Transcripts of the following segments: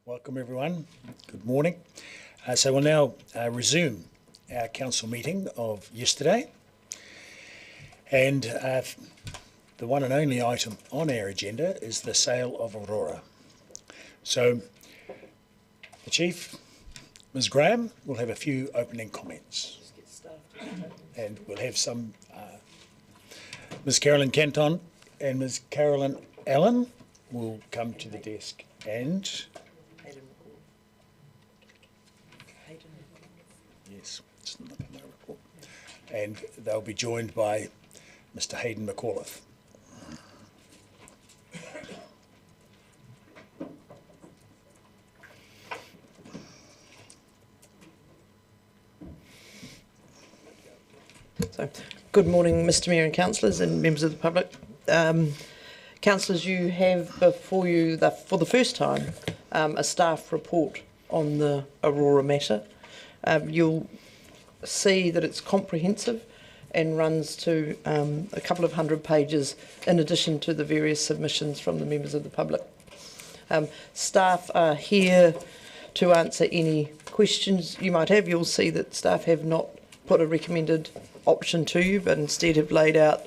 Welcome everyone. Good morning. So we'll now resume our council meeting of yesterday, and the one and only item on our agenda is the sale of Aurora. So the Chief, Ms Graham, will have a few opening comments, and we'll have some Ms Carolyn Canton and Ms Carolyn Allen will come to the desk, and yes, it's not in my report, and they'll be joined by Mr Hayden McAuliffe. So, good morning, Mr Mayor and councillors and members of the public. Councillors, you have before you, for the first time, a staff report on the Aurora matter. You'll see that it's comprehensive and runs to a couple of hundred pages in addition to the various submissions from the members of the public. Staff are here to answer any questions you might have. You'll see that staff have not put a recommended option to you, but instead have laid out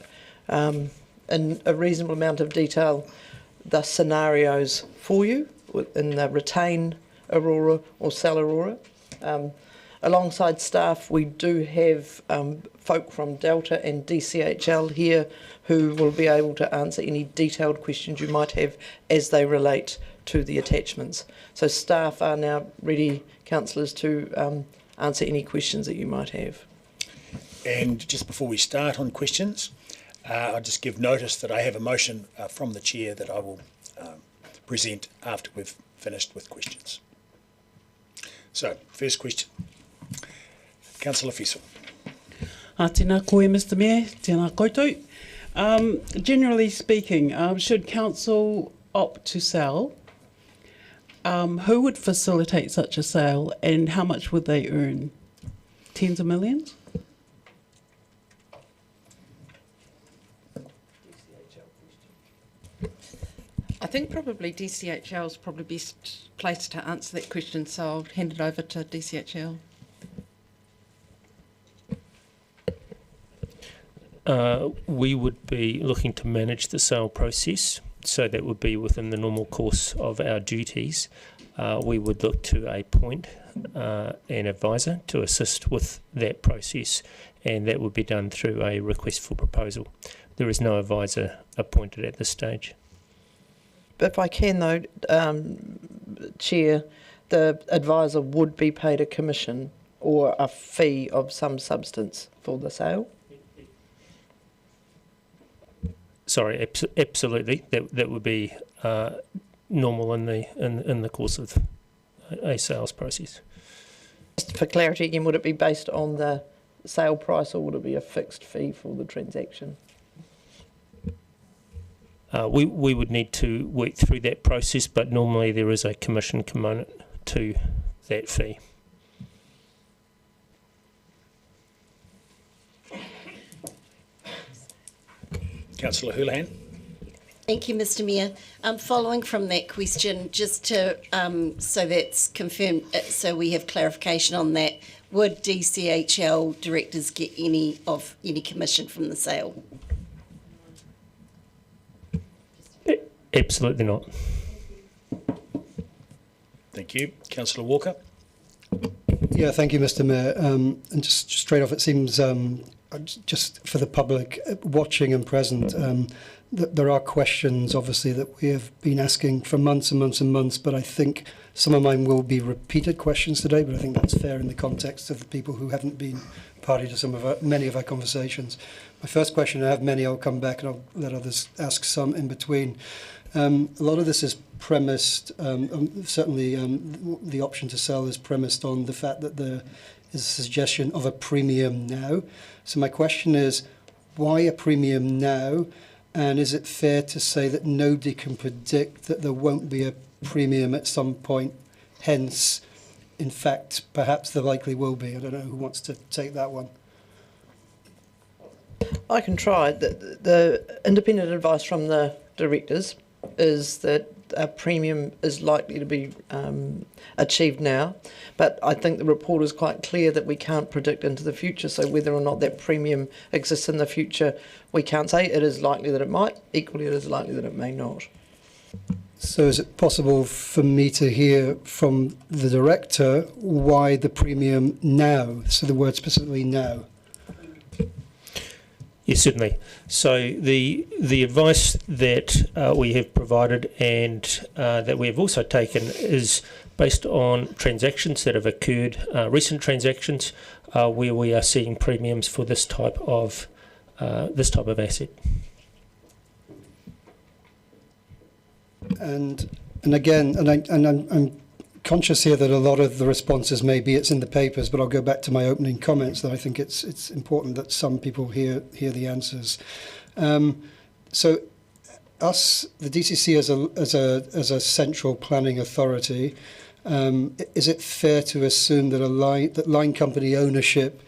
in a reasonable amount of detail the scenarios for you in the retain Aurora or sell Aurora. Alongside staff, we do have folk from Delta and DCHL here who will be able to answer any detailed questions you might have as they relate to the attachments. So staff are now ready, councillors, to answer any questions that you might have. And just before we start on questions, I'll just give notice that I have a motion from the Chair that I will present after we've finished with questions. So, first question. Councillor Fiesel. Tēnā koe, Mr Mayor, tēnā koutou. Generally speaking, should council opt to sell, who would facilitate such a sale and how much would they earn? Tens of millions? I think probably DCHL is probably best placed to answer that question, so I'll hand it over to DCHL. We would be looking to manage the sale process, so that would be within the normal course of our duties. We would look to appoint an advisor to assist with that process, and that would be done through a request for proposal. There is no advisor appointed at this stage. If I can though, Chair, the advisor would be paid a commission or a fee of some substance for the sale? Sorry, absolutely. That would be normal in the course of a sales process. Just for clarity again, would it be based on the sale price or would it be a fixed fee for the transaction? We would need to work through that process, but normally there is a commission component to that fee. Councillor Houlihan. Thank you, Mr Mayor. Following from that question, just to so that's confirmed, so we have clarification on that, would DCHL directors get any commission from the sale? Absolutely not. Thank you. Councillor Walker. Yeah, thank you, Mr Mayor. And just straight off, it seems, just for the public watching and present, that there are questions, obviously, that we have been asking for months and months and months, but I think some of mine will be repeated questions today, but I think that's fair in the context of the people who haven't been party to many of our conversations. My first question, I have many, I'll come back and I'll let others ask some in between. A lot of this is premised, certainly the option to sell is premised on the fact that there is a suggestion of a premium now. So my question is, why a premium now? And is it fair to say that nobody can predict that there won't be a premium at some point? Hence, in fact, perhaps there likely will be. I don't know who wants to take that one. I can try. The independent advice from the directors is that premium is likely to be achieved now, but I think the report is quite clear that we can't predict into the future, so whether or not that premium exists in the future, we can't say. It is likely that it might, equally it is likely that it may not. So is it possible for me to hear from the director why the premium now? So the word specifically now. Yes, certainly. So the advice that we have provided and that we have also taken is based on transactions that have occurred, recent transactions where we are seeing premiums for this type of asset. And again, I'm conscious here that a lot of the responses maybe it's in the papers, but I'll go back to my opening comments that I think it's important that some people hear the answers. So, us, the DCC as a central planning authority, is it fair to assume that line company ownership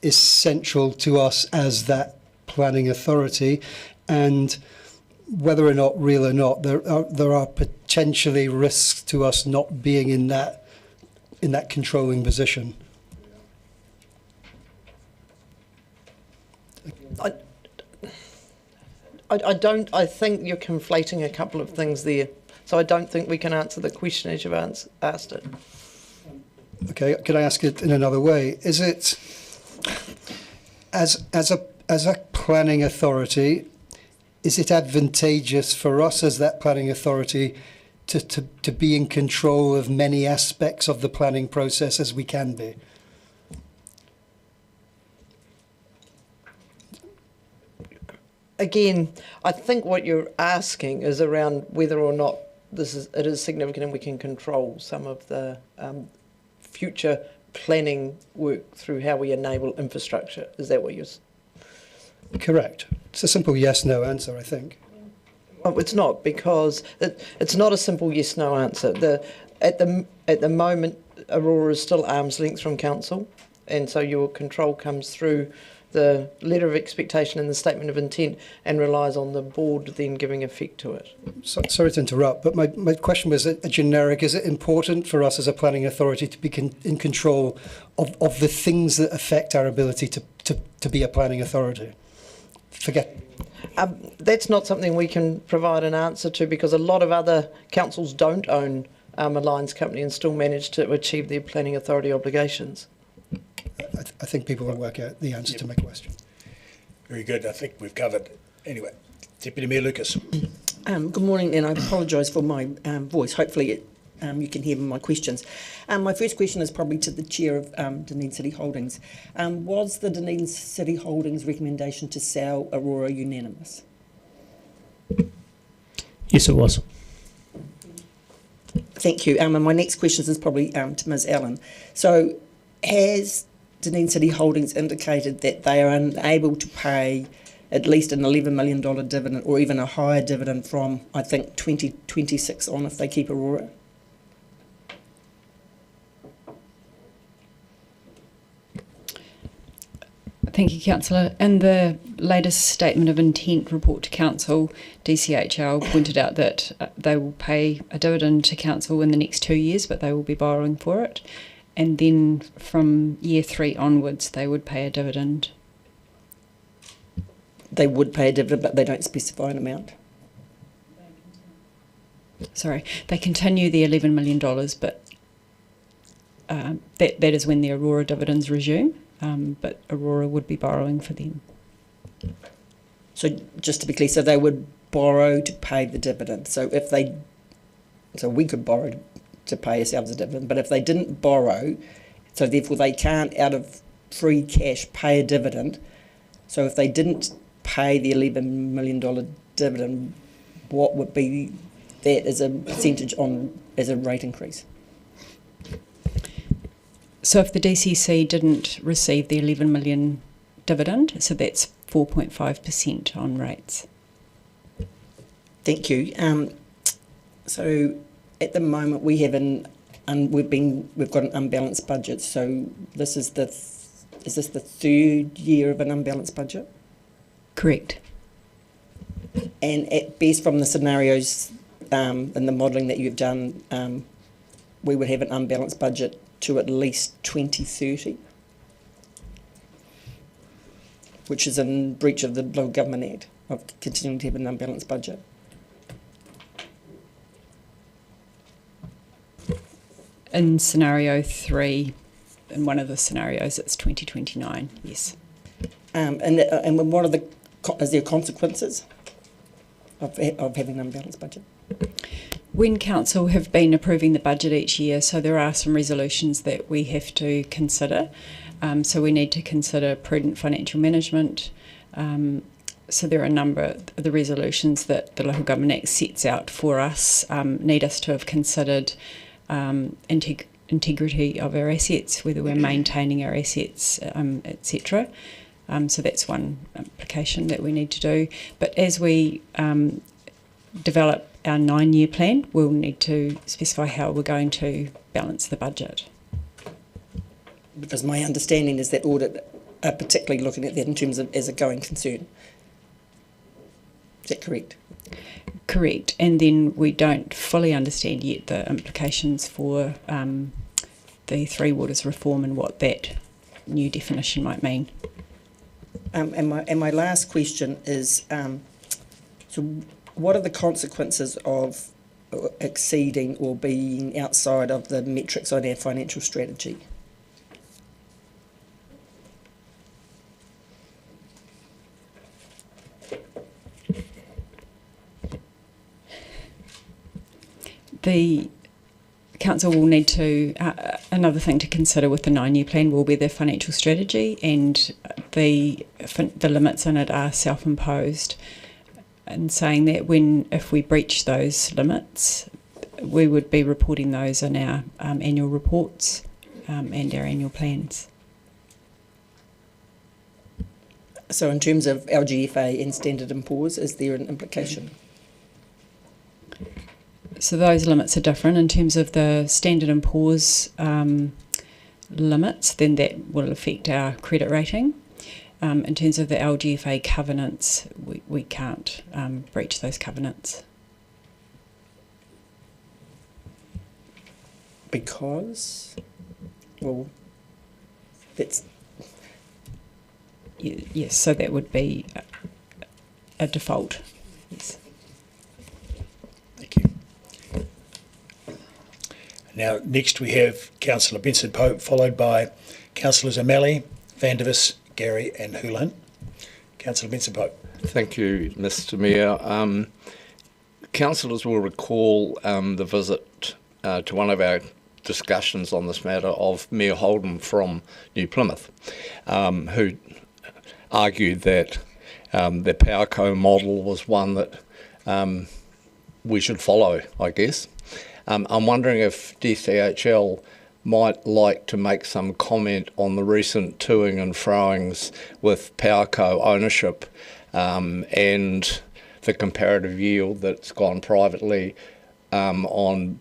is central to us as that planning authority, and whether or not real or not, there are potentially risks to us not being in that controlling position? I think you're conflating a couple of things there. So I don't think we can answer the question as you've asked it. Okay, could I ask it in another way? Is it, as a planning authority, is it advantageous for us as that planning authority to be in control of many aspects of the planning process as we can be? Again, I think what you're asking is around whether or not it is significant and we can control some of the future planning work through how we enable infrastructure. Is that what you're? Correct. It's a simple yes/no answer, I think. Well, it's not, because it's not a simple yes/no answer. At the moment, Aurora is still arm's length from council, and so your control comes through the letter of expectation and the statement of intent, and relies on the board then giving effect to it. Sorry to interrupt, but my question was a generic. Is it important for us as a planning authority to be in control of the things that affect our ability to be a planning authority? That's not something we can provide an answer to, because a lot of other councils don't own a lines company and still manage to achieve their planning authority obligations. I think people will work out the answer to my question. Very good. I think we've covered. Anyway, Deputy Mayor Lucas. Good morning, and I apologise for my voice. Hopefully you can hear my questions. My first question is probably to the Chair of Dunedin City Holdings. Was the Dunedin City Holdings recommendation to sell Aurora unanimous? Yes, it was. Thank you. And my next question is probably to Ms Allen. So has Dunedin City Holdings indicated that they are unable to pay at least an $11 million dividend, or even a higher dividend from, I think, 2026 on if they keep Aurora? Thank you, Councillor. In the latest statement of intent report to Council, DCHL pointed out that they will pay a dividend to Council in the next 2 years, but they will be borrowing for it. And then from year 3 onwards, they would pay a dividend. They would pay a dividend, but they don't specify an amount. Sorry, they continue the $11 million, but that is when the Aurora dividends resume. But Aurora would be borrowing for them. So just to be clear, so they would borrow to pay the dividend. So we could borrow to pay ourselves a dividend, but if they didn't borrow, so therefore they can't out of free cash pay a dividend. So if they didn't pay the $11 million dividend, what would be that as a percentage as a rate increase? So if the DCC didn't receive the 11 million dividend, so that's 4.5% on rates. Thank you. So at the moment we have we've got an unbalanced budget. So this is this the third year of an unbalanced budget? Correct. And at best, from the scenarios in the modelling that you've done, we would have an unbalanced budget to at least 2030, which is in breach of the Local Government Act of continuing to have an unbalanced budget. In scenario 3, in one of the scenarios, it's 2029, yes. And what are is there consequences of having an unbalanced budget? When council have been approving the budget each year, so there are some resolutions that we have to consider. So we need to consider prudent financial management. So there are a number of the resolutions that the Local Government Act sets out for us, need us to have considered integrity of our assets, whether we're maintaining our assets, etc. So that's one application that we need to do. But as we develop our 9-year plan, we'll need to specify how we're going to balance the budget. Because my understanding is that audit are particularly looking at that in terms of as a going concern. Is that correct? Correct. And then we don't fully understand yet the implications for the Three Waters reform and what that new definition might mean. And my last question is, so what are the consequences of exceeding or being outside of the metrics on our financial strategy? The council will need to, another thing to consider with the 9-year plan will be the financial strategy, and the limits in it are self-imposed, and saying that if we breach those limits, we would be reporting those in our annual reports and our annual plans. So in terms of LGFA and Standard & Poor's, is there an implication? So those limits are different. In terms of the Standard & Poor's limits, then that will affect our credit rating. In terms of the LGFA covenants, we can't breach those covenants. Because? Well, that's... Yes, so that would be a default. Yes. Thank you. Now, next we have Councillor Benson Pope, followed by Councillors O'Malley, Van der Vis, Gary and Houlihan. Councillor Benson Pope. Thank you, Mr Mayor. Councillors will recall the visit to one of our discussions on this matter of Mayor Holden from New Plymouth, who argued that the PowerCo model was one that we should follow, I guess. I'm wondering if DCHL might like to make some comment on the recent toing and froings with PowerCo ownership and the comparative yield that's gone privately on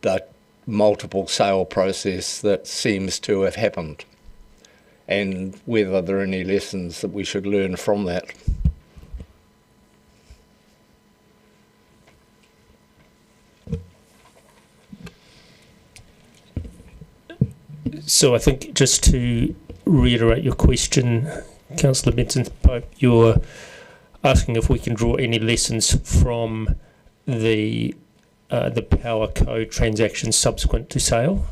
the multiple sale process that seems to have happened, and whether there are any lessons that we should learn from that. So I think just to reiterate your question, Councillor Benson Pope, you're asking if we can draw any lessons from the PowerCo transaction subsequent to sale.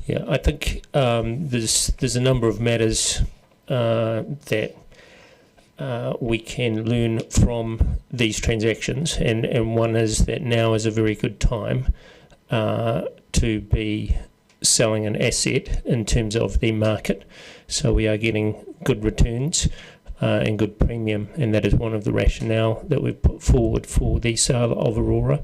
Yeah, I think there's a number of matters that we can learn from these transactions, and one is that now is a very good time to be selling an asset in terms of the market. So we are getting good returns and good premium, and that is one of the rationale that we've put forward for the sale of Aurora.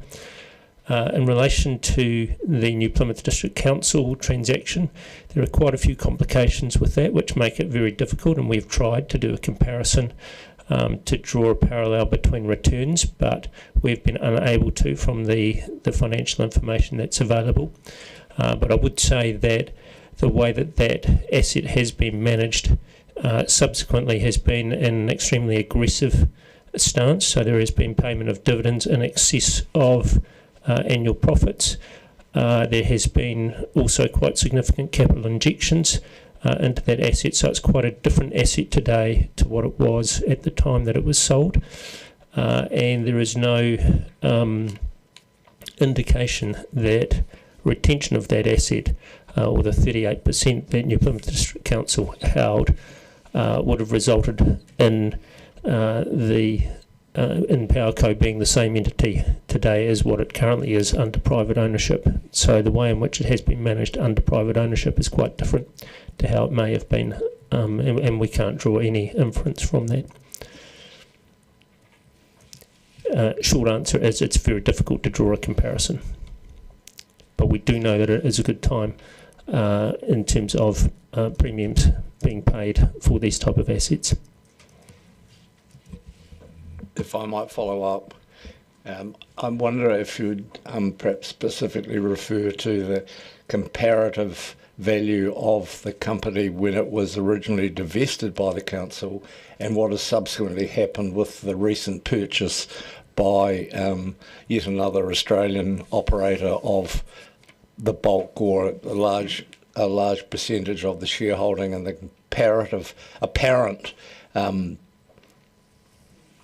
In relation to the New Plymouth District Council transaction, there are quite a few complications with that which make it very difficult, and we've tried to do a comparison to draw a parallel between returns, but we've been unable to from the financial information that's available. But I would say that the way that asset has been managed subsequently has been in an extremely aggressive stance. So there has been payment of dividends in excess of annual profits. There has been also quite significant capital injections into that asset, so it's quite a different asset today to what it was at the time that it was sold. And there is no indication that retention of that asset, or the 38% that New Plymouth District Council held, would have resulted in in Powerco being the same entity today as what it currently is under private ownership. So the way in which it has been managed under private ownership is quite different to how it may have been, and we can't draw any inference from that. Short answer is it's very difficult to draw a comparison. But we do know that it is a good time in terms of premiums being paid for these type of assets. If I might follow up, I wonder if you'd perhaps specifically refer to the comparative value of the company when it was originally divested by the council and what has subsequently happened with the recent purchase by yet another Australian operator of the bulk or a large percentage of the shareholding, and the comparative apparent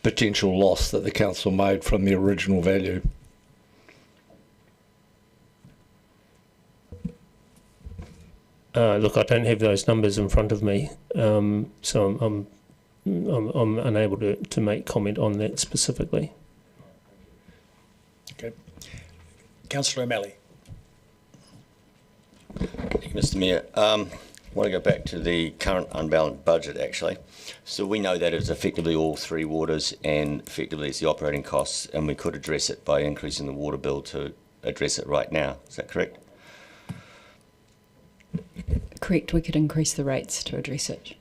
potential loss that the council made from the original value. Look, I don't have those numbers in front of me, so I'm unable to make comment on that specifically. Okay. Councillor O'Malley. Thank you, Mr. Mayor. I want to go back to the current unbalanced budget, actually. So we know that it's effectively all three waters, and effectively it's the operating costs, and we could address it by increasing the water bill to address it right now. Is that correct? Correct, we could increase the rates to address it.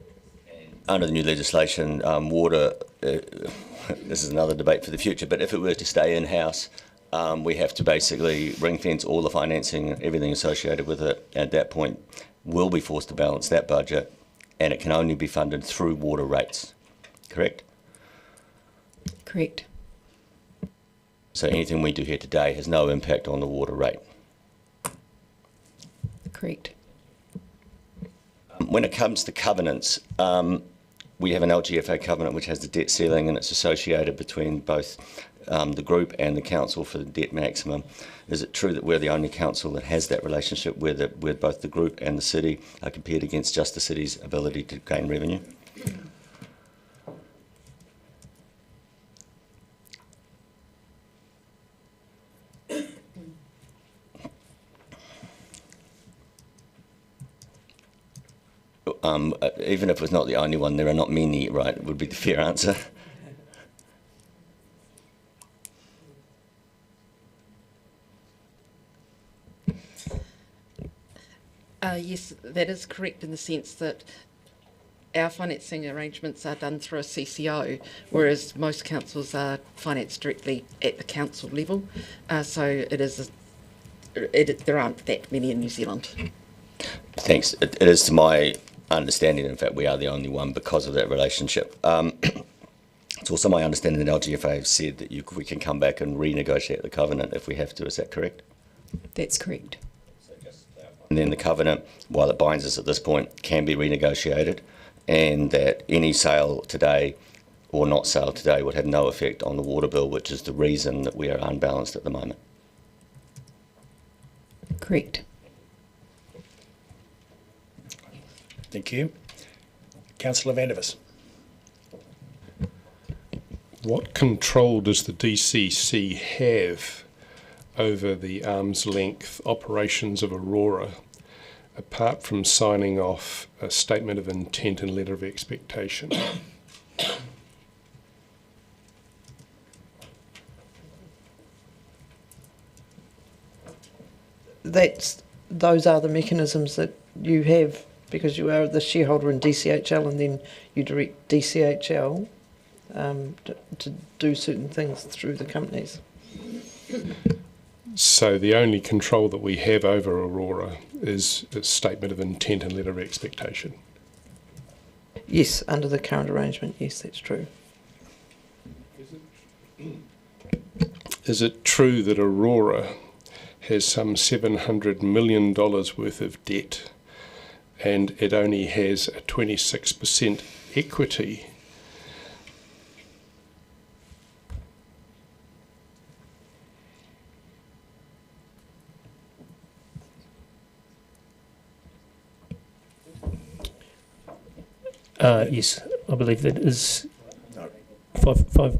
Under the new legislation, water, this is another debate for the future, but if it were to stay in-house, we have to basically ring-fence all the financing and everything associated with it. At that point, we'll be forced to balance that budget, and it can only be funded through water rates, correct? Correct. So anything we do here today has no impact on the water rate. Correct. When it comes to covenants, we have an LGFA covenant which has the debt ceiling, and it's associated between both the group and the council for the debt maximum. Is it true that we're the only council that has that relationship where both the group and the city are compared against just the city's ability to gain revenue? Even if it's not the only one, there are not many, right, would be the fair answer. Yes, that is correct in the sense that our financing arrangements are done through a CCO, whereas most councils are financed directly at the council level. So there aren't that many in New Zealand. Thanks. It is to my understanding, in fact, we are the only one because of that relationship. It's also my understanding that LGFA have said that we can come back and renegotiate the covenant if we have to. Is that correct? That's correct. And then the covenant, while it binds us at this point, can be renegotiated, and that any sale today or not sale today would have no effect on the water bill, which is the reason that we are unbalanced at the moment. Correct. Thank you. Councillor Vandevers. What control does the DCC have over the arm's length operations of Aurora, apart from signing off a statement of intent and letter of expectation? Those are the mechanisms that you have, because you are the shareholder in DCHL, and then you direct DCHL to do certain things through the companies. So the only control that we have over Aurora is a statement of intent and letter of expectation? Yes, under the current arrangement, yes, that's true. Is Is it true that Aurora has some $700 million worth of debt and it only has a 26% equity? Yes, I believe that is No, five.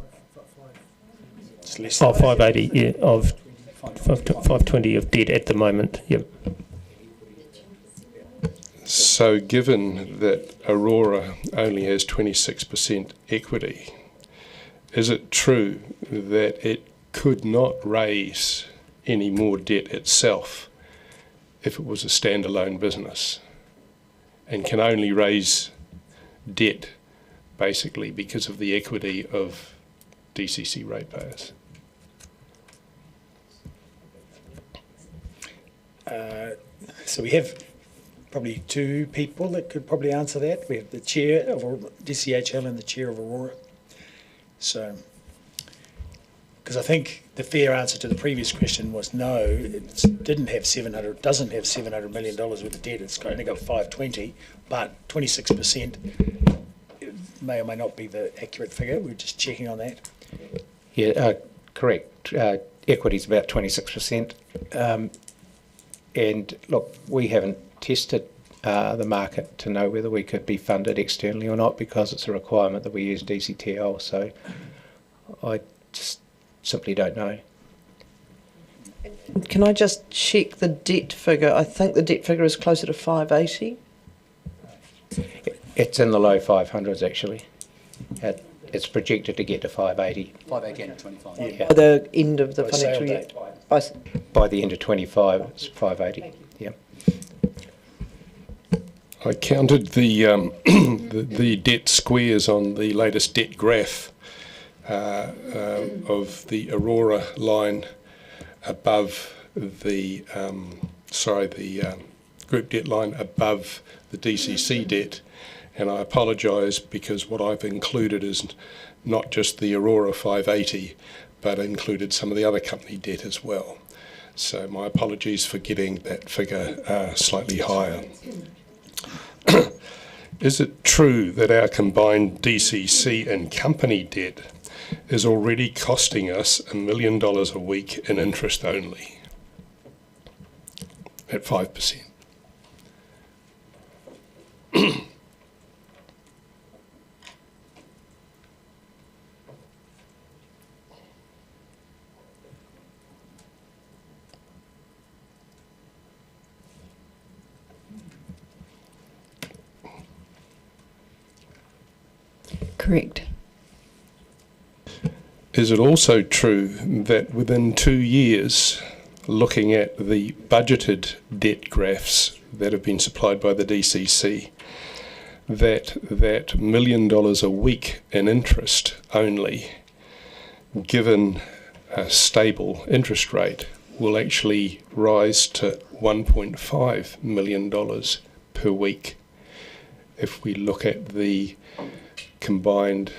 it's less Oh, than 580. Yeah, of 520 of debt at the moment. Yep. So given that Aurora only has 26% equity, is it true that it could not raise any more debt itself if it was a standalone business and can only raise debt basically because of the equity of DCC ratepayers? So we have probably two people that could probably answer that. We have the chair of DCHL and the chair of Aurora. So, because I think the fair answer to the previous question was no, it doesn't have $700 million worth of debt. It's only got 520, but 26% may or may not be the accurate figure. We're just checking on that. Yeah, correct. Equity's about 26%. And look, we haven't tested the market to know whether we could be funded externally or not because it's a requirement that we use DCTL. So I just simply don't know. Can I just check the debt figure? I think the debt figure is closer to 580. It's in the low 500s actually. It's projected to get to 580. 580 and 25. Yeah. By the end of the By financial sale year. date. By the end of 25, it's 580. Yeah. I counted the the debt squares on the latest debt graph of the Aurora line above the group debt line above the DCC debt, and I apologise because what I've included is not just the Aurora 580, but included some of the other company debt as well. So my apologies for getting that figure slightly higher. Is it true that our combined DCC and company debt is already costing us $1 million a week in interest only at 5%? Correct. Is it also true that within 2 years, looking at the budgeted debt graphs that have been supplied by the DCC, that $1 million a week in interest only, given a stable interest rate, will actually rise to $1.5 million per week if we look at the combined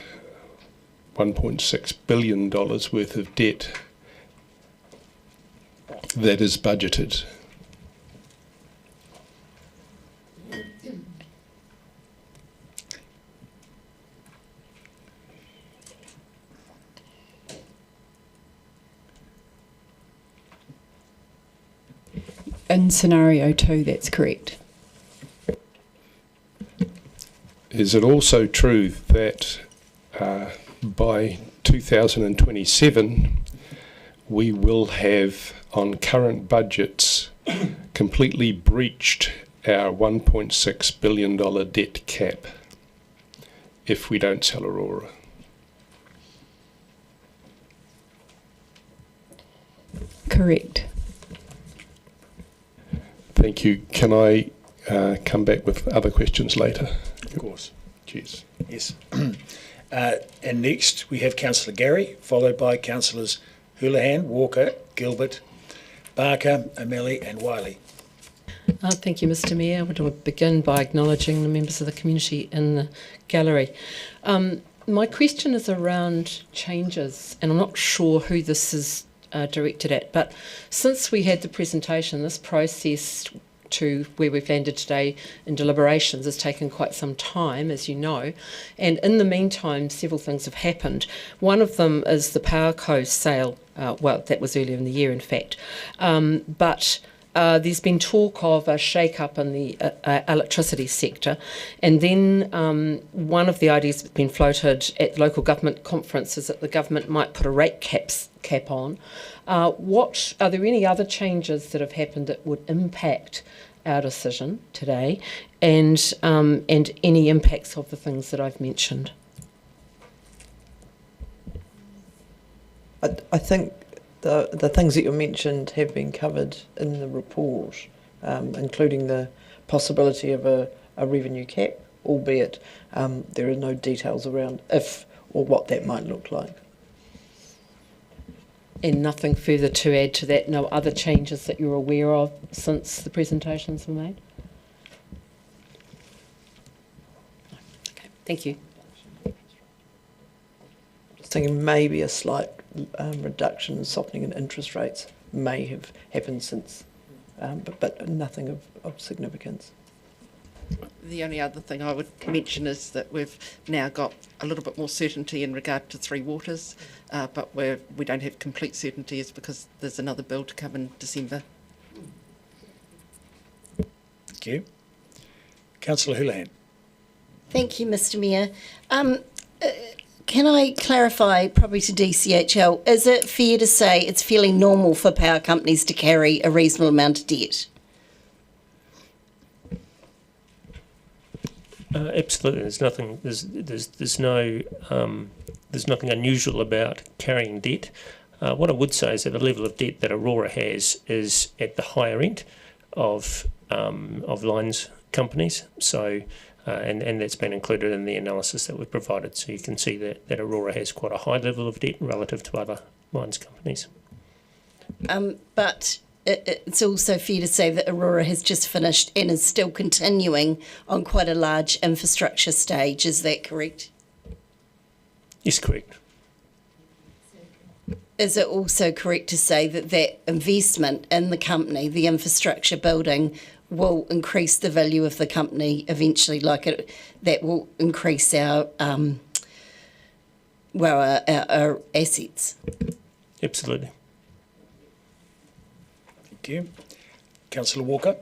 $1.6 billion worth of debt that is budgeted? In scenario 2, that's correct. Is it also true that by 2027 we will have, on current budgets, completely breached our $1.6 billion debt cap if we don't sell Aurora? Correct. Thank you. Can I come back with other questions later? Of course. Cheers. Yes. And next we have Councillor Gary, followed by Councillors Houlihan, Walker, Gilbert, Barker, O'Malley and Wiley. Thank you, Mr Mayor. I want to begin by acknowledging the members of the community in the gallery. My question is around changes, and I'm not sure who this is directed at, but since we had the presentation, this process to where we've landed today in deliberations has taken quite some time, as you know, and in the meantime several things have happened. One of them is the PowerCo sale, well, that was earlier in the year in fact, but there's been talk of a shake-up in the electricity sector, and then one of the ideas that's been floated at the local government conference is that the government might put a rate cap on. Are there any other changes that have happened that would impact our decision today, and any impacts of the things that I've mentioned? I think the things that you mentioned have been covered in the report, including the possibility of a revenue cap, albeit there are no details around if or what that might look like. And nothing further to add to that? No other changes that you're aware of since the presentations were made? Okay, thank you. Just thinking maybe a slight reduction and softening in interest rates may have happened since, but nothing of significance. The only other thing I would mention is that we've now got a little bit more certainty in regard to Three Waters, but we don't have complete certainty is because there's another bill to come in December. Thank you. Councillor Houlihan. Thank you, Mr Mayor. Can I clarify, probably to DCHL, is it fair to say it's fairly normal for power companies to carry a reasonable amount of debt? Absolutely. There's nothing. There's nothing unusual about carrying debt. What I would say is that the level of debt that Aurora has is at the higher end of lines companies. So, and that's been included in the analysis that we've provided. So you can see that Aurora has quite a high level of debt relative to other lines companies. But it's also fair to say that Aurora has just finished and is still continuing on quite a large infrastructure stage. Is that correct? Yes, correct. Is it also correct to say that that investment in the company, the infrastructure building, will increase the value of the company eventually? That will increase our assets. Absolutely. Thank you. Councillor Walker.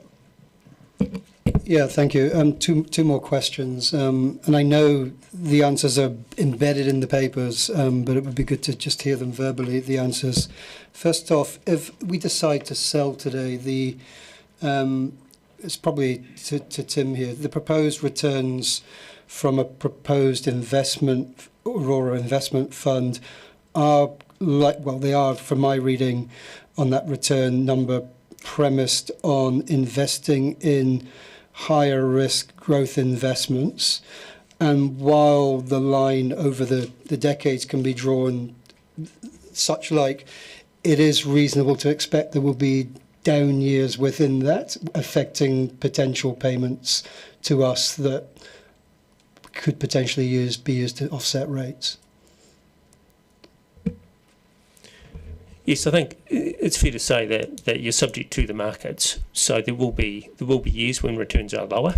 Yeah, thank you. Two more questions, and I know the answers are embedded in the papers, but it would be good to just hear them verbally, the answers. First off, if we decide to sell today, it's probably to Tim here, the proposed returns from a proposed Aurora investment fund are they are, from my reading on that return number, premised on investing in higher risk growth investments. And while the line over the decades can be drawn such like, it is reasonable to expect there will be down years within that, affecting potential payments to us that could potentially be used to offset rates. Yes, I think it's fair to say that you're subject to the markets. So there will be years when returns are lower,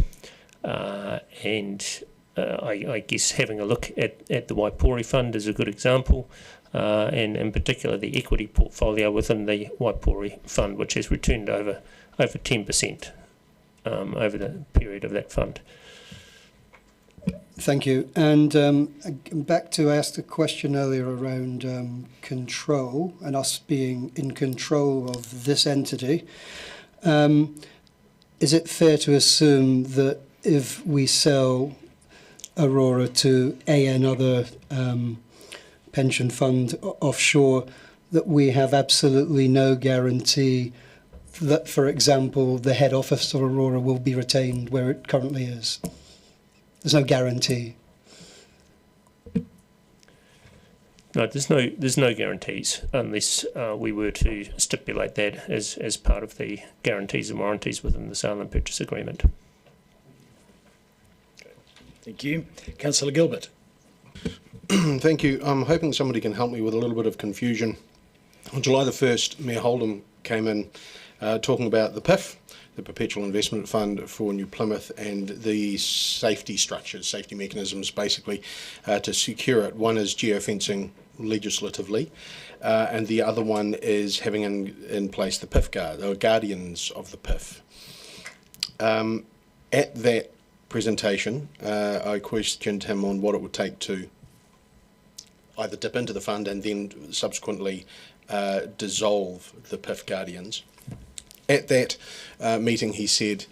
and I guess having a look at the Waipori fund is a good example, and in particular the equity portfolio within the Waipori fund, which has returned over 10% over the period of that fund. Thank you. And back to ask the question earlier around control and us being in control of this entity. Is it fair to assume that if we sell Aurora to another pension fund offshore, that we have absolutely no guarantee that, for example, the head office of Aurora will be retained where it currently is? There's no guarantee. No, there's no guarantees unless we were to stipulate that as part of the guarantees and warranties within the sale and purchase agreement. Thank you. Councillor Gilbert. Thank you. I'm hoping somebody can help me with a little bit of confusion. On July the 1st, Mayor Holdham came in talking about the PIF, the Perpetual Investment Fund for New Plymouth, and the safety structures, safety mechanisms basically to secure it. One is geofencing legislatively, and the other one is having in place the PIF guard, or guardians of the PIF. At that presentation, I questioned him on what it would take to either dip into the fund and then subsequently dissolve the PIF guardians. At that meeting, he said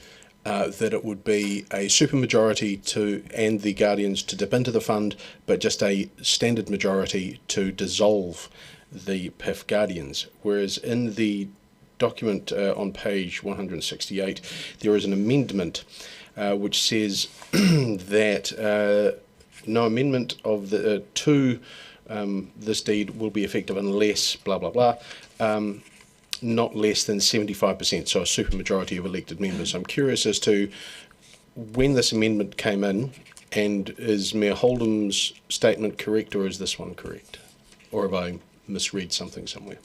that it would be a supermajority and the guardians to dip into the fund, but just a standard majority to dissolve the PIF guardians. Whereas in the document on page 168, there is an amendment which says that no amendment of the to this deed will be effective unless blah blah blah, not less than 75%, so a supermajority of elected members. I'm curious as to when this amendment came in, and is Mayor Holdham's statement correct, or is this one correct, or have I misread something somewhere?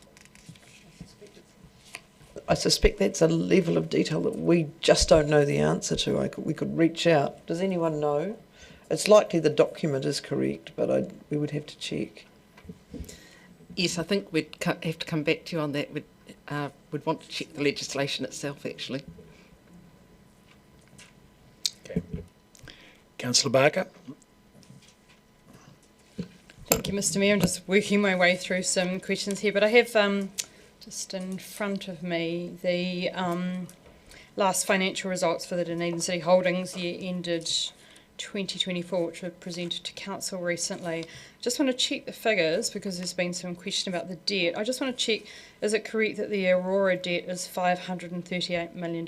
I suspect that's a level of detail that we just don't know the answer to. We could reach out. Does anyone know? It's likely the document is correct, but we would have to check. Yes, I think we'd have to come back to you on that. We'd want to check the legislation itself, actually. Okay. Councillor Barker. Thank you, Mr. Mayor. I'm just working my way through some questions here, but I have just in front of me the last financial results for the Dunedin City Holdings year ended 2024, which were presented to council recently. Just want to check the figures because there's been some question about the debt. I just want to check, is it correct that the Aurora debt is $538 million?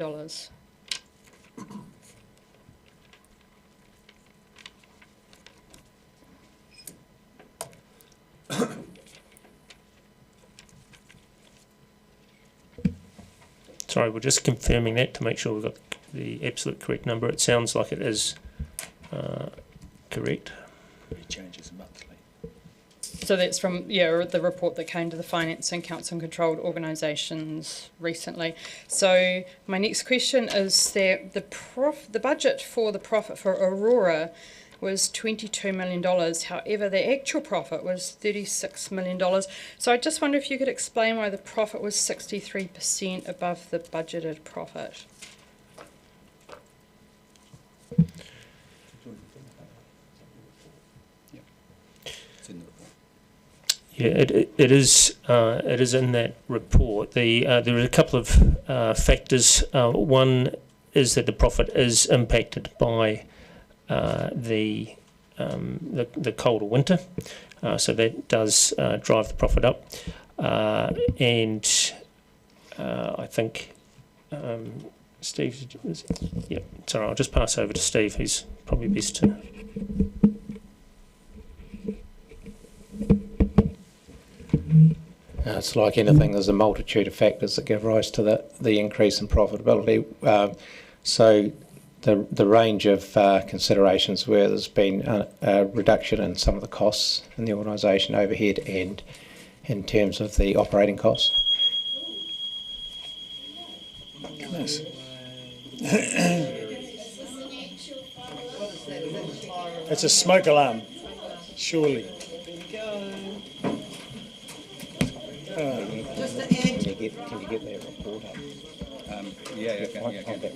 Sorry, we're just confirming that to make sure we've got the absolute correct number. It sounds like it is correct. It changes monthly. So that's from the report that came to the Financing Council and Controlled Organisations recently. So my next question is that the budget for the profit for Aurora was $22 million. However, the actual profit was $36 million. So I just wonder if you could explain why the profit was 63% above the budgeted profit. Yeah, it is in that report. There are a couple of factors. One is that the profit is impacted by the colder winter, so that does drive the profit up, and I think Steve. Yeah, sorry, I'll just pass over to Steve. He's probably best to. It's like anything, there's a multitude of factors that give rise to the increase in profitability. So the range of considerations where there's been a reduction in some of the costs in the organisation overhead and in terms of the operating costs. Nice. It's a smoke alarm, surely. Can you get that report up? Yeah, okay.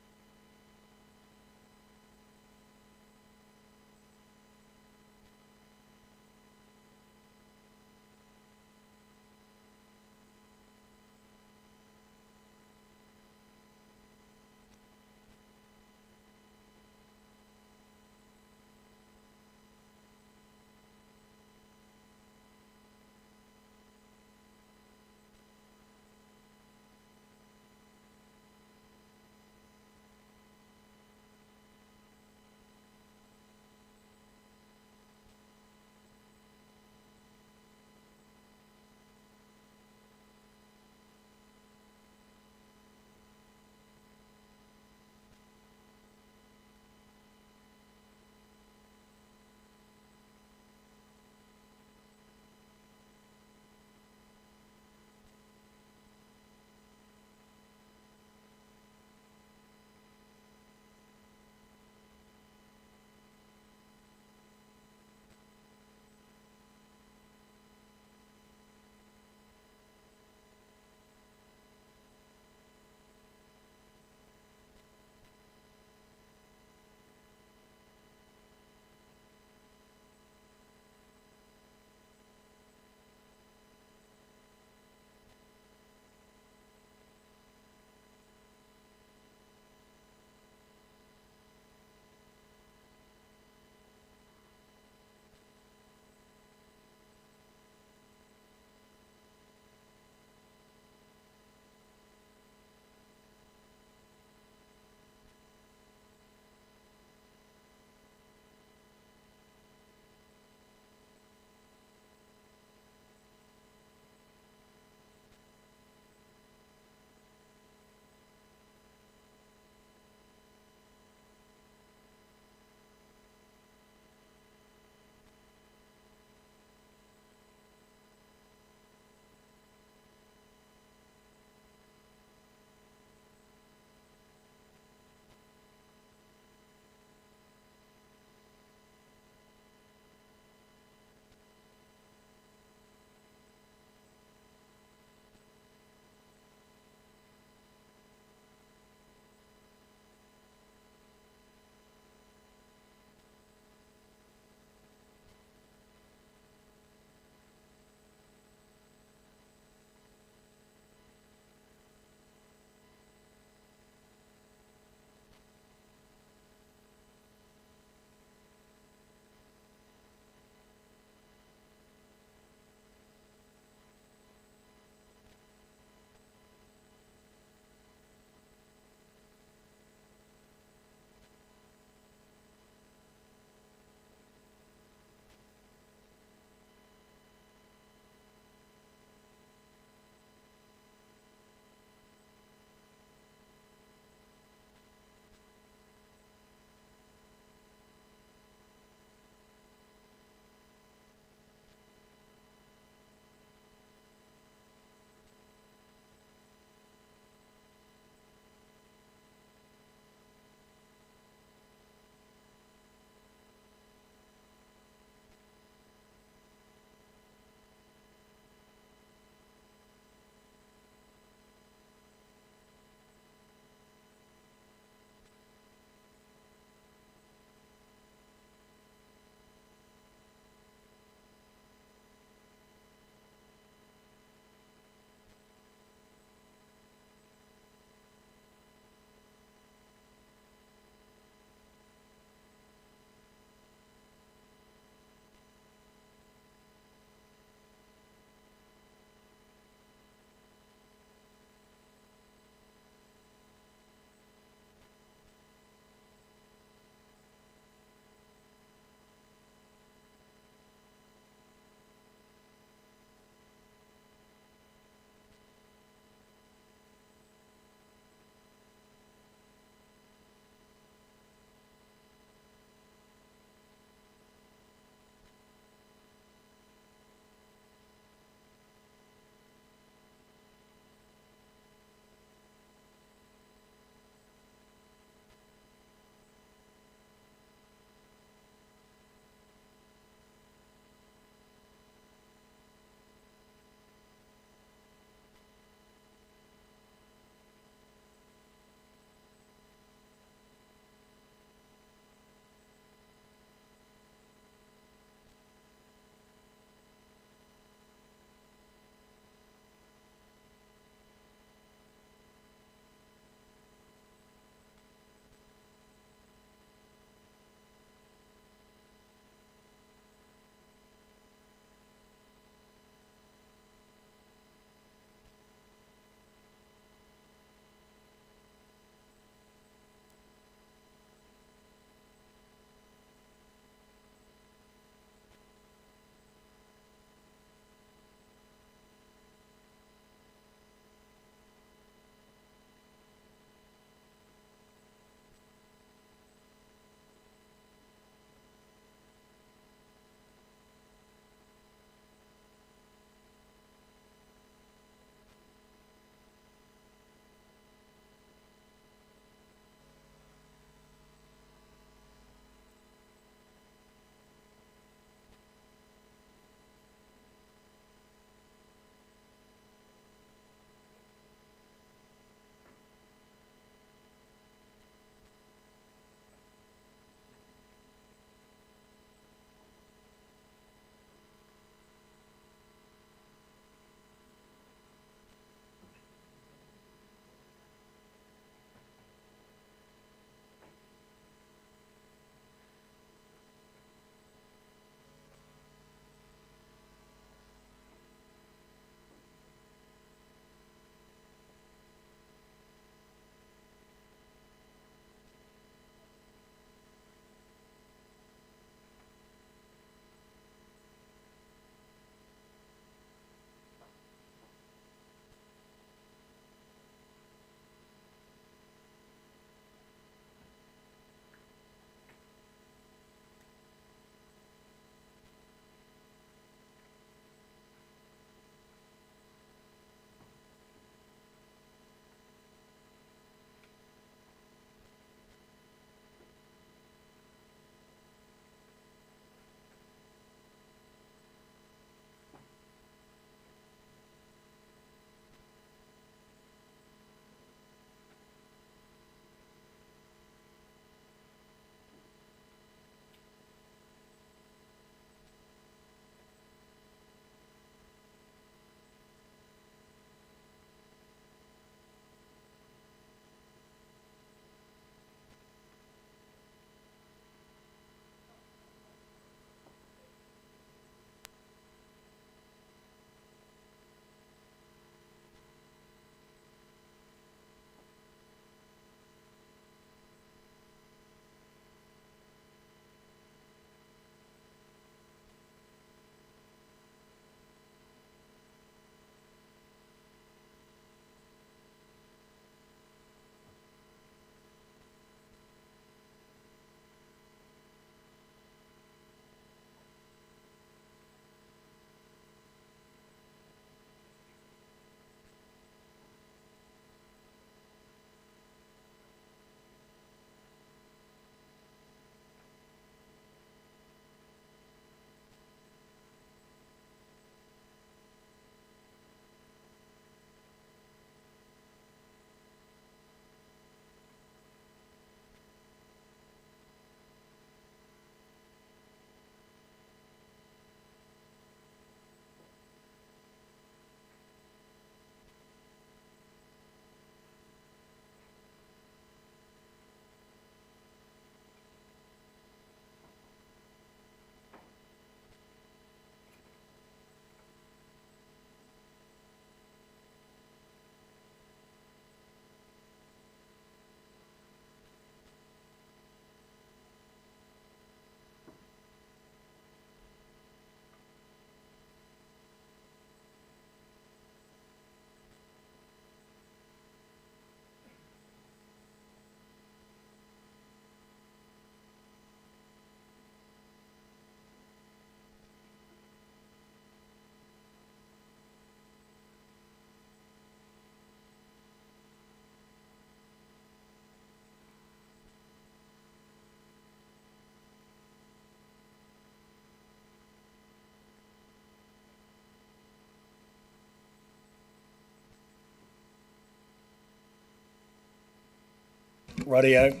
Rightio.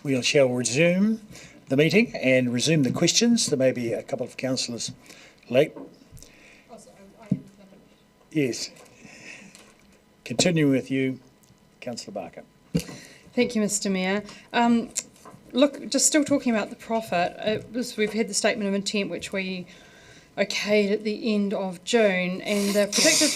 We shall resume the meeting and resume the questions. There may be a couple of councillors late. Yes. Continuing with you, Councillor Barker. Thank you, Mr. Mayor. Look, just still talking about the profit, we've had the statement of intent which we okayed at the end of June, and the predicted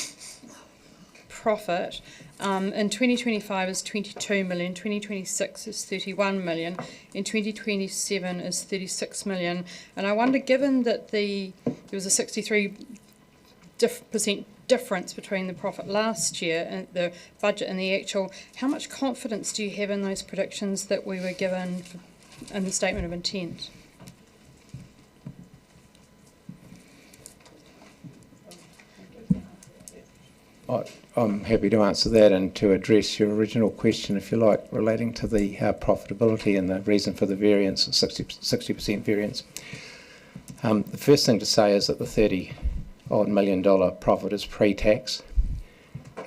profit in 2025 is 22 million, 2026 is 31 million, and 2027 is 36 million. And I wonder, given that there was a 63% difference between the profit last year and the budget and the actual, how much confidence do you have in those predictions that we were given in the statement of intent? I'm happy to answer that and to address your original question, if you like, relating to the profitability and the reason for the variance, 60% variance. The first thing to say is that the $30-odd million profit is pre-tax,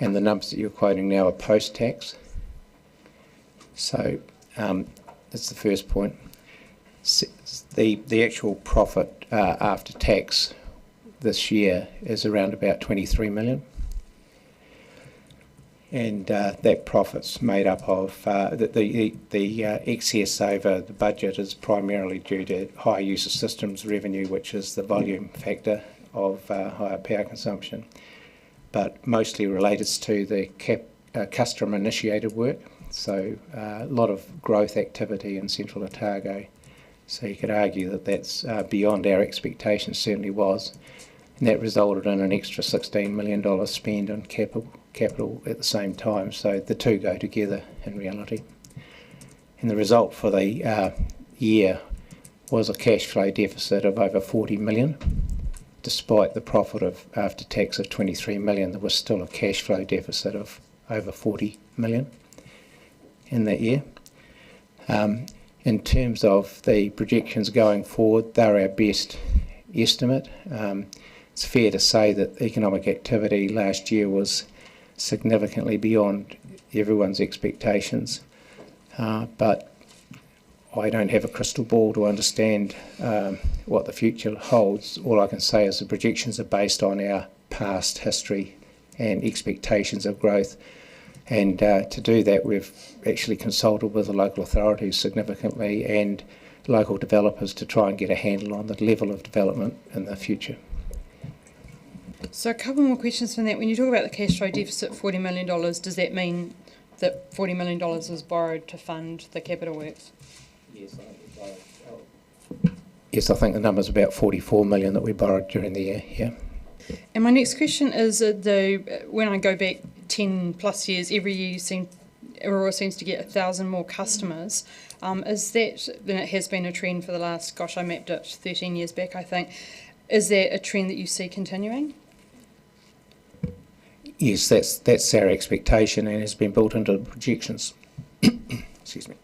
and the numbers that you're quoting now are post-tax. So that's the first point. The actual profit after tax this year is around about 23 million. And that profit's made up of the excess over the budget is primarily due to higher use of systems revenue, which is the volume factor of higher power consumption, but mostly related to the customer initiated work. So a lot of growth activity in Central Otago. So you could argue that that's beyond our expectations, certainly was. And that resulted in an extra $16 million spend on capital at the same time. So the two go together in reality. And the result for the year was a cash flow deficit of over 40 million. Despite the profit of after tax of 23 million, there was still a cash flow deficit of over 40 million in that year. In terms of the projections going forward, they're our best estimate. It's fair to say that economic activity last year was significantly beyond everyone's expectations, but I don't have a crystal ball to understand what the future holds. All I can say is the projections are based on our past history and expectations of growth, and to do that we've actually consulted with the local authorities significantly and local developers to try and get a handle on the level of development in the future. So a couple more questions from that. When you talk about the cash flow deficit, $40 million, does that mean that $40 million was borrowed to fund the capital works? Yes, I think the number's about 44 million that we borrowed during the year, yeah. And my next question is, when I go back 10 plus years, every year Aurora seems to get 1,000 more customers. Is that, and it has been a trend for the last, gosh, I mapped it 13 years back, I think. Is that a trend that you see continuing? Yes, that's our expectation and has been built into the projections. Excuse me.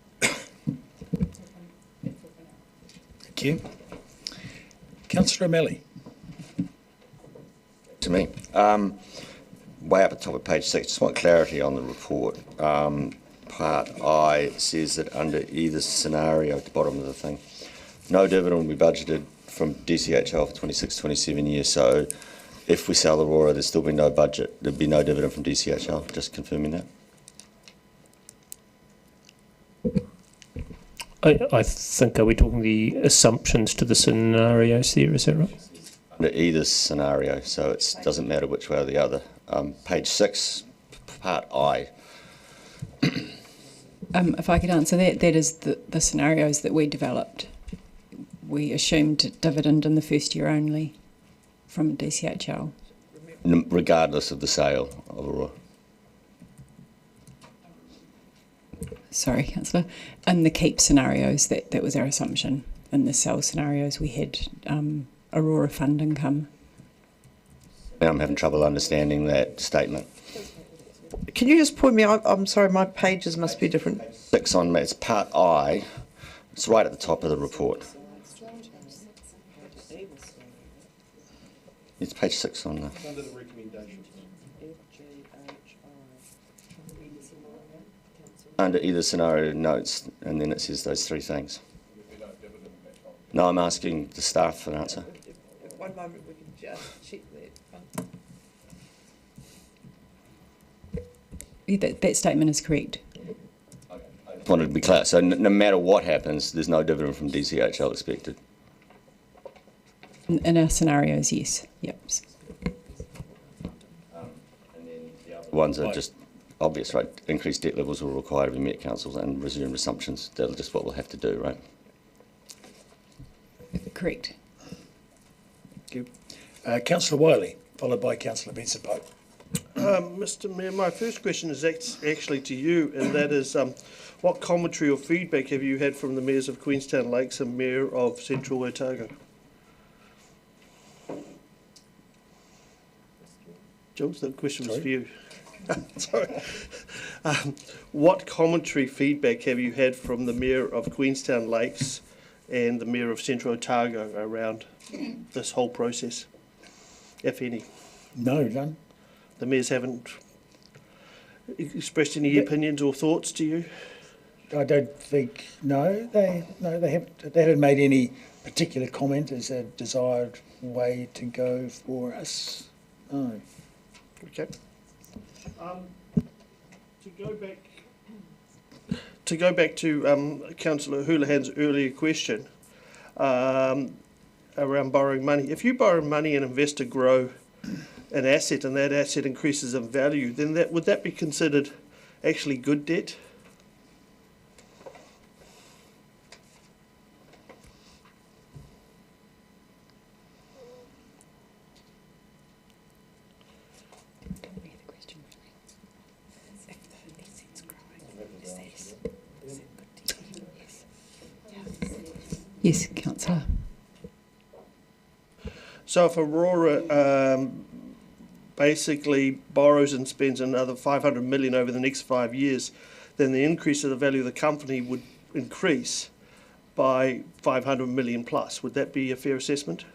Thank you. Councillor O'Malley. To me, way up at the top of page 6, just want clarity on the report. Part I says that under either scenario at the bottom of the thing, no dividend will be budgeted from DCHL for 26-27 years. So if we sell Aurora, there'll still be no budget. There'll be no dividend from DCHL. Just confirming that. I think, are we talking the assumptions to the scenarios there, is that right? Under either scenario, so it doesn't matter which way or the other. Page 6, part I. If I could answer that, that is the scenarios that we developed. We assumed dividend in the first year only from DCHL. Regardless of the sale of Aurora. Sorry, Councillor. In the keep scenarios, that was our assumption. In the sell scenarios, we had Aurora fund income. Now I'm having trouble understanding that statement. Can you just point me? I'm sorry, my pages must be different. 6 on it's part I. It's right at the top of the report. It's page 6 on the. Under the recommendations. under either scenario notes, and then it says those three things. No, I'm asking the staff for an answer. One moment, we can just check that. Yeah, that statement is correct. Wanted to be clear. So no matter what happens, there's no dividend from DCHL expected. In our scenarios, yes. Yep. Ones are just obvious, right? Increased debt levels will require to be met, councils, and resume assumptions. That's just what we'll have to do, right? Correct. Thank you. Councillor Wiley, followed by Councillor Benson Pope. Mr Mayor, my first question is actually to you, and that is what commentary or feedback have you had from the mayors of Queenstown Lakes and Mayor of Central Otago? Jules, that question was for you. Sorry. What commentary feedback have you had from the Mayor of Queenstown Lakes and the Mayor of Central Otago around this whole process, if any? No, none. The mayors haven't expressed any opinions or thoughts to you? I don't think, they haven't made any particular comment as a desired way to go for us. No. Okay. To go back to Councillor Houlihan's earlier question around borrowing money. If you borrow money and invest to grow an asset and that asset increases in value, then would that be considered actually good debt? Yes, Councillor. So if Aurora basically borrows and spends another 500 million over the next 5 years, then the increase of the value of the company would increase by 500 million plus. Would that be a fair assessment?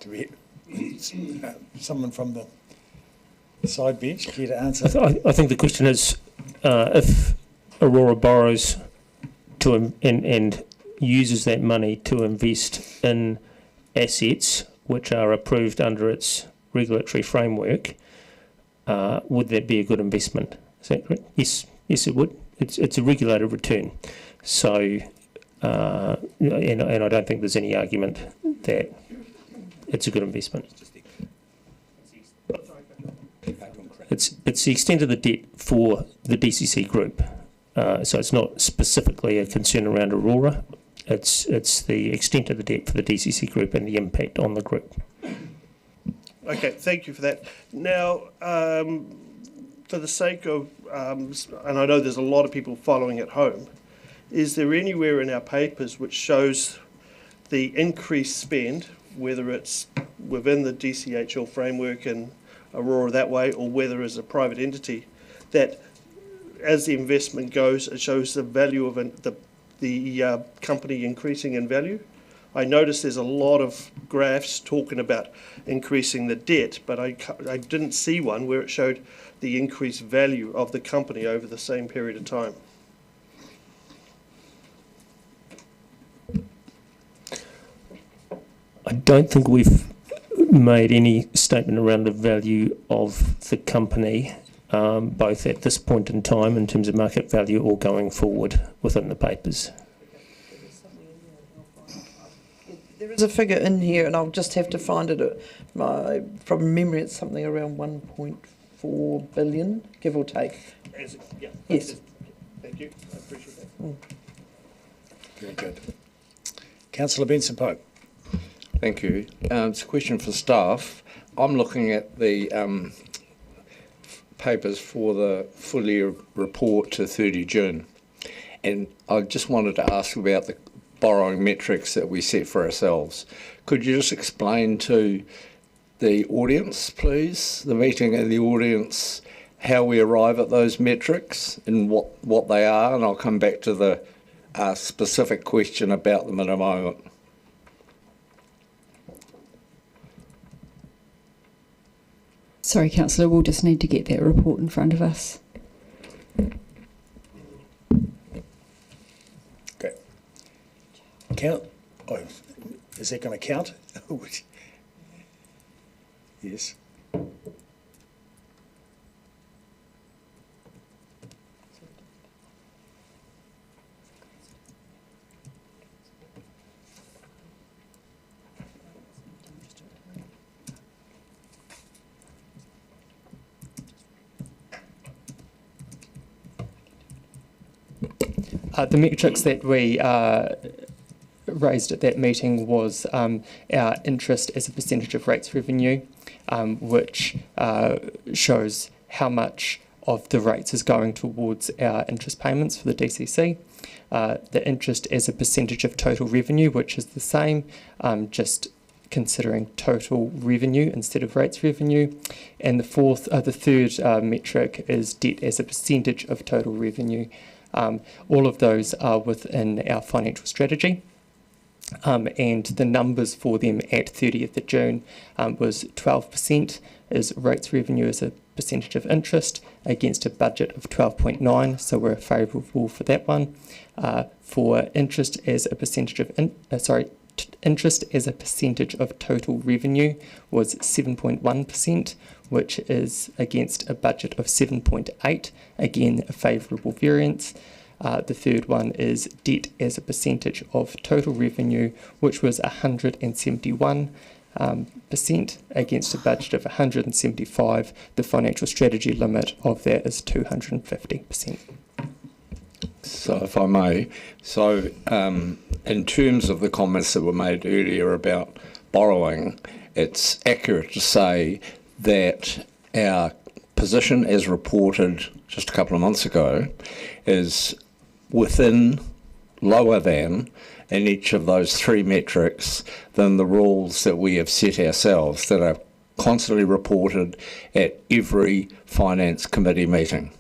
Do we, someone from the side bench care to answer? I think the question is if Aurora borrows and uses that money to invest in assets which are approved under its regulatory framework, would that be a good investment? Is that correct? Yes, it would. It's a regulated return. So, and I don't think there's any argument that it's a good investment. It's the extent of the debt for the DCC group. So it's not specifically a concern around Aurora. It's the extent of the debt for the DCC group and the impact on the group. Okay, thank you for that. Now, for the sake of, and I know there's a lot of people following at home, is there anywhere in our papers which shows the increased spend, whether it's within the DCHL framework and Aurora that way, or whether as a private entity, that as the investment goes, it shows the value of the company increasing in value? I noticed there's a lot of graphs talking about increasing the debt, but I didn't see one where it showed the increased value of the company over the same period of time. I don't think we've made any statement around the value of the company, both at this point in time in terms of market value or going forward within the papers. There is a figure in here, and I'll just have to find it. From memory, it's something around 1.4 billion, give or take. Yes. Thank you. I appreciate that. Very good. Councillor Benson Pope. Thank you. It's a question for staff. I'm looking at the papers for the full year report to 30 June, and I just wanted to ask about the borrowing metrics that we set for ourselves. Could you just explain to the audience, please, the meeting and the audience, how we arrive at those metrics and what they are? And I'll come back to the specific question about them in a moment. Sorry, Councillor, we'll just need to get that report in front of us. Okay. Count. Oh, is that going to count? Yes. The metrics that we raised at that meeting was our interest as a percentage of rates revenue, which shows how much of the rates is going towards our interest payments for the DCC. The interest as a percentage of total revenue, which is the same, just considering total revenue instead of rates revenue. And the third metric is debt as a percentage of total revenue. All of those are within our financial strategy. And the numbers for them at 30th of June was 12% is rates revenue as a percentage of interest against a budget of 12.9, so we're favourable for that one. For interest as a percentage of interest as a percentage of total revenue was 7.1%, which is against a budget of 7.8, again a favourable variance. The third one is debt as a percentage of total revenue, which was 171% against a budget of 175. The financial strategy limit of that is 250%. So if I may, in terms of the comments that were made earlier about borrowing, it's accurate to say that our position as reported just a couple of months ago is within, lower than, in each of those three metrics than the rules that we have set ourselves that are constantly reported at every Finance Committee meeting.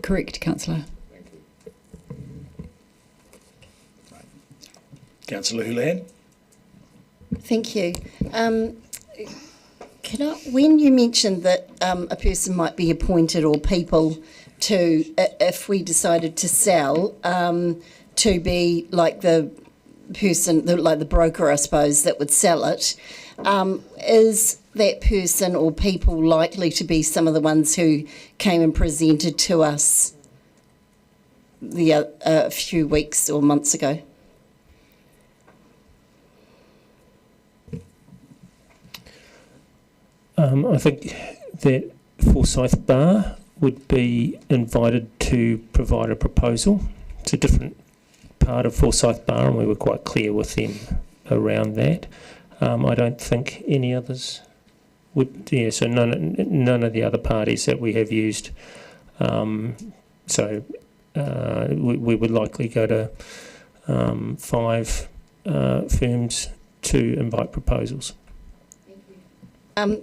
Correct, Councillor. Councillor Houlihan. Thank you. When you mentioned that a person might be appointed or people to, if we decided to sell, to be like the person, like the broker, I suppose, that would sell it, is that person or people likely to be some of the ones who came and presented to us a few weeks or months ago? I think that Forsyth Bar would be invited to provide a proposal. It's a different part of Forsyth Bar, and we were quite clear with them around that. I don't think any others would. Yeah, so none of the other parties that we have used. We would likely go to 5 firms to invite proposals.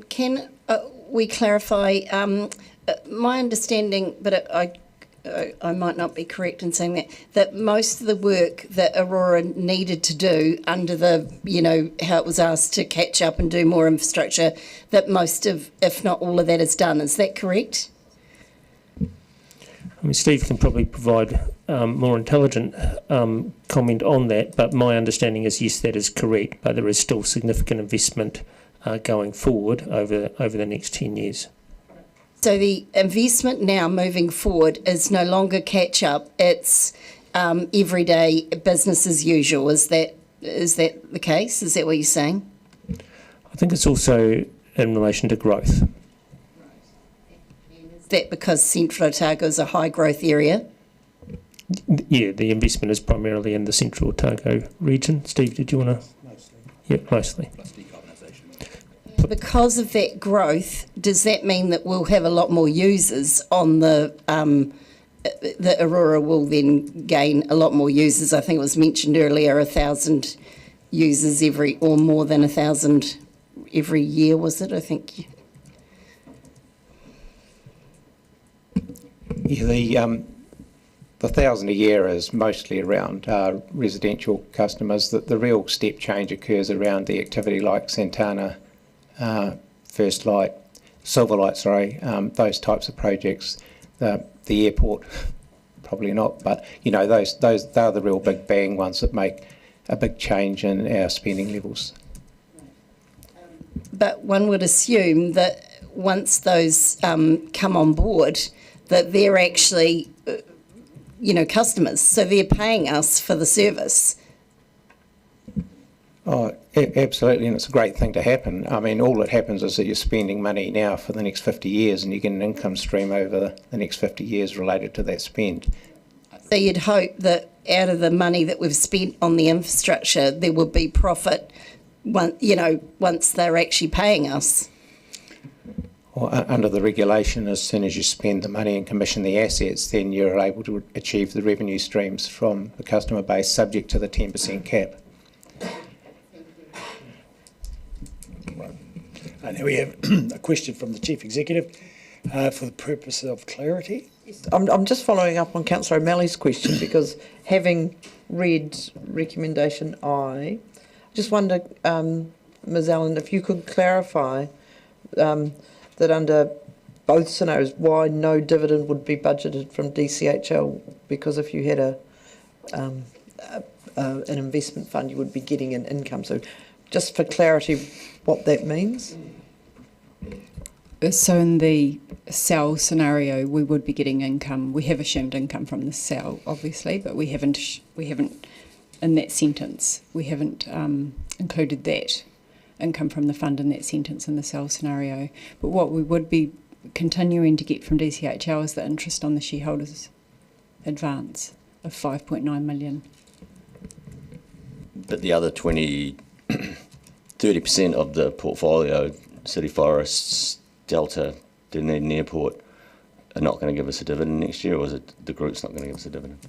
Can we clarify? My understanding, but I might not be correct in saying that most of the work that Aurora needed to do under the, how it was asked to catch up and do more infrastructure, that most of, if not all of that is done. Is that correct? I mean, Steve can probably provide more intelligent comment on that, but my understanding is yes, that is correct, but there is still significant investment going forward over the next 10 years. So the investment now moving forward is no longer catch up, it's everyday business as usual. Is that the case? Is that what you're saying? I think it's also in relation to growth. Is that because Central Otago is a high growth area? Yeah, the investment is primarily in the Central Otago region. Steve, did you want to? Mostly. Yeah, mostly. Because of that growth, does that mean that we'll have a lot more users on that Aurora will then gain a lot more users? I think it was mentioned earlier, 1,000 users or more than 1,000 every year, was it? I think. Yeah, the 1,000 a year is mostly around residential customers. The real step change occurs around the activity like Santana First Light, Silver Light, sorry, those types of projects. The airport, probably not, but they're the real big bang ones that make a big change in our spending levels. But one would assume that once those come on board, that they're actually, customers, so they're paying us for the service. Oh, absolutely, and it's a great thing to happen. I mean, all that happens is that you're spending money now for the next 50 years and you get an income stream over the next 50 years related to that spend. So you'd hope that out of the money that we've spent on the infrastructure, there would be profit, once they're actually paying us. Well, under the regulation, as soon as you spend the money and commission the assets, then you're able to achieve the revenue streams from the customer base subject to the 10% cap. And now we have a question from the Chief Executive for the purpose of clarity. I'm just following up on Councillor O'Malley's question because having read recommendation I just wonder, Ms Allen, if you could clarify that under both scenarios why no dividend would be budgeted from DCHL, because if you had an investment fund you would be getting an income. So just for clarity what that means. So in the sale scenario, we would be getting income. We have assumed income from the sale, obviously, but we haven't in that sentence. We haven't included that income from the fund in that sentence in the sale scenario. But what we would be continuing to get from DCHL is the interest on the shareholders' advance of 5.9 million. But the other 30% of the portfolio, City Forests, Delta, Dunedin Airport, are not going to give us a dividend next year, or is it the group's not going to give us a dividend?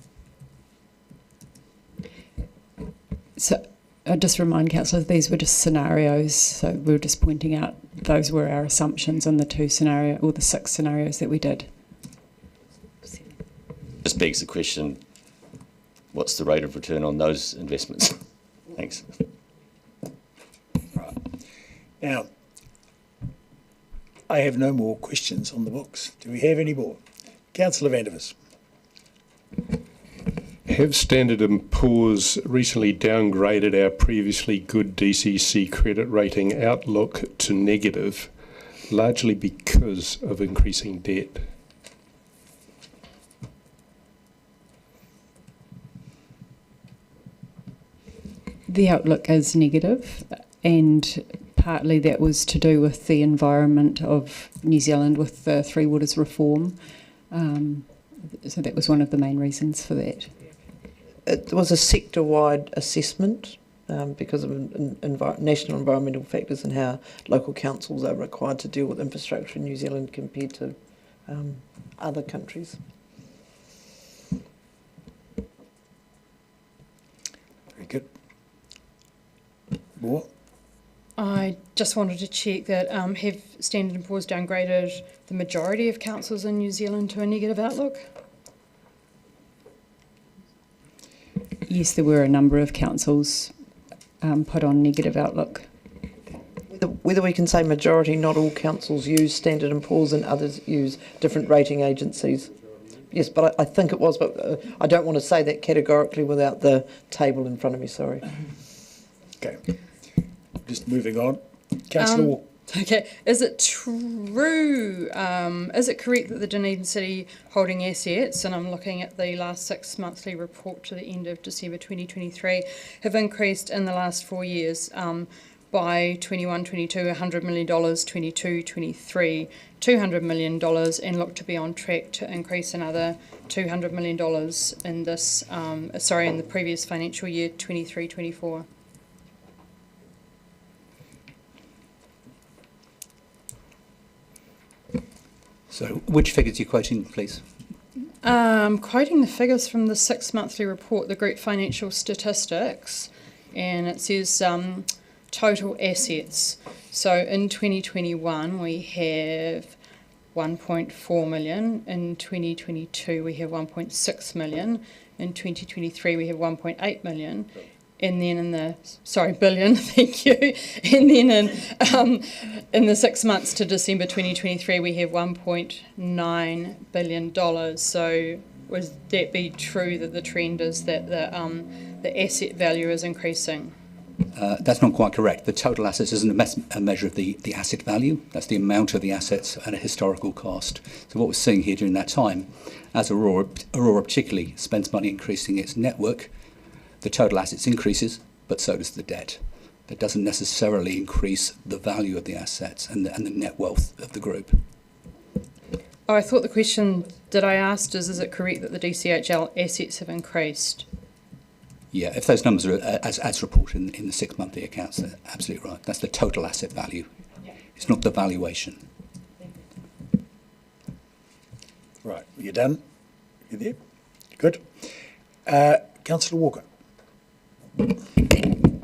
So I'll just remind councillors these were just scenarios, so we were just pointing out those were our assumptions on the the 6 scenarios that we did. This begs the question, what's the rate of return on those investments? Thanks. Right. Now, I have no more questions on the books. Do we have any more? Councillor Vandervis. Have Standard & Poor's recently downgraded our previously good DCC credit rating outlook to negative, largely because of increasing debt? The outlook is negative, and partly that was to do with the environment of New Zealand with the Three Waters reform. So that was one of the main reasons for that. It was a sector-wide assessment because of national environmental factors and how local councils are required to deal with infrastructure in New Zealand compared to other countries. Very good. More? I just wanted to check that have Standard & Poor's downgraded the majority of councils in New Zealand to a negative outlook? Yes, there were a number of councils put on negative outlook. Whether we can say majority, not all councils use Standard & Poor's and others use different rating agencies. Yes, but I think it was, but I don't want to say that categorically without the table in front of me, sorry. Okay. Just moving on. Councillor Wall. Okay, is it true, is it correct that the Dunedin City holding assets, and I'm looking at the last 6 monthly report to the end of December 2023, have increased in the last 4 years by 21-22, $100 million, 22-23, $200 million, and look to be on track to increase another $200 million in this, in the previous financial year, 23-24. So which figures are you quoting, please? Quoting the figures from the 6 monthly report, the group financial statistics, and it says total assets. So in 2021 we have 1.4 million, in 2022 we have 1.6 million, in 2023 we have 1.8 million, and then billion, thank you, and then in the 6 months to December 2023 we have $1.9 billion. So would that be true that the trend is that the asset value is increasing? That's not quite correct. The total assets isn't a measure of the asset value. That's the amount of the assets at a historical cost. So what we're seeing here during that time, as Aurora particularly spends money increasing its network, the total assets increases, but so does the debt. That doesn't necessarily increase the value of the assets and the net wealth of the group. Oh, I thought the question that I asked is it correct that the DCHL assets have increased? Yeah, if those numbers are as reported in the 6 monthly accounts, they're absolutely right. That's the total asset value. It's not the valuation. Right, you done? You there? Good. Councillor Walker.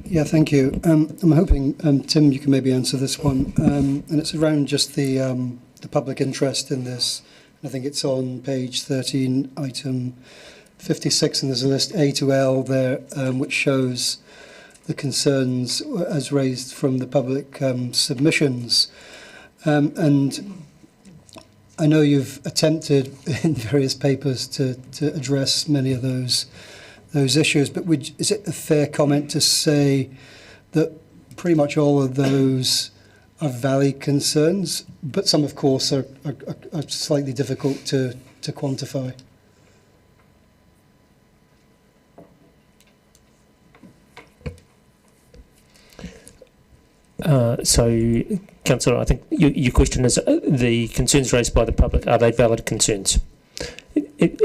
Yeah, thank you. I'm hoping, Tim, you can maybe answer this one. And it's around just the public interest in this. I think it's on page 13, item 56, and there's a list A to L there, which shows the concerns as raised from the public submissions. And I know you've attempted in various papers to address many of those issues, but is it a fair comment to say that pretty much all of those are valid concerns, but some, of course, are slightly difficult to quantify? So, Councillor, I think your question is the concerns raised by the public, are they valid concerns?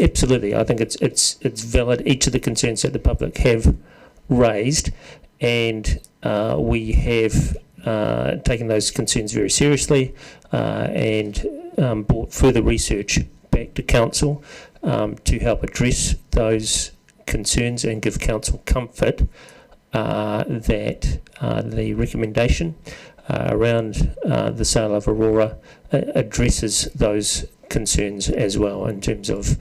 Absolutely. I think it's valid, each of the concerns that the public have raised, and we have taken those concerns very seriously and brought further research back to Council to help address those concerns and give Council comfort that the recommendation around the sale of Aurora addresses those concerns as well, in terms of,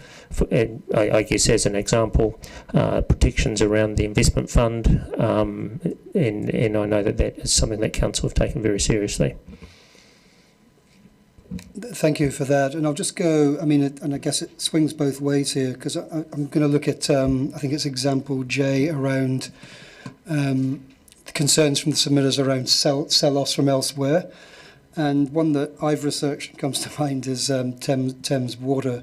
I guess as an example, protections around the investment fund, and I know that is something that Council have taken very seriously. Thank you for that. And I'll just go, and I guess it swings both ways here, because I'm going to look at, I think it's example J, around the concerns from the submitters around sell-offs from elsewhere. And one that I've researched and comes to mind is Thames Water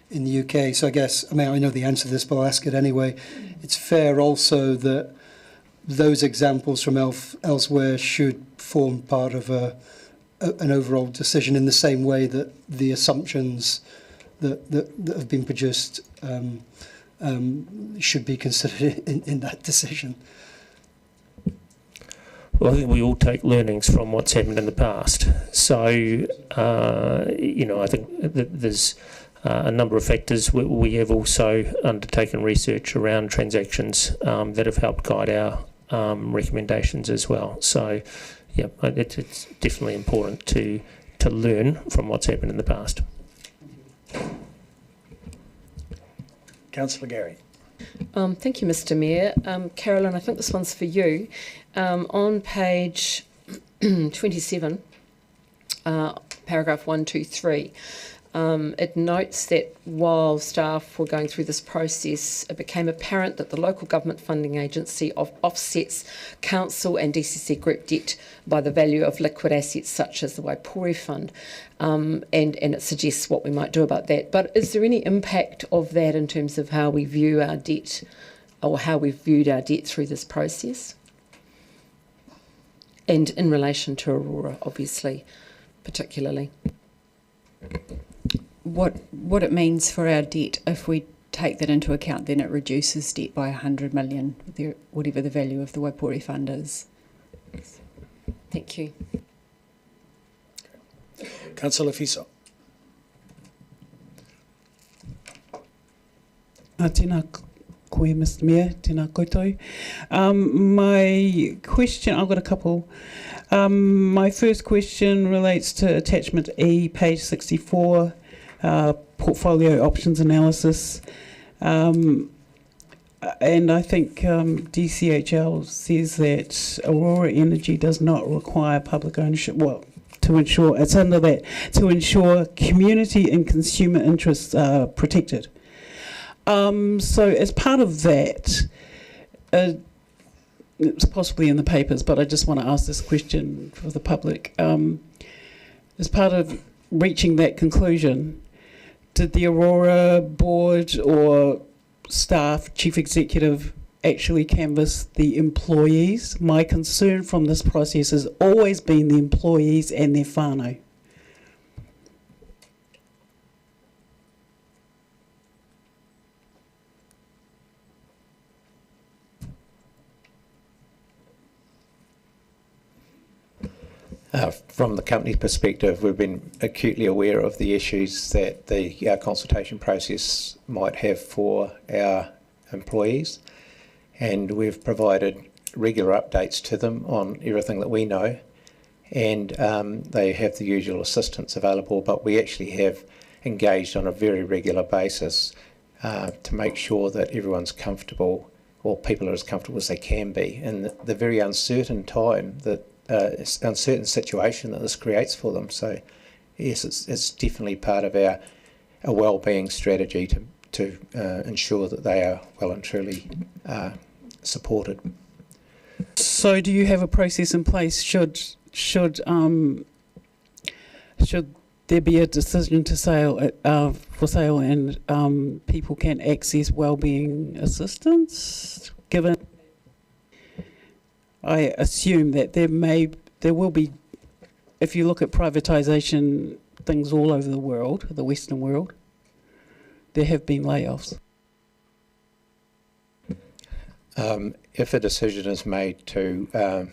in the UK. So I guess, I know the answer to this, but I'll ask it anyway. It's fair also that those examples from elsewhere should form part of an overall decision, in the same way that the assumptions that have been produced should be considered in that decision. Well, I think we all take learnings from what's happened in the past. So, I think that there's a number of factors. We have also undertaken research around transactions that have helped guide our recommendations as well. So, yeah, it's definitely important to learn from what's happened in the past. Councillor Gary. Thank you, Mr. Mayor. Carolyn, I think this one's for you. On page 27, paragraph 1, 2, 3, it notes that while staff were going through this process, it became apparent that the local government funding agency offsets council and DCC group debt by the value of liquid assets such as the Waipori Fund, and it suggests what we might do about that. But is there any impact of that in terms of how we view our debt, or how we've viewed our debt through this process? And in relation to Aurora, obviously, particularly. What it means for our debt, if we take that into account, then it reduces debt by 100 million, whatever the value of the Waipori Fund is. Thank you. Councillor Fiso. Tēnā koe, Mr. Mayor, tēnā koutou. My question, I've got a couple. My first question relates to attachment E, page 64, portfolio options analysis. and I think DCHL says that Aurora Energy does not require public ownership. Well, to ensure it's under that to ensure community and consumer interests are protected. So as part of that, it's possibly in the papers, but I just want to ask this question for the public. As part of reaching that conclusion, did the Aurora board or staff, chief executive, actually canvass the employees? My concern from this process has always been the employees and their whānau. From the company's perspective, we've been acutely aware of the issues that the consultation process might have for our employees, and we've provided regular updates to them on everything that we know, and they have the usual assistance available, but we actually have engaged on a very regular basis to make sure that everyone's comfortable, or people are as comfortable as they can be in the very uncertain time that uncertain situation that this creates for them. So yes, it's definitely part of our well-being strategy to ensure that they are well and truly supported. So do you have a process in place should there be a decision to for sale and people can access wellbeing assistance? Given I assume that there will be, if you look at privatisation things all over the world, the Western world, there have been layoffs. If a decision is made to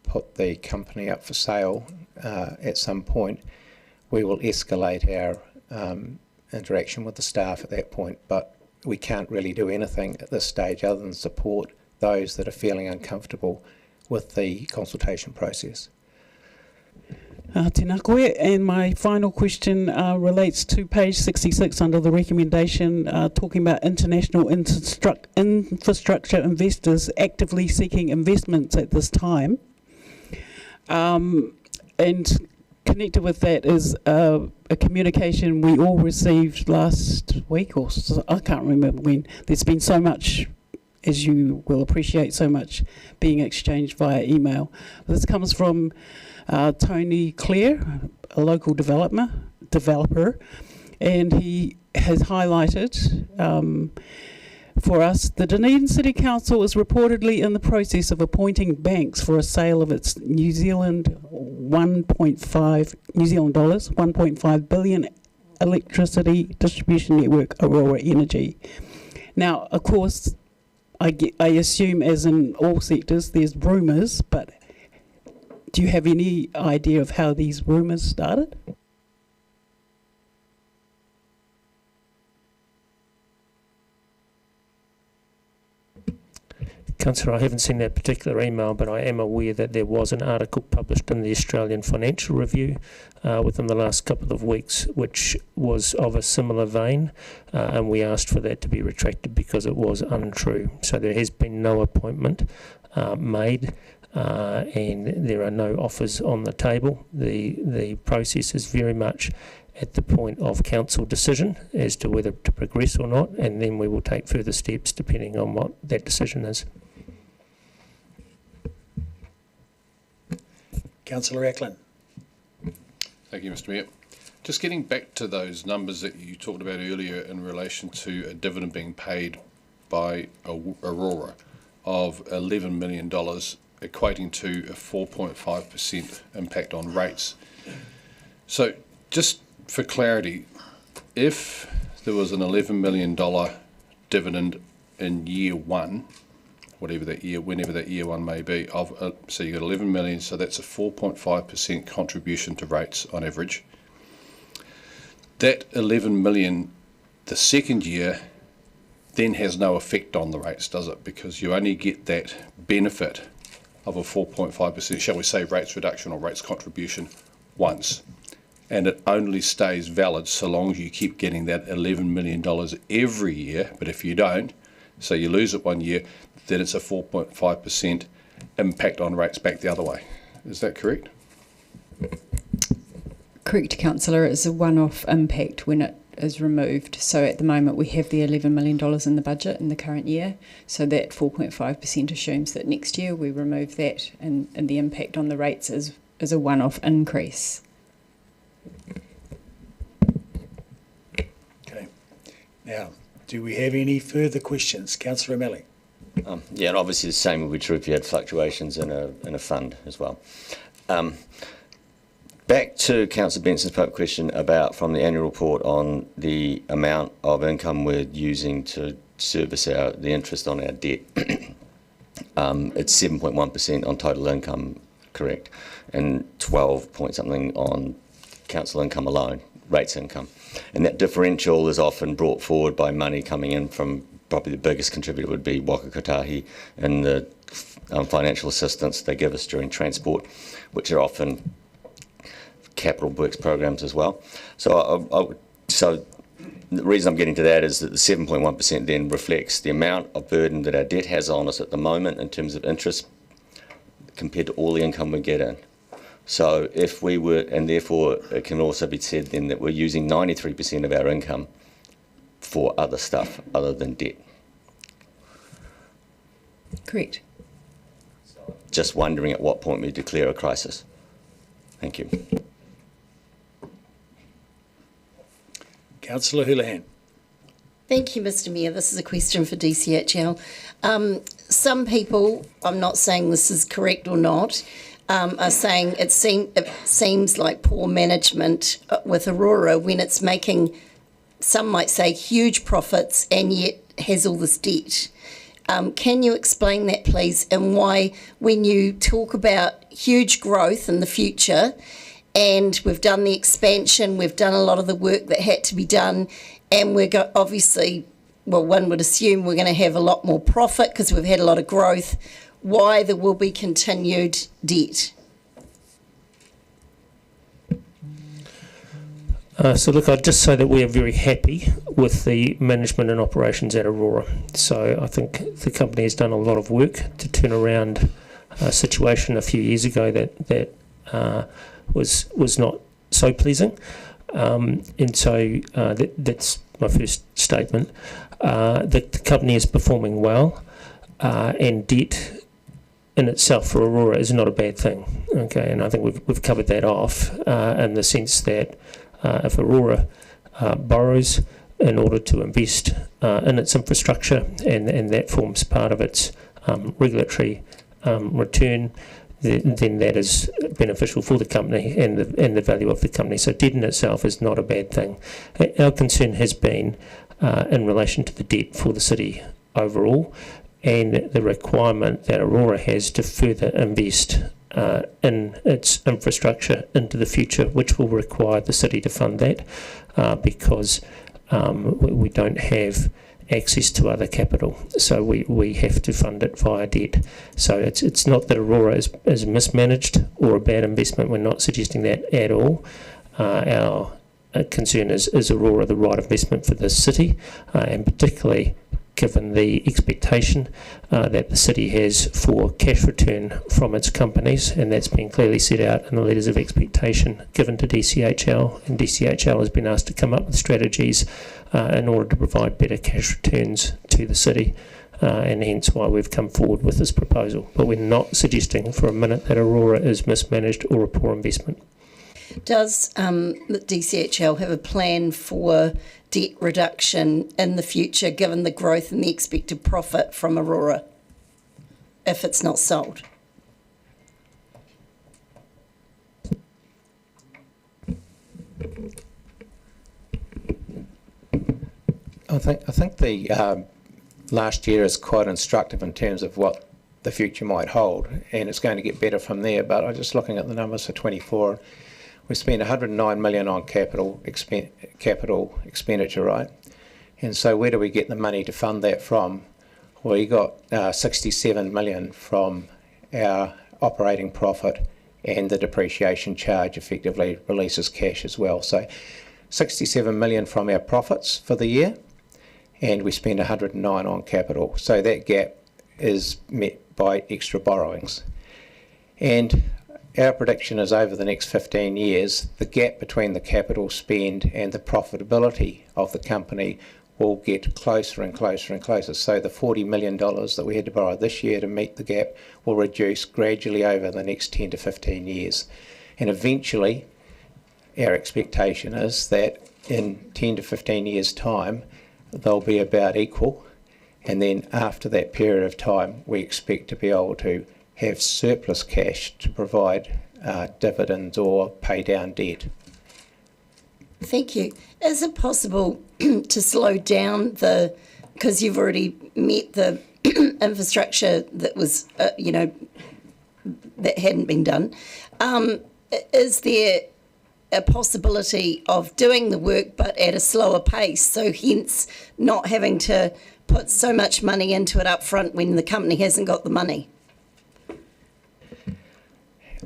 put the company up for sale at some point, we will escalate our interaction with the staff at that point, but we can't really do anything at this stage other than support those that are feeling uncomfortable with the consultation process. Tēnā koe. And my final question relates to page 66 under the recommendation talking about international infrastructure investors actively seeking investments at this time. And connected with that is a communication we all received last week, or I can't remember when. There's been so much, as you will appreciate, so much being exchanged via email. This comes from Tony Clare, a local developer, and he has highlighted for us, the Dunedin City Council is reportedly in the process of appointing banks for a sale of its New Zealand dollars 1.5 billion electricity distribution network, Aurora Energy. Now, of course, I assume, as in all sectors, there's rumours, but do you have any idea of how these rumours started? Councillor, I haven't seen that particular email, but I am aware that there was an article published in the Australian Financial Review within the last couple of weeks, which was of a similar vein, and we asked for that to be retracted because it was untrue. So there has been no appointment made, and there are no offers on the table. The process is very much at the point of council decision as to whether to progress or not, and then we will take further steps depending on what that decision is. Councillor Ackland. Thank you, Mr. Mayor. Just getting back to those numbers that you talked about earlier in relation to a dividend being paid by Aurora of $11 million, equating to a 4.5% impact on rates. So just for clarity, if there was an $11 million dividend in year one, whatever that year, whenever that year one may be, so you got 11 million, so that's a 4.5% contribution to rates on average. That 11 million, the second year, then has no effect on the rates, does it? Because you only get that benefit of a 4.5%, shall we say, rates reduction or rates contribution once. And it only stays valid so long as you keep getting that $11 million every year. But if you don't, So you lose it 1 year, then it's a 4.5% impact on rates back the other way. Is that correct? Correct, Councillor. It's a one-off impact when it is removed. So at the moment we have the $11 million in the budget in the current year. So that 4.5% assumes that next year we remove that, and the impact on the rates is a one-off increase. Okay. Now, do we have any further questions? Councillor O'Malley. Yeah, and obviously the same would be true if you had fluctuations in a fund as well. Back to Councillor Benson's public question about from the annual report on the amount of income we're using to service the interest on our debt. It's 7.1% on total income, correct, and 12 point something on council income alone, rates income. And that differential is often brought forward by money coming in from, probably the biggest contributor would be Waka Kotahi and the financial assistance they give us during transport, which are often capital works programs as well. So the reason I'm getting to that is that the 7.1% then reflects the amount of burden that our debt has on us at the moment in terms of interest compared to all the income we get in. So if we were, and therefore it can also be said then that we're using 93% of our income for other stuff other than debt. Correct. Just wondering at what point we declare a crisis. Thank you. Councillor Houlihan. Thank you, Mr Mayor. This is a question for DCHL. Some people, I'm not saying this is correct or not, are saying it seems like poor management with Aurora when it's making, some might say, huge profits and yet has all this debt. Can you explain that, please, and why when you talk about huge growth in the future, and we've done the expansion, we've done a lot of the work that had to be done, and we're obviously, well, one would assume we're going to have a lot more profit because we've had a lot of growth, why there will be continued debt? So look, I'd just say that we are very happy with the management and operations at Aurora. So I think the company has done a lot of work to turn around a situation a few years ago that was not so pleasing. And so that's my first statement. The company is performing well, and debt in itself for Aurora is not a bad thing. Okay, and I think we've covered that off in the sense that if Aurora borrows in order to invest in its infrastructure, and that forms part of its regulatory return, then that is beneficial for the company and the value of the company. So debt in itself is not a bad thing. Our concern has been in relation to the debt for the city overall, and the requirement that Aurora has to further invest in its infrastructure into the future, which will require the city to fund that because we don't have access to other capital, so we have to fund it via debt. So it's not that Aurora is mismanaged or a bad investment. We're not suggesting that at all. Our concern is Aurora the right investment for the city, and particularly given the expectation that the city has for cash return from its companies, and that's been clearly set out in the letters of expectation given to DCHL, and DCHL has been asked to come up with strategies in order to provide better cash returns to the city, and hence why we've come forward with this proposal. But we're not suggesting for a minute that Aurora is mismanaged or a poor investment. Does the DCHL have a plan for debt reduction in the future, given the growth and the expected profit from Aurora, if it's not sold? I think the last year is quite instructive in terms of what the future might hold, and it's going to get better from there. But I'm just looking at the numbers for 24. We spent 109 million on capital expenditure, right? And so where do we get the money to fund that from? Well, you got 67 million from our operating profit, and the depreciation charge effectively releases cash as well. So 67 million from our profits for the year, and we spend 109 on capital. So that gap is met by extra borrowings. And our prediction is over the next 15 years, the gap between the capital spend and the profitability of the company will get closer and closer and closer. So the $40 million that we had to borrow this year to meet the gap will reduce gradually over the next 10 to 15 years. And eventually, our expectation is that in 10 to 15 years' time, they'll be about equal. And then after that period of time, we expect to be able to have surplus cash to provide dividends or pay down debt. Thank you. Is it possible to slow down because you've already met the infrastructure that was, that hadn't been done. Is there a possibility of doing the work but at a slower pace, so hence not having to put so much money into it up front when the company hasn't got the money?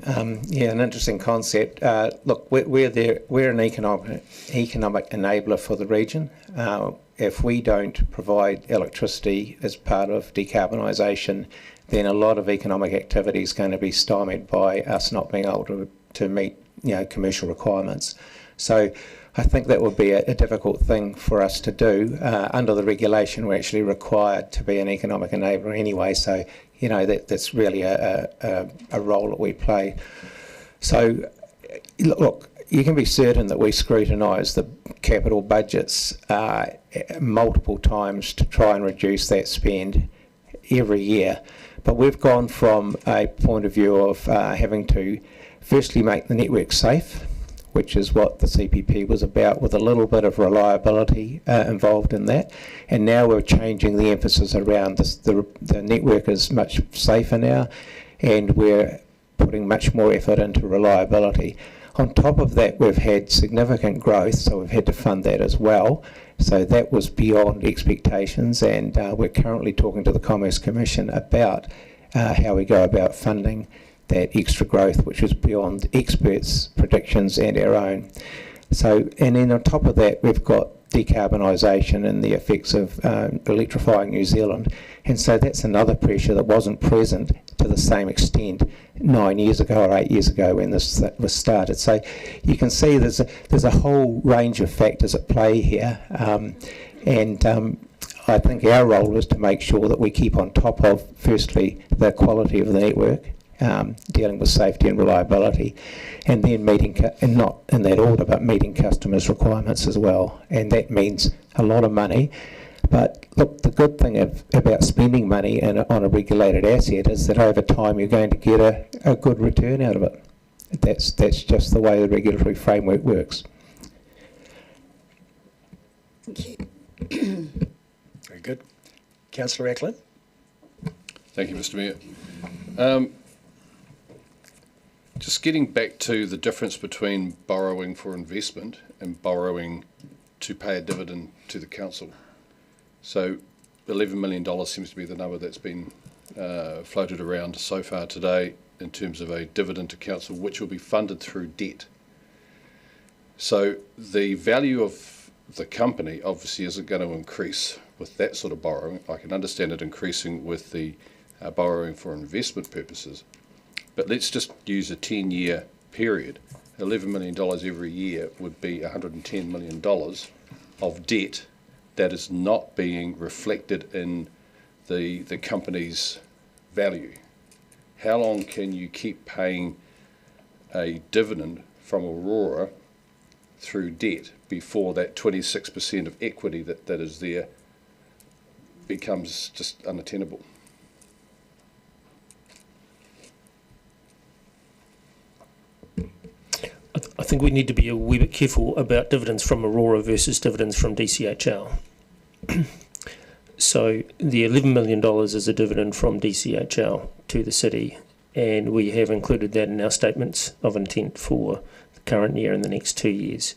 Yeah, an interesting concept. Look, we're an economic enabler for the region. If we don't provide electricity as part of decarbonisation, then a lot of economic activity is going to be stymied by us not being able to meet commercial requirements. So I think that would be a difficult thing for us to do. Under the regulation, we're actually required to be an economic enabler anyway, so that's really a role that we play. So look, you can be certain that we scrutinise the capital budgets multiple times to try and reduce that spend every year. But we've gone from a point of view of having to firstly make the network safe, which is what the CPP was about, with a little bit of reliability involved in that. And now we're changing the emphasis around this. The network is much safer now, and we're putting much more effort into reliability. On top of that, we've had significant growth, so we've had to fund that as well. So that was beyond expectations, and we're currently talking to the Commerce Commission about how we go about funding that extra growth, which is beyond experts' predictions and our own. So, and then on top of that, we've got decarbonisation and the effects of electrifying New Zealand. And so that's another pressure that wasn't present to the same extent 9 years ago or 8 years ago when this was started. So you can see there's a whole range of factors at play here. I think our role is to make sure that we keep on top of, firstly, the quality of the network, dealing with safety and reliability, and then meeting, and not in that order, but meeting customers' requirements as well. And that means a lot of money. But look, the good thing about spending money on a regulated asset is that over time you're going to get a good return out of it. That's just the way the regulatory framework works. Thank you. Very good. Councillor Ackland. Thank you, Mr. Mayor. Just getting back to the difference between borrowing for investment and borrowing to pay a dividend to the council. So $11 million seems to be the number that's been floated around so far today in terms of a dividend to council, which will be funded through debt. So the value of the company obviously isn't going to increase with that sort of borrowing. I can understand it increasing with the borrowing for investment purposes. But let's just use a 10-year period. $11 million every year would be $110 million of debt that is not being reflected in the company's value. How long can you keep paying a dividend from Aurora through debt before that 26% of equity that is there becomes just unattainable? I think we need to be a wee bit careful about dividends from Aurora versus dividends from DCHL. So the $11 million is a dividend from DCHL to the city, and we have included that in our statements of intent for the current year and the next 2 years.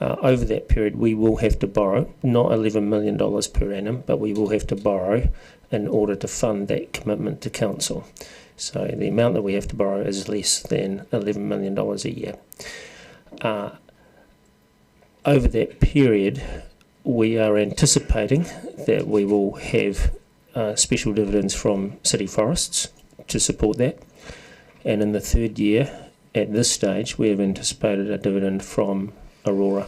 Over that period, we will have to borrow, not $11 million per annum, but we will have to borrow in order to fund that commitment to council. So the amount that we have to borrow is less than $11 million a year. Over that period, we are anticipating that we will have special dividends from city forests to support that. And in the third year, at this stage, we have anticipated a dividend from Aurora.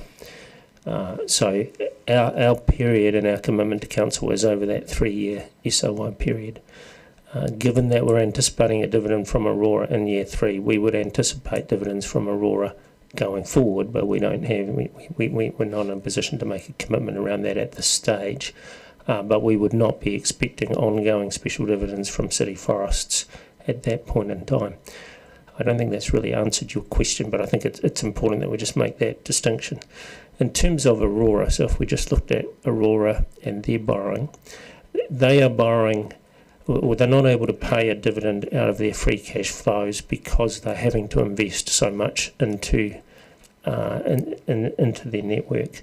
So our period and our commitment to council is over that 3-year SOI period. Given that we're anticipating a dividend from Aurora in year 3, we would anticipate dividends from Aurora going forward, but we're not in a position to make a commitment around that at this stage. But we would not be expecting ongoing special dividends from city forests at that point in time. I don't think that's really answered your question, but I think it's important that we just make that distinction. In terms of Aurora, so if we just looked at Aurora and their borrowing, they are borrowing, or they're not able to pay a dividend out of their free cash flows because they're having to invest so much into their network.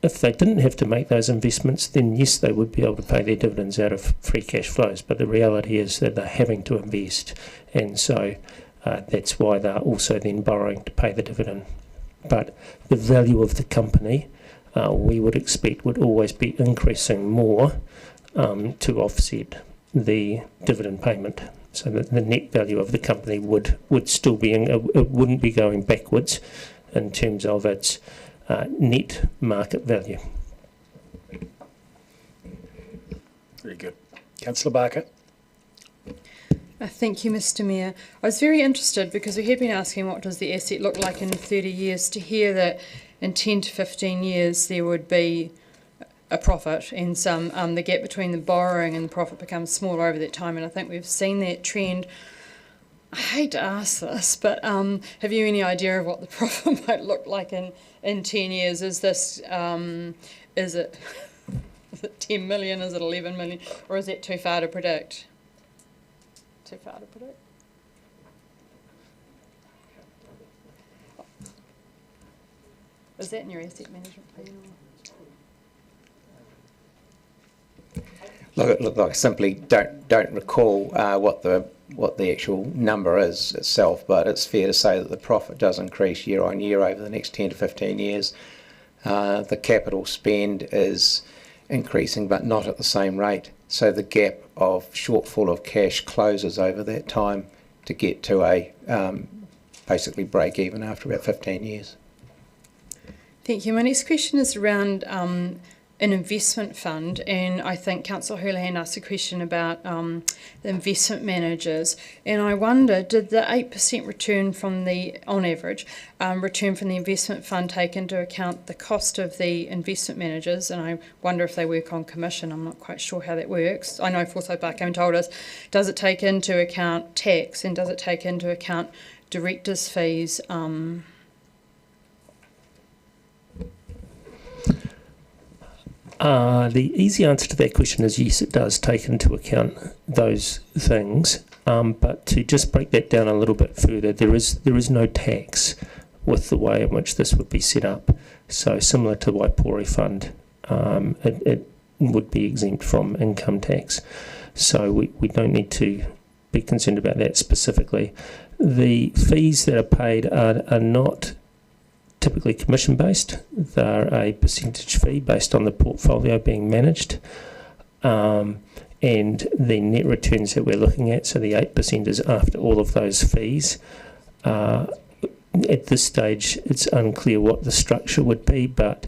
If they didn't have to make those investments, then yes, they would be able to pay their dividends out of free cash flows. But the reality is that they're having to invest, and so that's why they're also then borrowing to pay the dividend. But the value of the company, we would expect, would always be increasing more to offset the dividend payment. So that the net value of the company would still be, it wouldn't be going backwards in terms of its net market value. Very good. Councillor Barker. Thank you, Mr. Mayor. I was very interested because we have been asking what does the asset look like in 30 years, to hear that in 10 to 15 years there would be a profit, and the gap between the borrowing and the profit becomes smaller over that time, and I think we've seen that trend. I hate to ask this, but have you any idea of what the profit might look like in 10 years? Is this, is it 10 million, is it 11 million, or is that too far to predict? Too far to predict? Is that in your asset management plan? Look, I simply don't recall what the actual number is itself, but it's fair to say that the profit does increase year on year over the next 10 to 15 years. The capital spend is increasing, but not at the same rate. So the gap of shortfall of cash closes over that time to get to a basically break even after about 15 years. Thank you. My next question is around an investment fund, and I think Councillor Houlihan asked a question about the investment managers, and I wonder, did the 8% return from the, on average, return from the investment fund take into account the cost of the investment managers? And I wonder if they work on commission. I'm not quite sure how that works. I know Forsyth Barkham told us, does it take into account tax, and does it take into account directors' fees? The easy answer to that question is yes, it does take into account those things. But to just break that down a little bit further, there is no tax with the way in which this would be set up. So similar to the Waipori Fund, it would be exempt from income tax. So we don't need to be concerned about that specifically. The fees that are paid are not typically commission based. They're a percentage fee based on the portfolio being managed, and the net returns that we're looking at, so the 8% is after all of those fees. At this stage it's unclear what the structure would be, but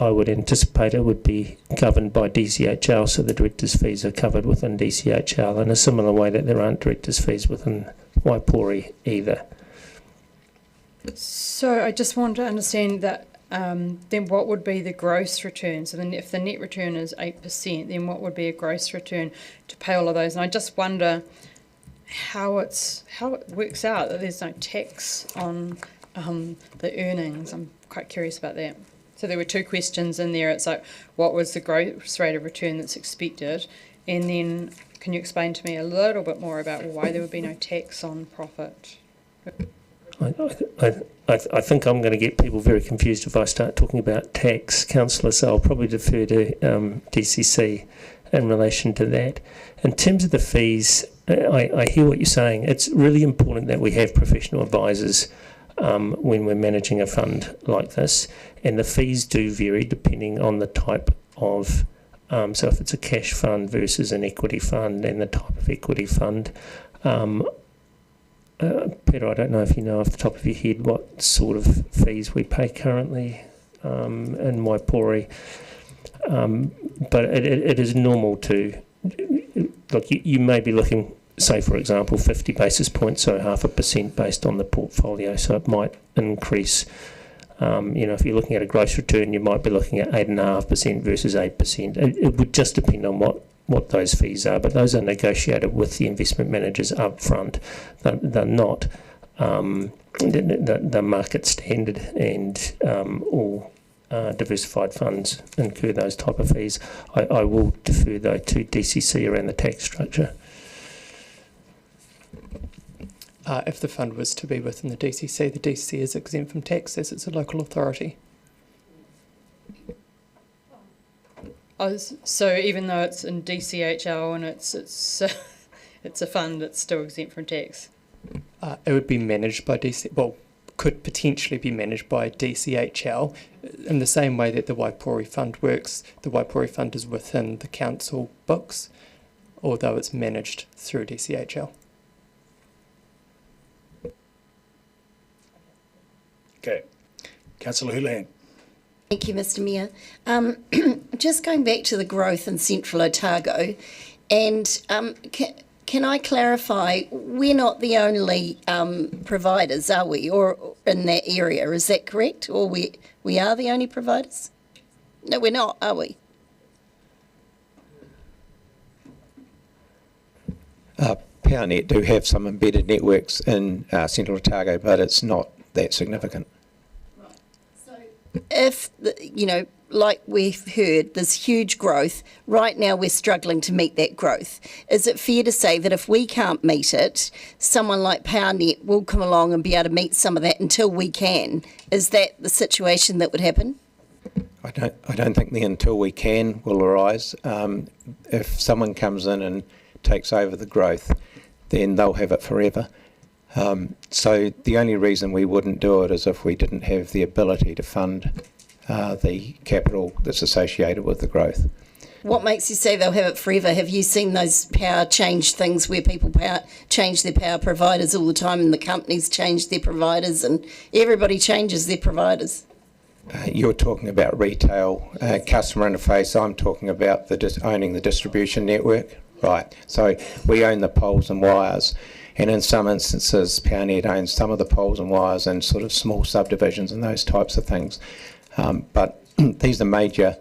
I would anticipate it would be governed by DCHL, so the directors' fees are covered within DCHL in a similar way that there aren't directors' fees within Waipori either. So I just want to understand that then what would be the gross return? So then if the net return is 8%, then what would be a gross return to pay all of those? And I just wonder how it works out that there's no tax on the earnings. I'm quite curious about that. So there were two questions in there. It's like, what was the gross rate of return that's expected? And then can you explain to me a little bit more about why there would be no tax on profit? I think I'm going to get people very confused if I start talking about tax, Councillor, so I'll probably defer to DCC in relation to that. In terms of the fees, I hear what you're saying. It's really important that we have professional advisors when we're managing a fund like this, and the fees do vary depending on the type of, so if it's a cash fund versus an equity fund and the type of equity fund. Peter, I don't know if you know off the top of your head what sort of fees we pay currently in Waipori, but it is normal to, look, you may be looking, say for example 50 basis points, so 0.5% based on the portfolio, so it might increase. If you're looking at a gross return, you might be looking at 8.5% versus 8%. It would just depend on what those fees are, but those are negotiated with the investment managers up front. They're not the market standard, and all diversified funds incur those type of fees. I will defer though to DCC around the tax structure. If the fund was to be within the DCC is exempt from tax as it's a local authority. So even though it's in DCHL and it's it's a fund, it's still exempt from tax? It would be managed by could potentially be managed by DCHL in the same way that the Waipori Fund works. The Waipori Fund is within the council books, although it's managed through DCHL. Okay. Councillor Houlihan. Thank you, Mr Mayor. Just going back to the growth in Central Otago, and can I clarify, we're not the only providers, are we, or in that area, is that correct? Or we are the only providers? No, we're not, are we? PowerNet do have some embedded networks in Central Otago, but it's not that significant. If, like we've heard, there's huge growth, right now we're struggling to meet that growth. Is it fair to say that if we can't meet it, someone like PowerNet will come along and be able to meet some of that until we can? Is that the situation that would happen? I don't think the until we can will arise. If someone comes in and takes over the growth, then they'll have it forever. So the only reason we wouldn't do it is if we didn't have the ability to fund the capital that's associated with the growth. What makes you say they'll have it forever? Have you seen those power change things where people change their power providers all the time, and the companies change their providers and everybody changes their providers? You're talking about retail customer interface. I'm talking about owning the distribution network. Right. So we own the poles and wires. And in some instances, PowerNet owns some of the poles and wires and sort of small subdivisions and those types of things. But these are major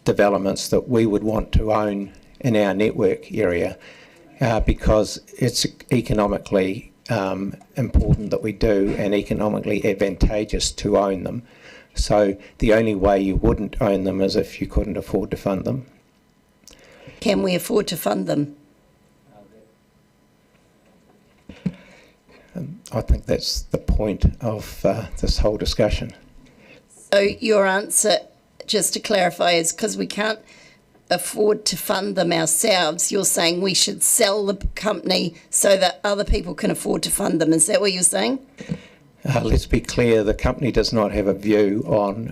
developments that we would want to own in our network area because it's economically important that we do and economically advantageous to own them. So the only way you wouldn't own them is if you couldn't afford to fund them. Can we afford to fund them? I think that's the point of this whole discussion. So your answer, just to clarify, is because we can't afford to fund them ourselves, you're saying we should sell the company so that other people can afford to fund them. Is that what you're saying? Let's be clear, the company does not have a view on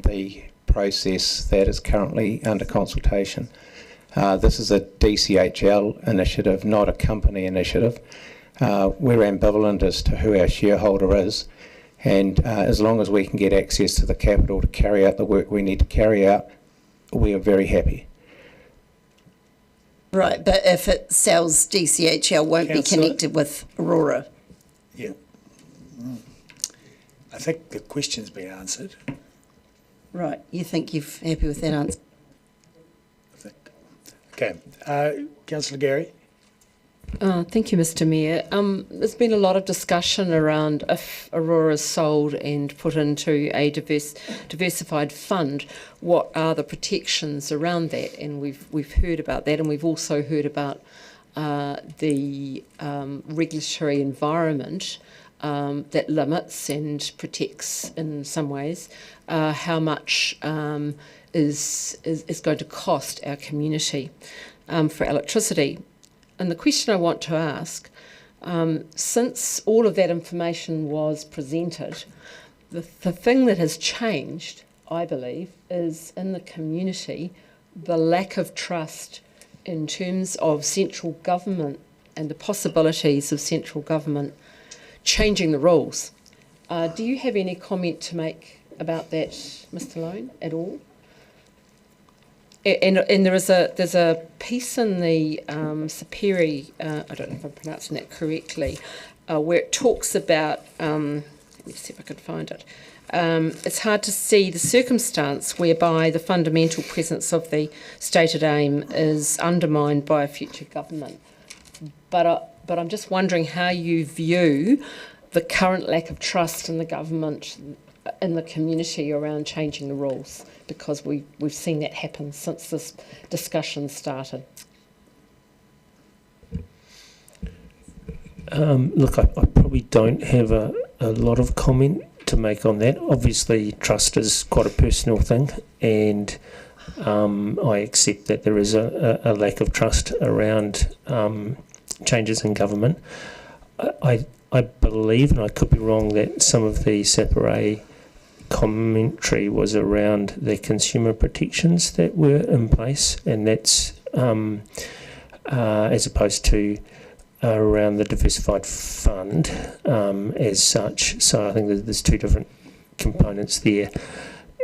the process that is currently under consultation. This is a DCHL initiative, not a company initiative. We're ambivalent as to who our shareholder is, and as long as we can get access to the capital to carry out the work we need to carry out, we are very happy. Right, but if it sells, DCHL won't be connected with Aurora. Yeah. I think the question's been answered. Right, you think you're happy with that answer? Okay. Councillor Gary? Thank you, Mr Mayor. There's been a lot of discussion around if Aurora is sold and put into a diversified fund, what are the protections around that? And we've heard about that, and we've also heard about the regulatory environment that limits and protects, in some ways, how much is going to cost our community for electricity. And the question I want to ask, Since all of that information was presented, the thing that has changed, I believe, is in the community, the lack of trust in terms of central government and the possibilities of central government changing the rules. Do you have any comment to make about that, Mr. Lone, at all? And there's a piece in the Saperi, I don't know if I'm pronouncing that correctly, where it talks about, let me see if I can find it. It's hard to see the circumstance whereby the fundamental presence of the stated aim is undermined by a future government. But I'm just wondering how you view the current lack of trust in the government, in the community around changing the rules, because we've seen that happen since this discussion started. Look, I probably don't have a lot of comment to make on that. Obviously, trust is quite a personal thing, and I accept that there is a lack of trust around changes in government. I believe, and I could be wrong, that some of the Sapere commentary was around the consumer protections that were in place, and that's as opposed to around the diversified fund as such. So I think that there's two different components there.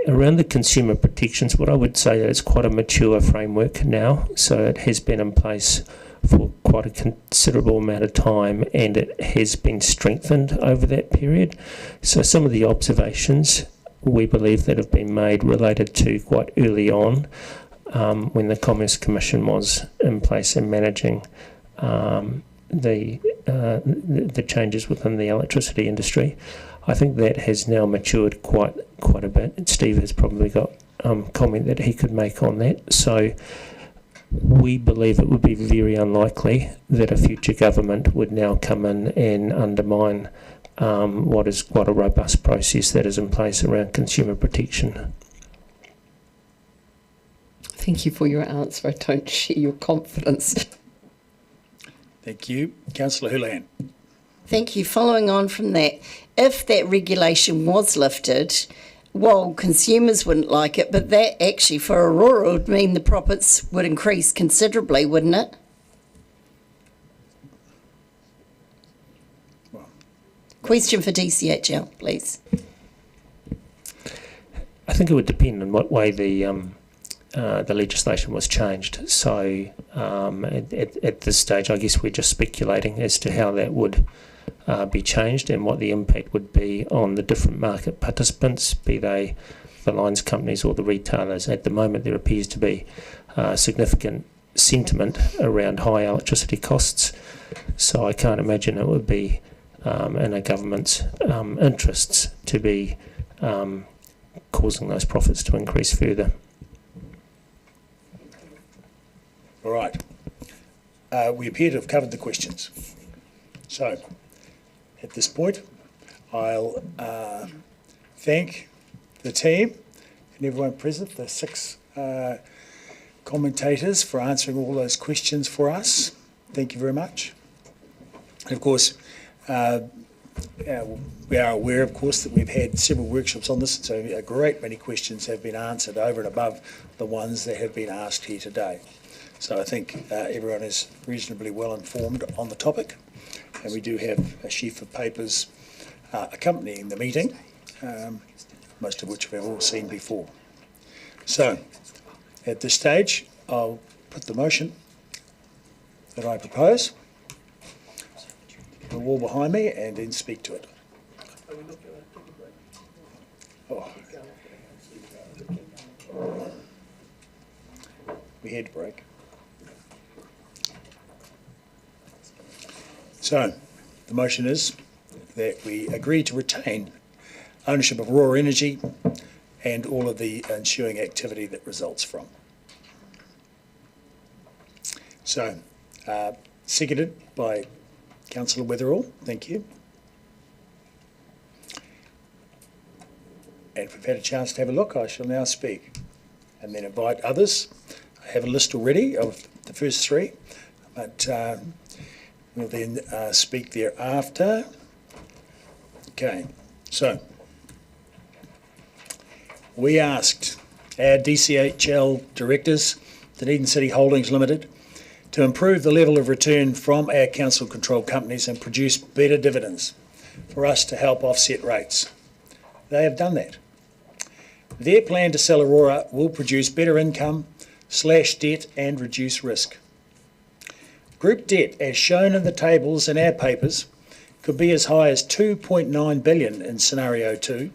Around the consumer protections, what I would say is it's quite a mature framework now, so it has been in place for quite a considerable amount of time, and it has been strengthened over that period. So some of the observations we believe that have been made related to quite early on when the Commerce Commission was in place and managing the changes within the electricity industry. I think that has now matured quite a bit. Steve has probably got comment that he could make on that. So we believe it would be very unlikely that a future government would now come in and undermine what is quite a robust process that is in place around consumer protection. Thank you for your answer. I don't share your confidence. Thank you. Councillor Houlihan. Thank you. Following on from that, if that regulation was lifted, well, consumers wouldn't like it, but that actually for Aurora would mean the profits would increase considerably, wouldn't it? Question for DCHL, please. I think it would depend on what way the legislation was changed. So at this stage, I guess we're just speculating as to how that would be changed and what the impact would be on the different market participants, be they the lines companies or the retailers. At the moment, there appears to be significant sentiment around high electricity costs. So I can't imagine it would be in a government's interests to be causing those profits to increase further. All right. We appear to have covered the questions. So, at this point, I'll thank the team and everyone present, the 6 commentators, for answering all those questions for us. Thank you very much. And of course, we are aware, of course, that we've had several workshops on this, so a great many questions have been answered over and above the ones that have been asked here today. So I think everyone is reasonably well informed on the topic, and we do have a sheaf of papers accompanying the meeting, most of which we've all seen before. So at this stage, I'll put the motion that I propose on the wall behind me and then speak to it. Oh. We had to break. So, the motion is that we agree to retain ownership of Aurora Energy and all of the ensuing activity that results from. So, seconded by Councillor Weatherall. Thank you. And if we've had a chance to have a look, I shall now speak and then invite others. I have a list already of the first 3, but will then speak thereafter. Okay, so we asked our DCHL directors, Dunedin City Holdings Limited, to improve the level of return from our council-controlled companies and produce better dividends for us to help offset rates. They have done that. Their plan to sell Aurora will produce better income, slash debt and reduce risk. Group debt, as shown in the tables in our papers, could be as high as 2.9 billion in scenario 2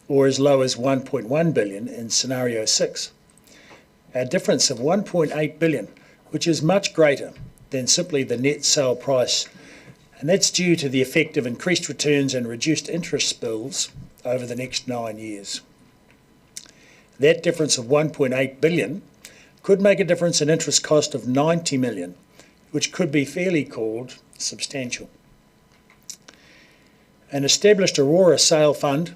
or as low as 1.1 billion in scenario 6. A difference of 1.8 billion, which is much greater than simply the net sale price, and that's due to the effect of increased returns and reduced interest bills over the next 9 years. That difference of 1.8 billion could make a difference in interest cost of 90 million, which could be fairly called substantial. An established Aurora sale fund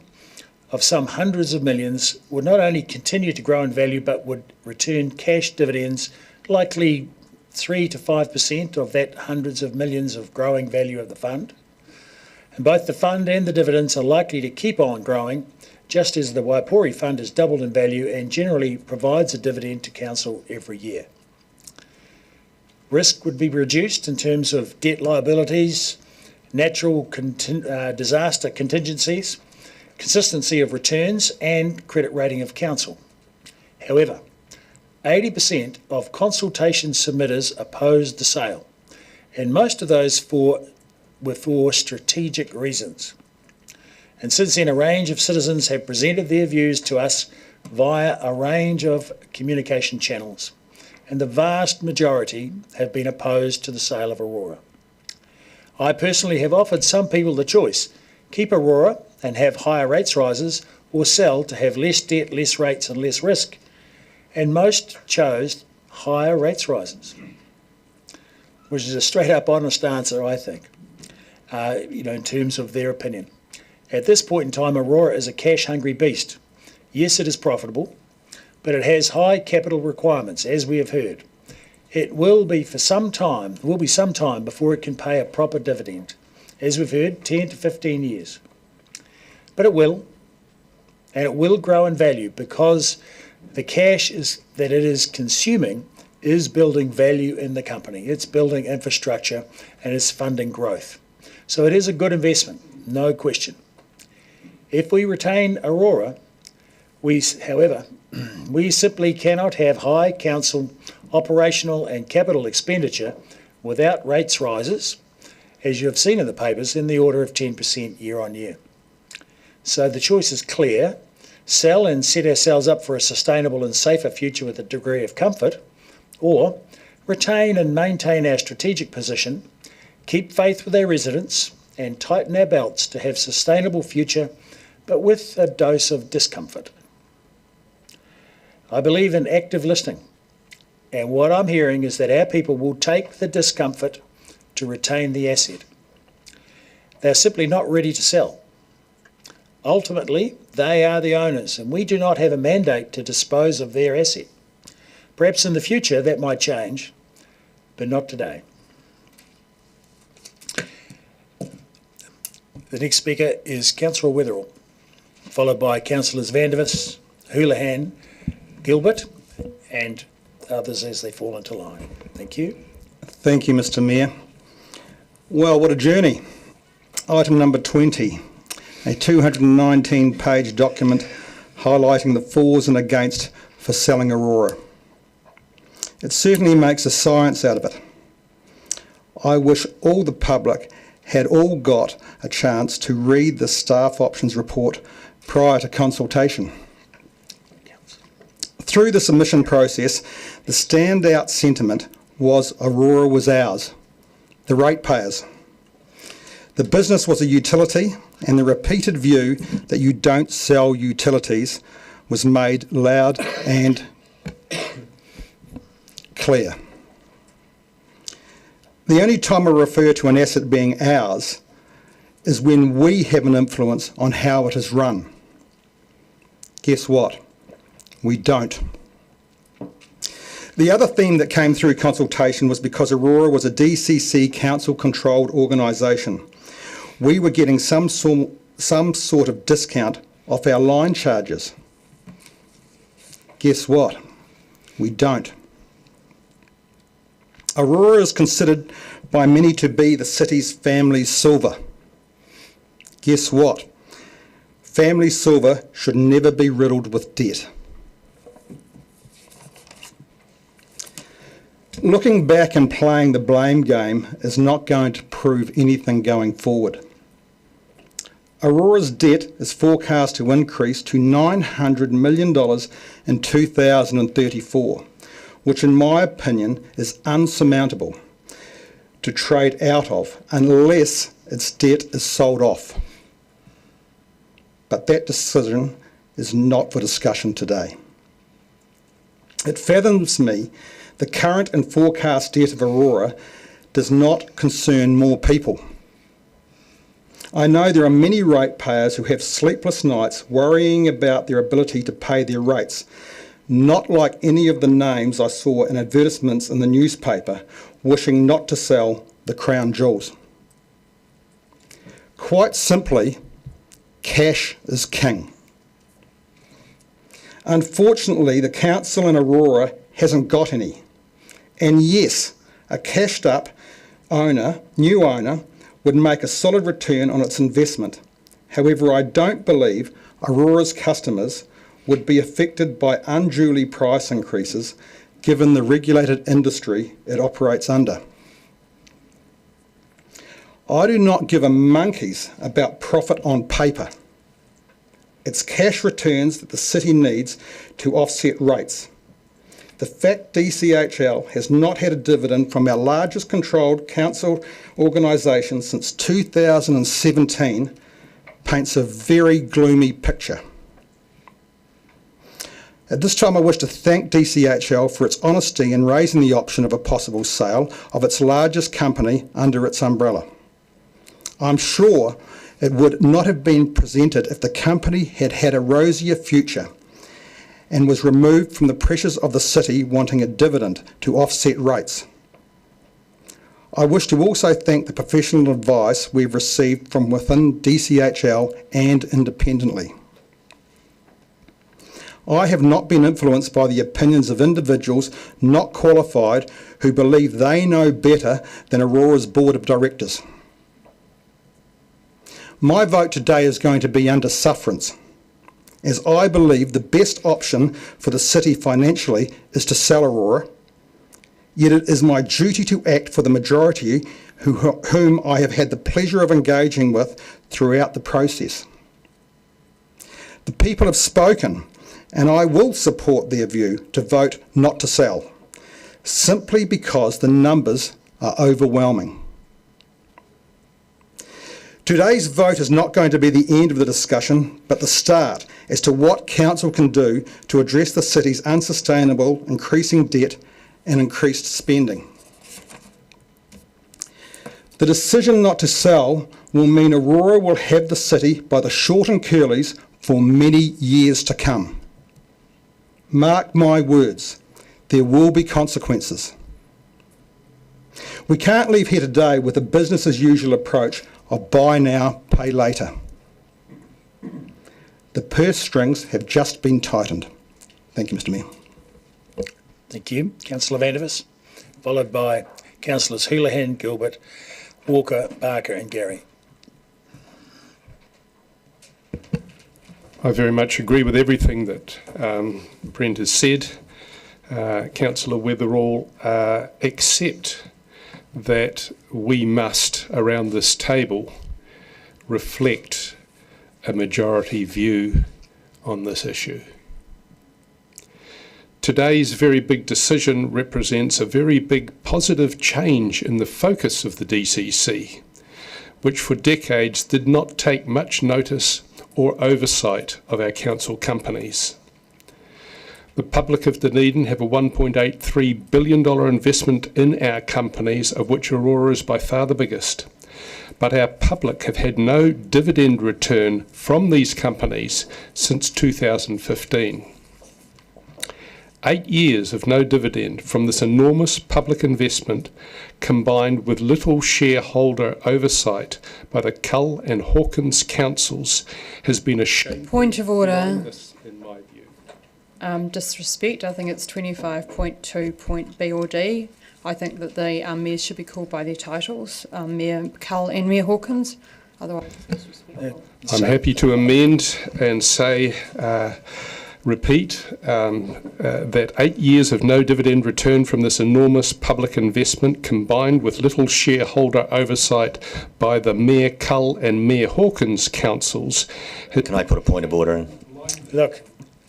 of some hundreds of millions would not only continue to grow in value but would return cash dividends, likely 3 to 5% of that hundreds of millions of growing value of the fund. And both the fund and the dividends are likely to keep on growing, just as the Waipori Fund has doubled in value and generally provides a dividend to council every year. Risk would be reduced in terms of debt liabilities, natural disaster contingencies, consistency of returns and credit rating of council. However, 80% of consultation submitters opposed the sale, and most of those were for strategic reasons. And since then, a range of citizens have presented their views to us via a range of communication channels, and the vast majority have been opposed to the sale of Aurora. I personally have offered some people the choice: keep Aurora and have higher rates rises, or sell to have less debt, less rates and less risk. And most chose higher rates rises, which is a straight up honest answer, I think, in terms of their opinion. At this point in time, Aurora is a cash-hungry beast. Yes, it is profitable, but it has high capital requirements, as we have heard. It will be some time before it can pay a proper dividend. As we've heard, 10 to 15 years. But it will, and it will grow in value because the cash that it is consuming is building value in the company. It's building infrastructure and it's funding growth. So it is a good investment, no question. If we retain Aurora, however, we simply cannot have high council operational and capital expenditure without rates rises, as you have seen in the papers, in the order of 10% year on year. So the choice is clear: sell and set ourselves up for a sustainable and safer future with a degree of comfort, or retain and maintain our strategic position, keep faith with our residents and tighten our belts to have sustainable future, but with a dose of discomfort. I believe in active listening, and what I'm hearing is that our people will take the discomfort to retain the asset. They're simply not ready to sell. Ultimately, they are the owners, and we do not have a mandate to dispose of their asset. Perhaps in the future that might change, but not today. The next speaker is Councillor Wetherell, followed by Councillors Vandervis, Houlihan, Gilbert, and others as they fall into line. Thank you. Thank you, Mr. Mayor. Well, what a journey. Item number 20, a 219-page document highlighting the fors and against for selling Aurora. It certainly makes a science out of it. I wish all the public had all got a chance to read the staff options report prior to consultation. Through the submission process, the standout sentiment was Aurora was ours, the ratepayers. The business was a utility, and the repeated view that you don't sell utilities was made loud and clear. The only time I refer to an asset being ours is when we have an influence on how it is run. Guess what? We don't. The other theme that came through consultation was because Aurora was a DCC council-controlled organisation. We were getting some sort of discount off our line charges. Guess what? We don't. Aurora is considered by many to be the city's family silver. Guess what? Family silver should never be riddled with debt. Looking back and playing the blame game is not going to prove anything going forward. Aurora's debt is forecast to increase to $900 million in 2034, which in my opinion is unsurmountable to trade out of unless its debt is sold off. But that decision is not for discussion today. It fathoms me the current and forecast debt of Aurora does not concern more people. I know there are many ratepayers who have sleepless nights worrying about their ability to pay their rates, not like any of the names I saw in advertisements in the newspaper wishing not to sell the crown jewels. Quite simply, cash is king. Unfortunately, the council in Aurora hasn't got any. And yes, a cashed up new owner, would make a solid return on its investment. However, I don't believe Aurora's customers would be affected by unduly price increases given the regulated industry it operates under. I do not give a monkey's about profit on paper. It's cash returns that the city needs to offset rates. The fact DCHL has not had a dividend from our largest controlled council organisation since 2017 paints a very gloomy picture. At this time, I wish to thank DCHL for its honesty in raising the option of a possible sale of its largest company under its umbrella. I'm sure it would not have been presented if the company had had a rosier future and was removed from the pressures of the city wanting a dividend to offset rates. I wish to also thank the professional advice we've received from within DCHL and independently. I have not been influenced by the opinions of individuals not qualified who believe they know better than Aurora's board of directors. My vote today is going to be under sufferance, as I believe the best option for the city financially is to sell Aurora, yet it is my duty to act for the majority whom I have had the pleasure of engaging with throughout the process. The people have spoken, and I will support their view to vote not to sell, simply because the numbers are overwhelming. Today's vote is not going to be the end of the discussion, but the start as to what Council can do to address the city's unsustainable increasing debt and increased spending. The decision not to sell will mean Aurora will have the city by the short and curlies for many years to come. Mark my words, there will be consequences. We can't leave here today with a business as usual approach of buy now, pay later. The purse strings have just been tightened. Thank you, Mr. Mayor. Thank you. Councillor Vandevers, followed by Councillors Houlihan, Gilbert, Walker, Barker and Gary. I very much agree with everything that Brent has said. Councillor Weatherall, except that we must, around this table, reflect a majority view on this issue. Today's very big decision represents a very big positive change in the focus of the DCC, which for decades did not take much notice or oversight of our council companies. The public of Dunedin have a $1.83 billion investment in our companies, of which Aurora is by far the biggest. But our public have had no dividend return from these companies since 2015. 8 years of no dividend from this enormous public investment, combined with little shareholder oversight by the Cull and Hawkins councils, has been a shame. Point of order. In my view. Disrespect. I think it's 25.2 point B or D. I think that the mayors should be called by their titles, Mayor Cull and Mayor Hawkins. Otherwise, it's disrespectful. I'm happy to amend and say, repeat, that 8 years of no dividend return from this enormous public investment, combined with little shareholder oversight by the Mayor Cull and Mayor Hawkins councils. Can I put a point of order in? Look.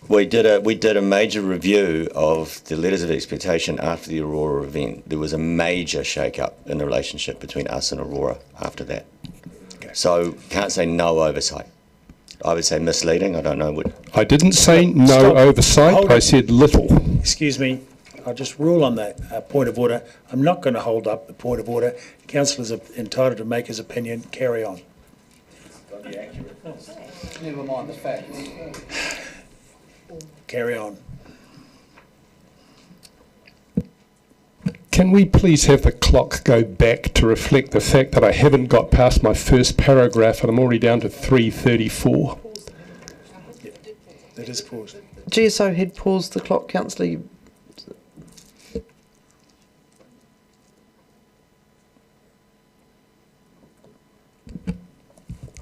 We did a major review of the letters of expectation after the Aurora event. There was a major shake-up in the relationship between us and Aurora after that. Okay. So can't say no oversight. I would say misleading. I don't know what. I didn't say no Stop. oversight. Hold I it. said little. Excuse me. I'll just rule on that point of order. I'm not going to hold up the point of order. The councillor is entitled to make his opinion. Carry on. Never mind the facts. Carry on. Can we please have the clock go back to reflect the fact that I haven't got past my first paragraph and I'm already down to 3:34? That is paused. GSO had paused the clock, councillor.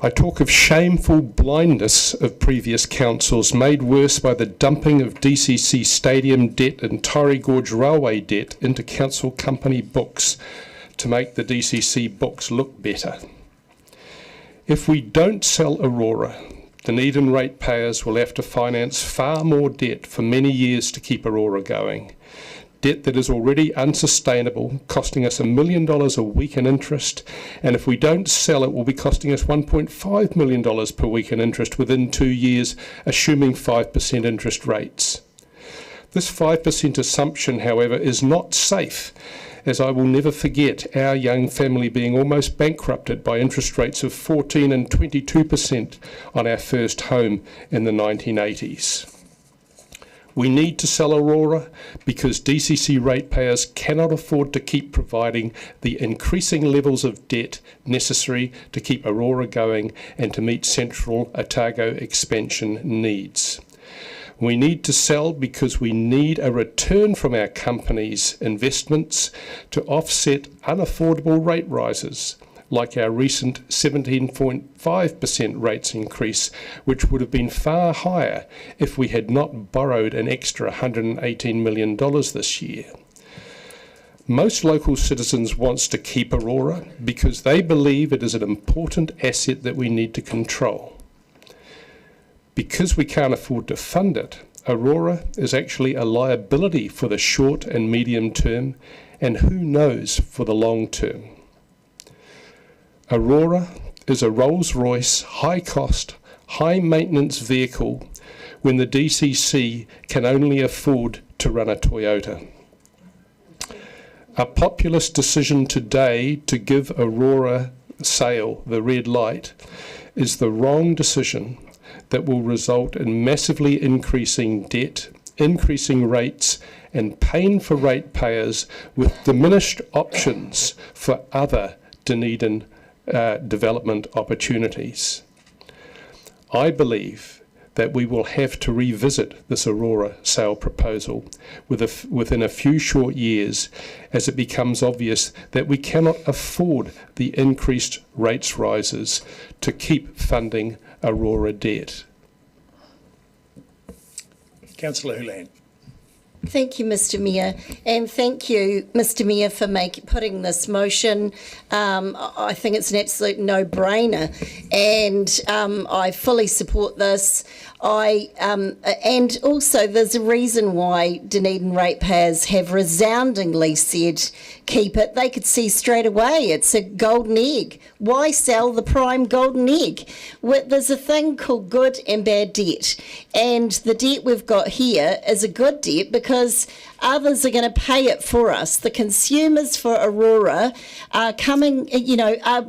I talk of shameful blindness of previous councils, made worse by the dumping of DCC stadium debt and Tyree Gorge railway debt into council company books to make the DCC books look better. If we don't sell Aurora, Dunedin ratepayers will have to finance far more debt for many years to keep Aurora going. Debt that is already unsustainable, costing us $1 million a week in interest, and if we don't sell it, will be costing us $1.5 million per week in interest within 2 years, assuming 5% interest rates. This 5% assumption, however, is not safe, as I will never forget our young family being almost bankrupted by interest rates of 14 and 22% on our first home in the 1980s. We need to sell Aurora because DCC ratepayers cannot afford to keep providing the increasing levels of debt necessary to keep Aurora going and to meet Central Otago expansion needs. We need to sell because we need a return from our company's investments to offset unaffordable rate rises, like our recent 17.5% rates increase, which would have been far higher if we had not borrowed an extra $118 million this year. Most local citizens want to keep Aurora because they believe it is an important asset that we need to control. Because we can't afford to fund it, Aurora is actually a liability for the short and medium term, and who knows for the long term. Aurora is a Rolls-Royce high-cost, high-maintenance vehicle when the DCC can only afford to run a Toyota. A populist decision today to give Aurora sale the red light is the wrong decision that will result in massively increasing debt, increasing rates, and pain for ratepayers with diminished options for other Dunedin development opportunities. I believe that we will have to revisit this Aurora sale proposal within a few short years, as it becomes obvious that we cannot afford the increased rates rises to keep funding Aurora debt. Councillor Hulan. Thank you, Mr. Mayor, and thank you, Mr. Mayor, for putting this motion. I think it's an absolute no-brainer, and I fully support this. And also there's a reason why Dunedin ratepayers have resoundingly said keep it. They could see straight away it's a golden egg. Why sell the prime golden egg? There's a thing called good and bad debt, and the debt we've got here is a good debt because others are going to pay it for us. The consumers for Aurora are coming, are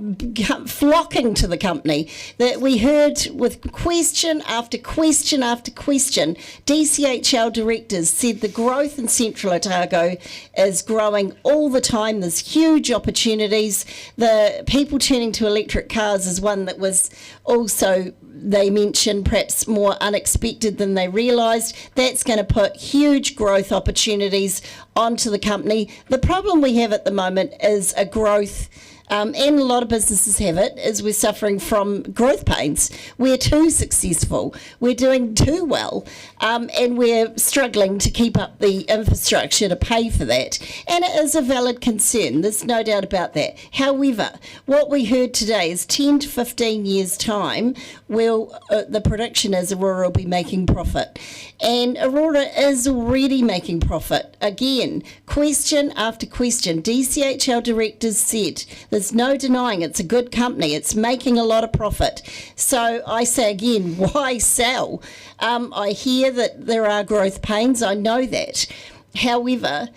flocking to the company. That we heard with question after question question after question. DCHL directors said the growth in Central Otago is growing all the time. There's huge opportunities. The people turning to electric cars is one that was also, they mentioned, perhaps more unexpected than they realised. That's going to put huge growth opportunities onto the company. The problem we have at the moment is a growth, and a lot of businesses have it, is we're suffering from growth pains. We're too successful, we're doing too well, and we're struggling to keep up the infrastructure to pay for that. And it is a valid concern, there's no doubt about that. However, what we heard today is 10 to 15 years' time, the prediction is Aurora will be making profit. And Aurora is already making profit. Again, question after question. DCHL directors said there's no denying it's a good company. It's making a lot of profit. So I say again, why sell? I hear that there are growth pains. I know that. However,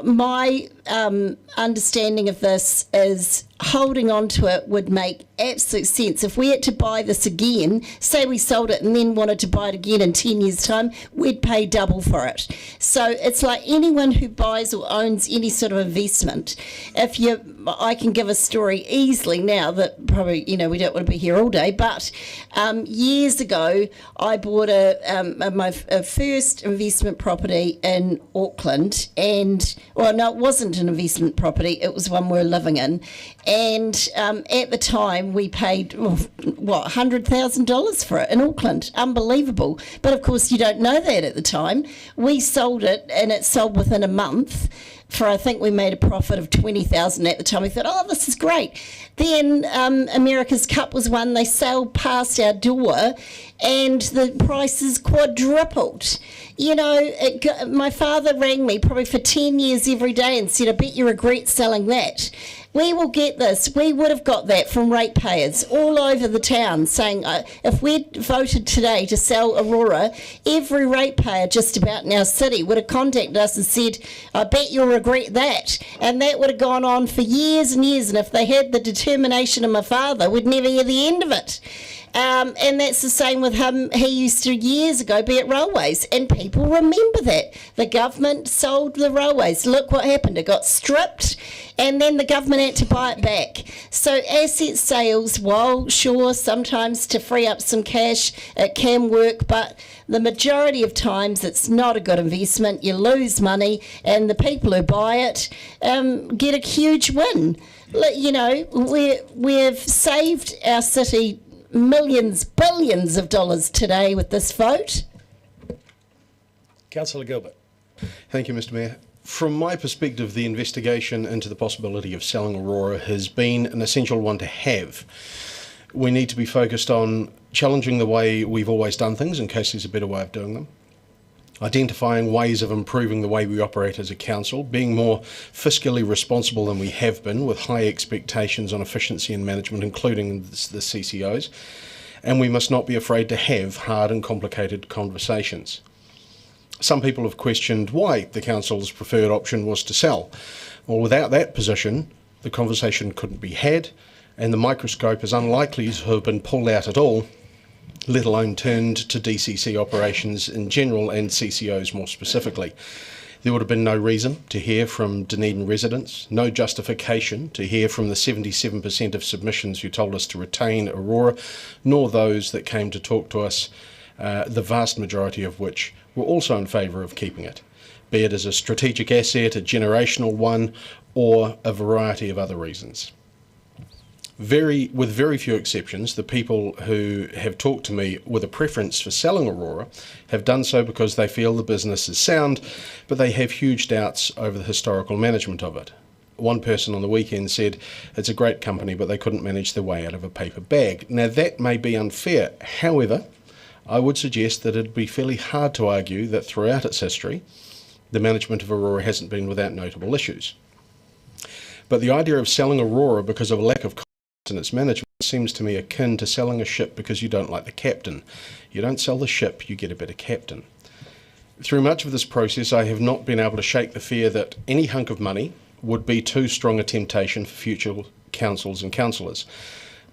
my understanding of this is holding on to it would make absolute sense. If we had to buy this again, say we sold it and then wanted to buy it again in 10 years' time, we'd pay double for it. So it's like anyone who buys or owns any sort of investment. I can give a story easily now that probably, we don't want to be here all day, but years ago, I bought my first investment property in Auckland, and, well, no, it wasn't an investment property, it was one we were living in. And at the time, we paid, $100,000 for it in Auckland. Unbelievable. But of course, you don't know that at the time. We sold it, and it sold within a month. I think we made a profit of $20,000 at the time. We thought, oh, this is great. Then America's Cup was one. They sailed past our door, and the prices quadrupled. My father rang me probably for 10 years every day and said, I bet you regret selling that. We will get this. We would have got that from ratepayers all over the town saying, if we voted today to sell Aurora, every ratepayer just about in our city would have contacted us and said, I bet you'll regret that. And that would have gone on for years and years. And if they had the determination of my father, we'd never hear the end of it. And that's the same with him. He used to years ago be at railways, and people remember that. The government sold the railways. Look what happened. It got stripped, and then the government had to buy it back. So asset sales, while sure, sometimes to free up some cash, it can work, but the majority of times it's not a good investment. You lose money, and the people who buy it get a huge win. We've saved our city millions, billions of dollars today with this vote. Councillor Gilbert. Thank you, Mr. Mayor. From my perspective, the investigation into the possibility of selling Aurora has been an essential one to have. We need to be focused on challenging the way we've always done things in case there's a better way of doing them, identifying ways of improving the way we operate as a council, being more fiscally responsible than we have been, with high expectations on efficiency and management, including the CCOs, and we must not be afraid to have hard and complicated conversations. Some people have questioned why the council's preferred option was to sell. Well, without that position, the conversation couldn't be had, and the microscope is unlikely to have been pulled out at all, let alone turned to DCC operations in general and CCOs more specifically. There would have been no reason to hear from Dunedin residents, no justification to hear from the 77% of submissions who told us to retain Aurora, nor those that came to talk to us, the vast majority of which were also in favour of keeping it, be it as a strategic asset, a generational one, or a variety of other reasons. With very few exceptions, the people who have talked to me with a preference for selling Aurora have done so because they feel the business is sound, but they have huge doubts over the historical management of it. One person on the weekend said it's a great company, but they couldn't manage their way out of a paper bag. Now, that may be unfair. However, I would suggest that it'd be fairly hard to argue that throughout its history, the management of Aurora hasn't been without notable issues. But the idea of selling Aurora because of a lack of in its management seems to me akin to selling a ship because you don't like the captain. You don't sell the ship, you get a better captain. Through much of this process, I have not been able to shake the fear that any hunk of money would be too strong a temptation for future councils and councillors.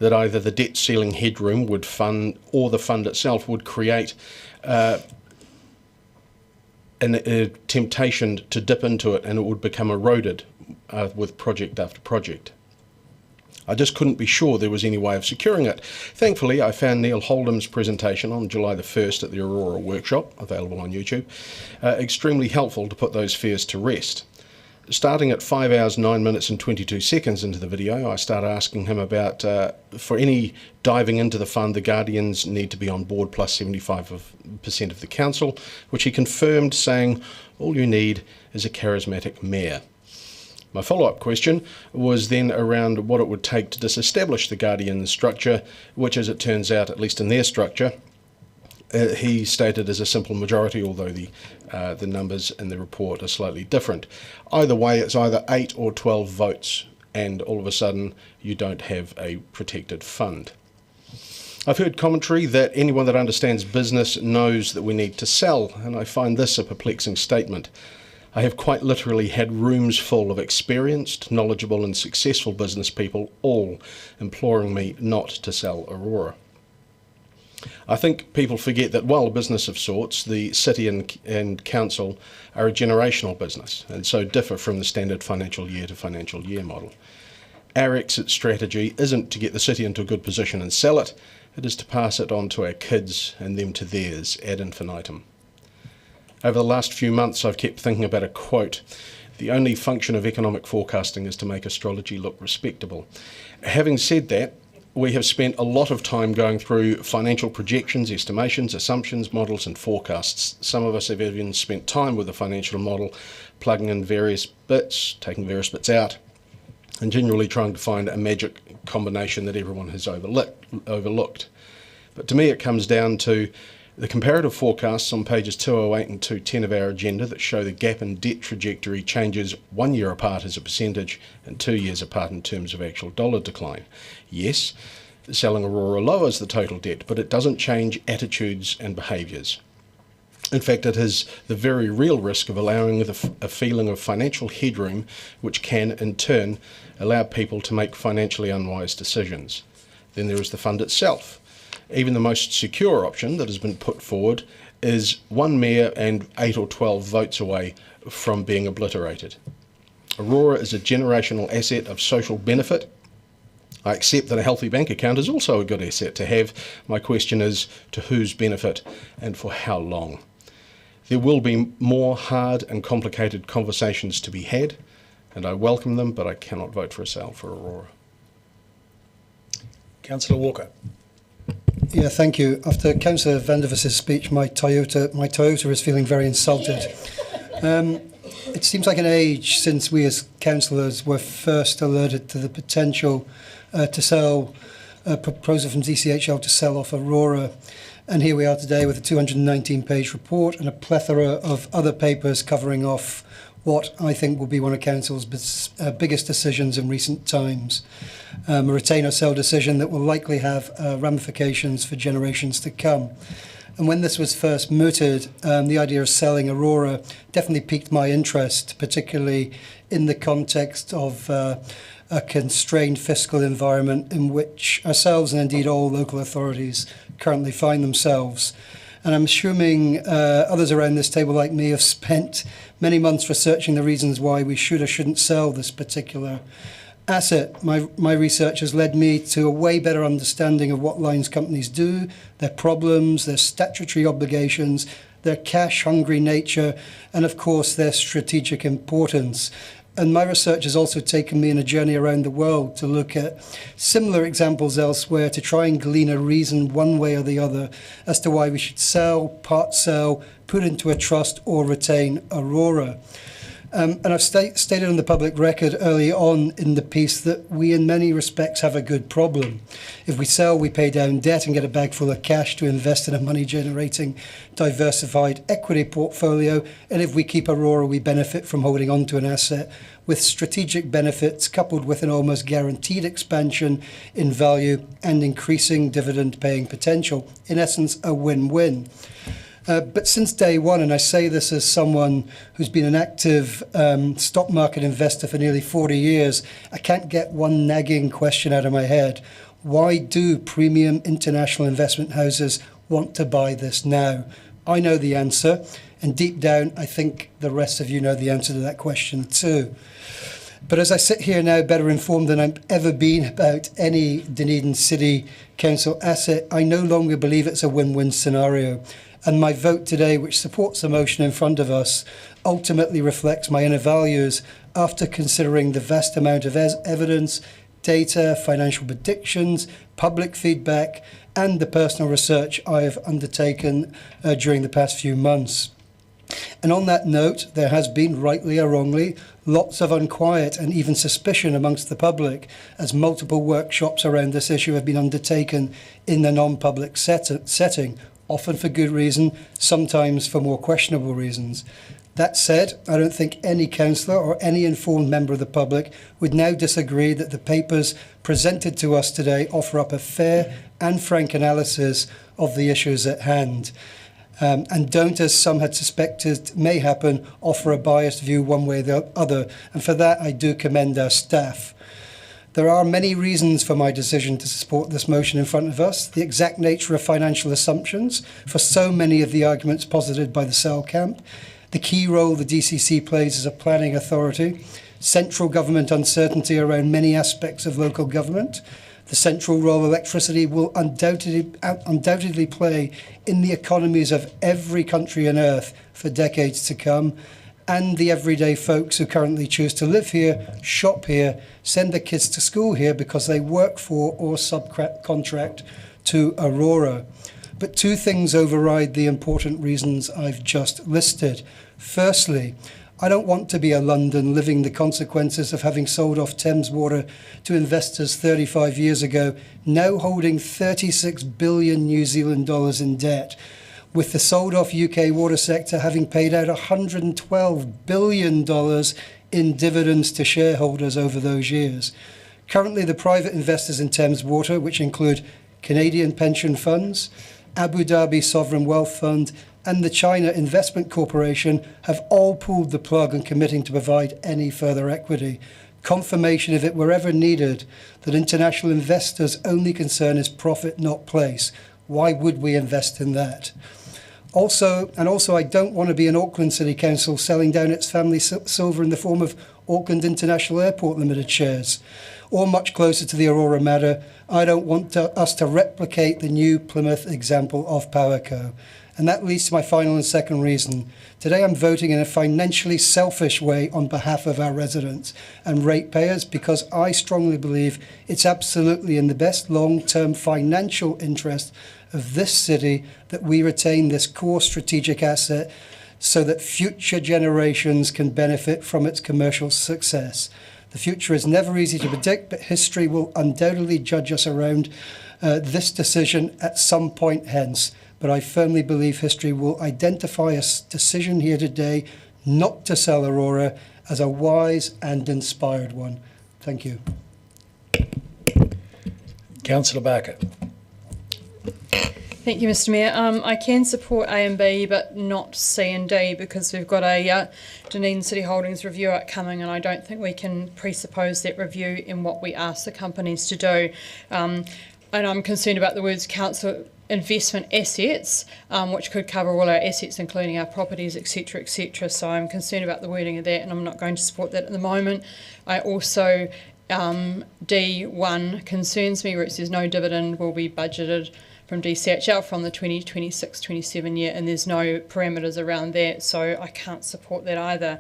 that either the debt ceiling headroom would fund or the fund itself would create a temptation to dip into it, and it would become eroded with project after project. I just couldn't be sure there was any way of securing it. Thankfully, I found Neil Holdham's presentation on July the 1st at the Aurora workshop, available on YouTube, extremely helpful to put those fears to rest. Starting at 5 hours, 9 minutes and 22 seconds into the video, I started asking him about, for any diving into the fund, the Guardians need to be on board plus 75% of the council, which he confirmed, saying, all you need is a charismatic mayor. My follow-up question was then around what it would take to disestablish the Guardian structure, which, as it turns out, at least in their structure, he stated as a simple majority, although the numbers in the report are slightly different. Either way, it's either 8 or 12 votes, and all of a sudden you don't have a protected fund. I've heard commentary that anyone that understands business knows that we need to sell, and I find this a perplexing statement. I have quite literally had rooms full of experienced, knowledgeable and successful business people all imploring me not to sell Aurora. I think people forget that while a business of sorts, the city and council are a generational business and so differ from the standard financial year to financial year model. Our exit strategy isn't to get the city into a good position and sell it, it is to pass it on to our kids and them to theirs ad infinitum. Over the last few months, I've kept thinking about a quote. The only function of economic forecasting is to make astrology look respectable. Having said that, we have spent a lot of time going through financial projections, estimations, assumptions, models and forecasts. Some of us have even spent time with the financial model, plugging in various bits, taking various bits out, and generally trying to find a magic combination that everyone has overlooked. But to me it comes down to the comparative forecasts on pages 208 and 210 of our agenda that show the gap in debt trajectory changes 1 year apart as a percentage and 2 years apart in terms of actual dollar decline. Yes, selling Aurora lowers the total debt, but it doesn't change attitudes and behaviours. In fact, it has the very real risk of allowing a feeling of financial headroom, which can, in turn, allow people to make financially unwise decisions. Then there is the fund itself. Even the most secure option that has been put forward is one mayor and 8 or 12 votes away from being obliterated. Aurora is a generational asset of social benefit. I accept that a healthy bank account is also a good asset to have. My question is, to whose benefit and for how long? There will be more hard and complicated conversations to be had, and I welcome them, but I cannot vote for a sale for Aurora. Councillor Walker. Yeah, thank you. After Councillor Vandevos's speech, my Toyota is feeling very insulted. It seems like an age since we as councillors were first alerted to the potential to sell a proposal from DCHL to sell off Aurora. And here we are today with a 219-page report and a plethora of other papers covering off what I think will be one of Council's biggest decisions in recent times. A retain or sell decision that will likely have ramifications for generations to come. And when this was first mooted, the idea of selling Aurora definitely piqued my interest, particularly in the context of a constrained fiscal environment in which ourselves and indeed all local authorities currently find themselves. And I'm assuming others around this table like me have spent many months researching the reasons why we should or shouldn't sell this particular asset. My research has led me to a way better understanding of what lines companies do, their problems, their statutory obligations, their cash-hungry nature, and of course their strategic importance. And my research has also taken me on a journey around the world to look at similar examples elsewhere to try and glean a reason one way or the other as to why we should sell, part sell, put into a trust or retain Aurora. And I've stated on the public record early on in the piece that we in many respects have a good problem. If we sell, we pay down debt and get a bag full of cash to invest in a money-generating, diversified equity portfolio. And if we keep Aurora, we benefit from holding on to an asset with strategic benefits coupled with an almost guaranteed expansion in value and increasing dividend-paying potential. In essence, a win-win. But since day one, and I say this as someone who's been an active stock market investor for nearly 40 years, I can't get one nagging question out of my head. Why do premium international investment houses want to buy this now? I know the answer, and deep down, I think the rest of you know the answer to that question too. But as I sit here now, better informed than I've ever been about any Dunedin City Council asset, I no longer believe it's a win-win scenario. And my vote today, which supports the motion in front of us, ultimately reflects my inner values after considering the vast amount of evidence, data, financial predictions, public feedback, and the personal research I have undertaken during the past few months. And on that note, there has been, rightly or wrongly, lots of unquiet and even suspicion amongst the public as multiple workshops around this issue have been undertaken in the non-public setting, often for good reason, sometimes for more questionable reasons. That said, I don't think any councillor or any informed member of the public would now disagree that the papers presented to us today offer up a fair and frank analysis of the issues at hand. And don't, as some had suspected may happen, offer a biased view one way or the other. And for that, I do commend our staff. There are many reasons for my decision to support this motion in front of us. The exact nature of financial assumptions for so many of the arguments posited by the Cell camp, the key role the DCC plays as a planning authority, central government uncertainty around many aspects of local government, the central role electricity will undoubtedly play in the economies of every country on earth for decades to come, and the everyday folks who currently choose to live here, shop here, send their kids to school here because they work for or subcontract to Aurora. But two things override the important reasons I've just listed. Firstly, I don't want to be a London living the consequences of having sold off Thames Water to investors 35 years ago, now holding 36 billion New Zealand dollars in debt, with the sold off UK water sector having paid out $112 billion in dividends to shareholders over those years. Currently, the private investors in Thames Water, which include Canadian pension funds, Abu Dhabi Sovereign Wealth Fund, and the China Investment Corporation, have all pulled the plug on committing to provide any further equity. Confirmation, if it were ever needed, that international investors' only concern is profit, not place. Why would we invest in that? Also, I don't want to be an Auckland City Council selling down its family silver in the form of Auckland International Airport Limited shares. Or much closer to the Aurora matter, I don't want us to replicate the new Plymouth example of Powerco. And that leads to my final and second reason. Today I'm voting in a financially selfish way on behalf of our residents and ratepayers because I strongly believe it's absolutely in the best long-term financial interest of this city that we retain this core strategic asset so that future generations can benefit from its commercial success. The future is never easy to predict, but history will undoubtedly judge us around this decision at some point hence. But I firmly believe history will identify a decision here today not to sell Aurora as a wise and inspired one. Thank you. Councillor Barker. Thank you, Mr. Mayor. I can support A and B, but not C and D because we've got a Dunedin City Holdings review upcoming, and I don't think we can presuppose that review in what we ask the companies to do. And I'm concerned about the words council investment assets, which could cover all our assets, including our properties, etc., etc. So I'm concerned about the wording of that, and I'm not going to support that at the moment. I also, D1 concerns me, where it says no dividend will be budgeted from DCHL from the 2026-27 year, and there's no parameters around that, so I can't support that either.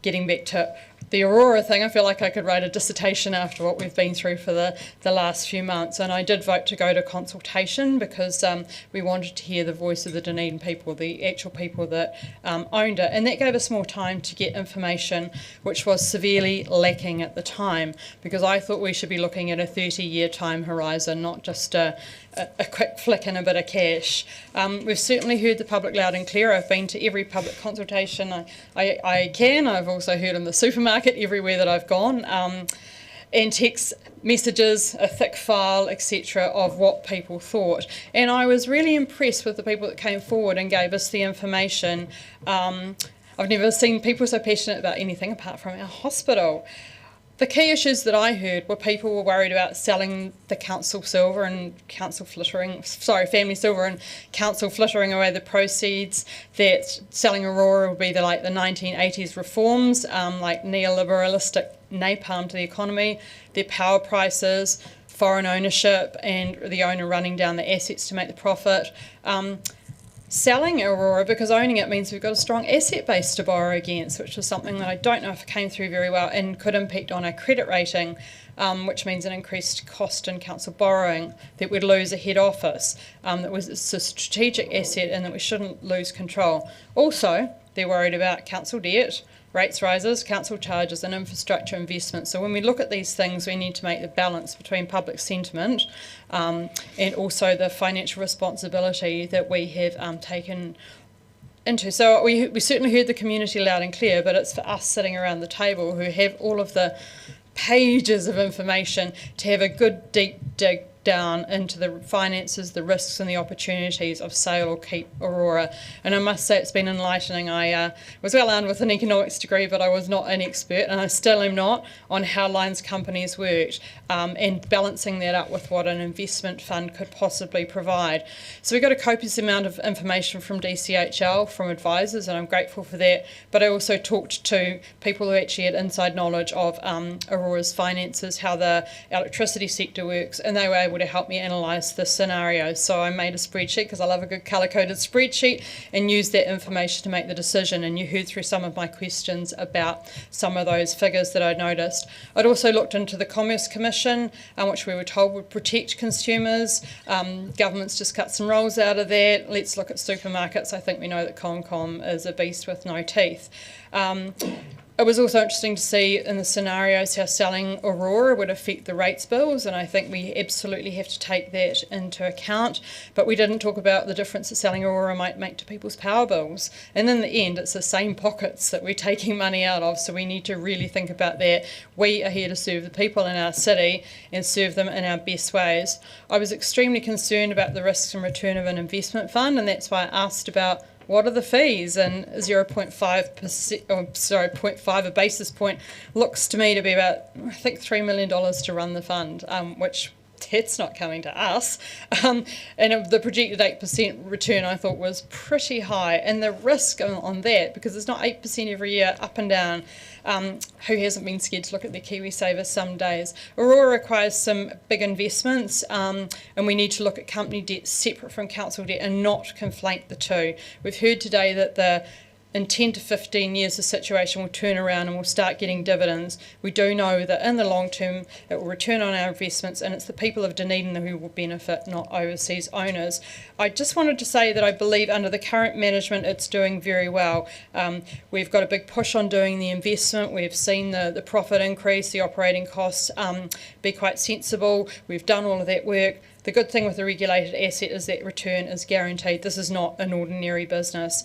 Getting back to the Aurora thing, I feel like I could write a dissertation after what we've been through for the last few months, and I did vote to go to consultation because we wanted to hear the voice of the Dunedin people, the actual people that owned it, and that gave us more time to get information which was severely lacking at the time, because I thought we should be looking at a 30-year time horizon, not just a quick flick and a bit of cash. We've certainly heard the public loud and clear. I've been to every public consultation I can. I've also heard in the supermarket everywhere that I've gone, and text messages, a thick file, etc., of what people thought. And I was really impressed with the people that came forward and gave us the information. I've never seen people so passionate about anything apart from our hospital. the key issues that I heard were people were worried about selling the council silver and family silver and council flittering away the proceeds, that selling Aurora would be the 1980s reforms, like neoliberalistic napalm to the economy, their power prices, foreign ownership and the owner running down the assets to make the profit. Selling Aurora, because owning it means we've got a strong asset base to borrow against, which is something that I don't know if came through very well and could impact on our credit rating, which means an increased cost in council borrowing, that we'd lose a head office, it's a strategic asset and that we shouldn't lose control. Also, they're worried about council debt, rates rises, council charges and infrastructure investment. So when we look at these things, we need to make the balance between public sentiment and also the financial responsibility that we have taken into. So we certainly heard the community loud and clear, but it's for us sitting around the table who have all of the pages of information to have a good deep dig down into the finances, the risks and the opportunities of sale or keep Aurora. And I must say it's been enlightening. I was well armed with an economics degree, but I was not an expert, and I still am not, on how lines companies worked and balancing that up with what an investment fund could possibly provide. So we got a copious amount of information from DCHL, from advisors, and I'm grateful for that. But I also talked to people who actually had inside knowledge of Aurora's finances, how the electricity sector works, and they were able to help me analyse the scenario. So I made a spreadsheet, because I love a good colour-coded spreadsheet, and used that information to make the decision. And you heard through some of my questions about some of those figures that I'd noticed. I'd also looked into the Commerce Commission, which we were told would protect consumers. Government's just cut some rolls out of that. Let's look at supermarkets. I think we know that ComCom is a beast with no teeth. It was also interesting to see in the scenarios how selling Aurora would affect the rates bills, and I think we absolutely have to take that into account. But we didn't talk about the difference that selling Aurora might make to people's power bills. And in the end, it's the same pockets that we're taking money out of, so we need to really think about that. We are here to serve the people in our city and serve them in our best ways. I was extremely concerned about the risks and return of an investment fund, and that's why I asked about what are the fees, and 0.5 a basis point looks to me to be about, I think, $3 million to run the fund, which that's not coming to us. And the projected 8% return I thought was pretty high, and the risk on that, because it's not 8% every year up and down, who hasn't been scared to look at their KiwiSaver some days? Aurora requires some big investments, and we need to look at company debt separate from council debt and not conflate the two. We've heard today that in 10 to 15 years the situation will turn around and we'll start getting dividends. We do know that in the long term it will return on our investments, and it's the people of Dunedin who will benefit, not overseas owners. I just wanted to say that I believe under the current management it's doing very well. We've got a big push on doing the investment. We've seen the profit increase, the operating costs be quite sensible. We've done all of that work. The good thing with a regulated asset is that return is guaranteed. This is not an ordinary business.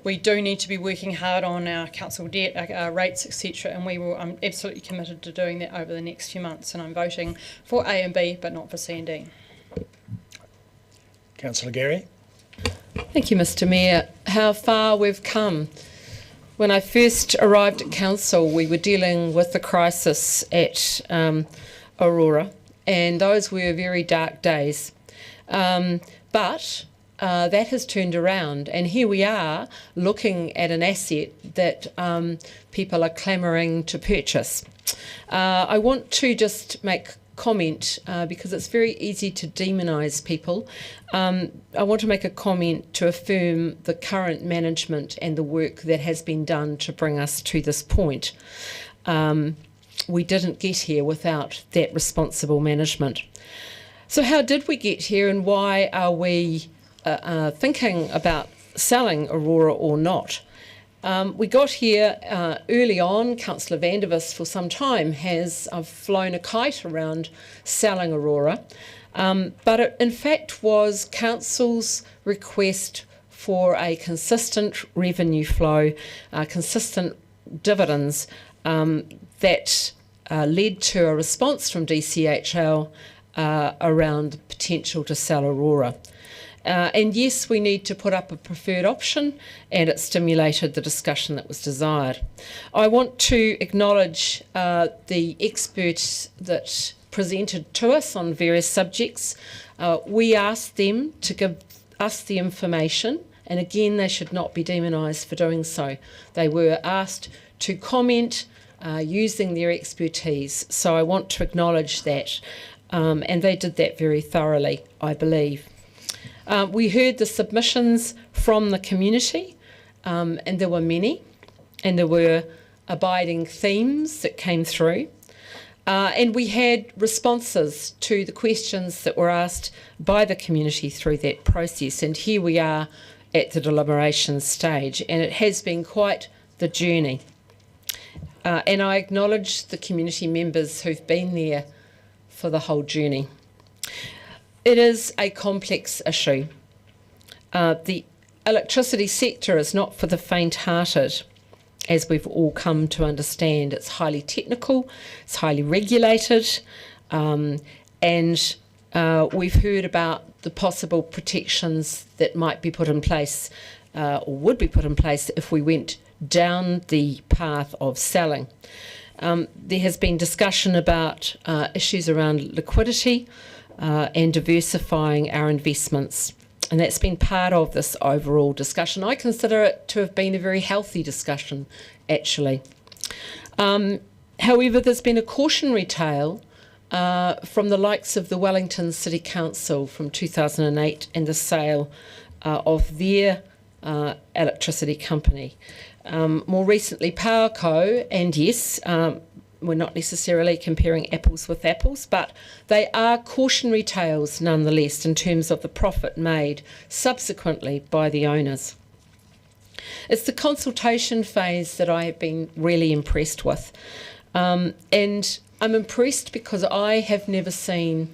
We do need to be working hard on our council debt, our rates, etc., and I'm absolutely committed to doing that over the next few months, and I'm voting for A and B, but not for C and D. Councillor Gary. Thank you, Mr Mayor. How far we've come. When I first arrived at council, we were dealing with the crisis at Aurora, and those were very dark days. But that has turned around, and here we are looking at an asset that people are clamouring to purchase. I want to just make comment because it's very easy to demonise people. I want to make a comment to affirm the current management and the work that has been done to bring us to this point. We didn't get here without that responsible management. So how did we get here, and why are we thinking about selling Aurora or not? We got here early on. Councillor Vandervis for some time has flown a kite around selling Aurora, but it in fact was council's request for a consistent revenue flow, consistent dividends that led to a response from DCHL around the potential to sell Aurora. And yes, we need to put up a preferred option, and it stimulated the discussion that was desired. I want to acknowledge the experts that presented to us on various subjects. We asked them to give us the information, and again, they should not be demonised for doing so. They were asked to comment using their expertise, so I want to acknowledge that, and they did that very thoroughly, I believe. We heard the submissions from the community, and there were many, and there were abiding themes that came through. And we had responses to the questions that were asked by the community through that process. And here we are at the deliberation stage, and it has been quite the journey. And I acknowledge the community members who've been there for the whole journey. It is a complex issue. The electricity sector is not for the faint-hearted, as we've all come to understand. It's highly technical, it's highly regulated, and we've heard about the possible protections that might be put in place, or would be put in place if we went down the path of selling. There has been discussion about issues around liquidity and diversifying our investments. And that's been part of this overall discussion. I consider it to have been a very healthy discussion, actually. However, there's been a cautionary tale from the likes of the Wellington City Council from 2008 and the sale of their electricity company. More recently, Powerco, and yes, we're not necessarily comparing apples with apples, but they are cautionary tales nonetheless in terms of the profit made subsequently by the owners. It's the consultation phase that I have been really impressed with. And I'm impressed because I have never seen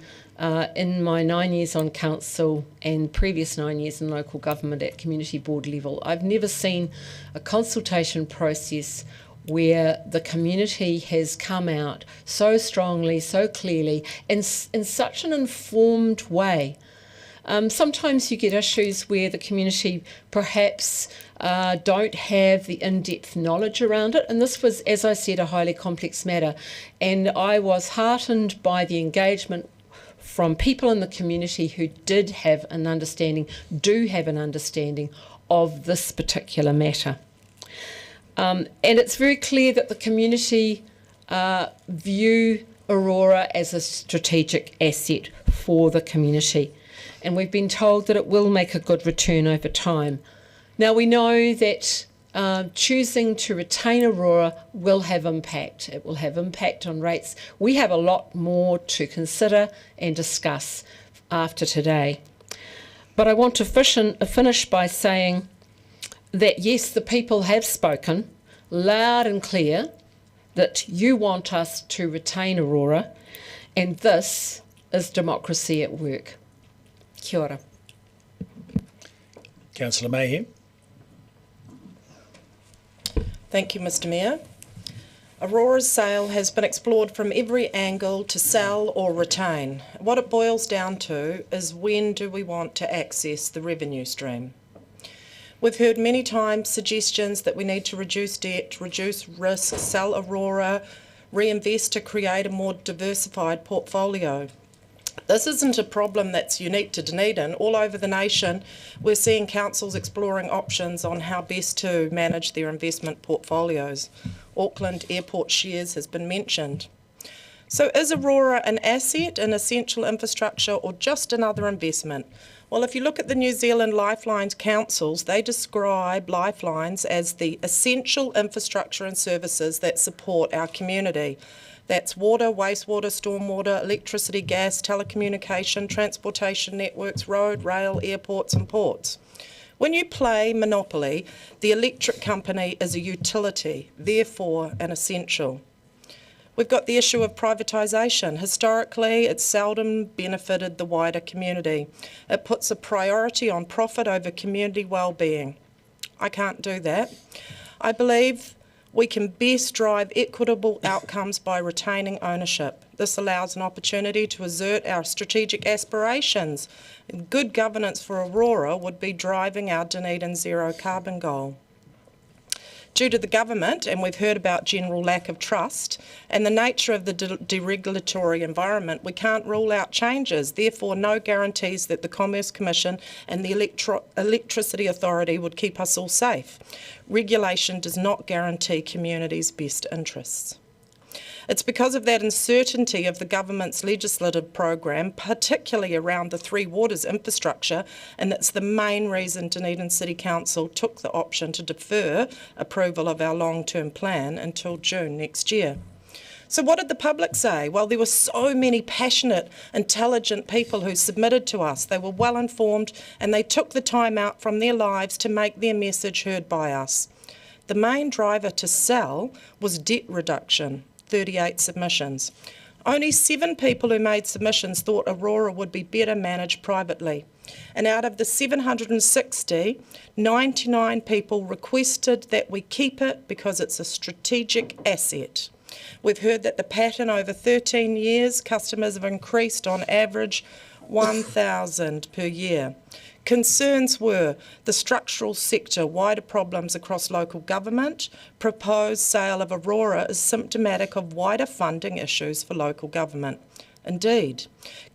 in my 9 years on council and previous 9 years in local government at community board level, I've never seen a consultation process where the community has come out so strongly, so clearly, in such an informed way. Sometimes you get issues where the community perhaps don't have the in-depth knowledge around it, and this was, as I said, a highly complex matter, and I was heartened by the engagement from people in the community who do have an understanding of this particular matter. And it's very clear that the community view Aurora as a strategic asset for the community. And we've been told that it will make a good return over time. Now, we know that choosing to retain Aurora will have impact. It will have impact on rates. We have a lot more to consider and discuss after today. But I want to finish by saying that yes, the people have spoken loud and clear that you want us to retain Aurora, and this is democracy at work. Kia ora. Councillor Mayhem. Thank you, Mr Mayor. Aurora's sale has been explored from every angle to sell or retain. What it boils down to is when do we want to access the revenue stream? We've heard many times suggestions that we need to reduce debt, reduce risk, sell Aurora, reinvest to create a more diversified portfolio. This isn't a problem that's unique to Dunedin. All over the nation, we're seeing councils exploring options on how best to manage their investment portfolios. Auckland Airport shares has been mentioned. So is Aurora an asset, an essential infrastructure, or just another investment? Well, if you look at the New Zealand Lifelines councils, they describe lifelines as the essential infrastructure and services that support our community. That's water, wastewater, stormwater, electricity, gas, telecommunication, transportation networks, road, rail, airports and ports. When you play Monopoly, the electric company is a utility, therefore an essential. We've got the issue of privatisation. Historically, it's seldom benefited the wider community. It puts a priority on profit over community well-being. I can't do that. I believe We can best drive equitable outcomes by retaining ownership. This allows an opportunity to assert our strategic aspirations. Good governance for Aurora would be driving our Dunedin zero carbon goal. Due to the government, and we've heard about general lack of trust, and the nature of the deregulatory environment, we can't rule out changes. Therefore, no guarantees that the Commerce Commission and the Electricity Authority would keep us all safe. Regulation does not guarantee communities' best interests. It's because of that uncertainty of the government's legislative program, particularly around the Three Waters infrastructure, and that's the main reason Dunedin City Council took the option to defer approval of our long-term plan until June next year. So what did the public say? Well, there were so many passionate, intelligent people who submitted to us. They were well informed and they took the time out from their lives to make their message heard by us. The main driver to sell was debt reduction. 38 submissions. Only 7 people who made submissions thought Aurora would be better managed privately. And out of the 760, 99 people requested that we keep it because it's a strategic asset. We've heard that the pattern over 13 years, customers have increased on average 1,000 per year. Concerns were the structural sector, wider problems across local government. Proposed sale of Aurora is symptomatic of wider funding issues for local government. Indeed,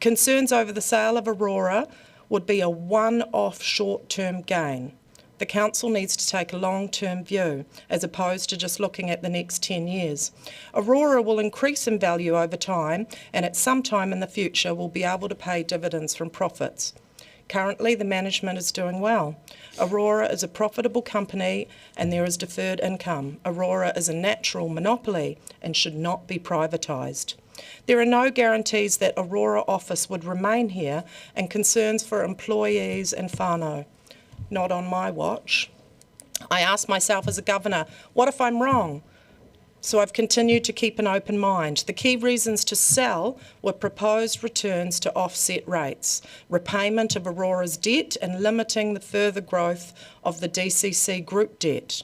concerns over the sale of Aurora would be a one-off short-term gain. The council needs to take a long-term view as opposed to just looking at the next 10 years. Aurora will increase in value over time and at some time in the future will be able to pay dividends from profits. Currently, the management is doing well. Aurora is a profitable company and there is deferred income. Aurora is a natural monopoly and should not be privatised. There are no guarantees that Aurora office would remain here and concerns for employees and whānau. Not on my watch. I asked myself as a governor, what if I'm wrong? So I've continued to keep an open mind. The key reasons to sell were proposed returns to offset rates, repayment of Aurora's debt and limiting the further growth of the DCC group debt,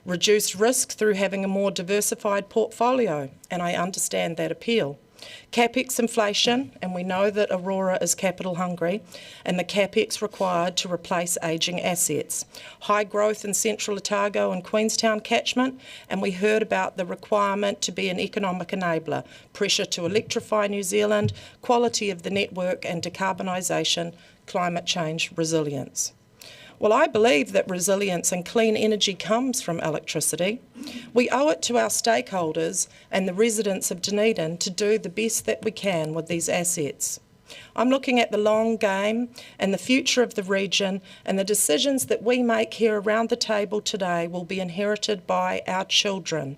reduced risk through having a more diversified portfolio, and I understand that appeal. CapEx inflation, and we know that Aurora is capital hungry, and the CapEx required to replace ageing assets. High growth in Central Otago and Queenstown catchment, and we heard about the requirement to be an economic enabler, pressure to electrify New Zealand, quality of the network and decarbonisation, climate change resilience. Well, I believe that resilience and clean energy comes from electricity. We owe it to our stakeholders and the residents of Dunedin to do the best that we can with these assets. I'm looking at the long game and the future of the region, and the decisions that we make here around the table today will be inherited by our children.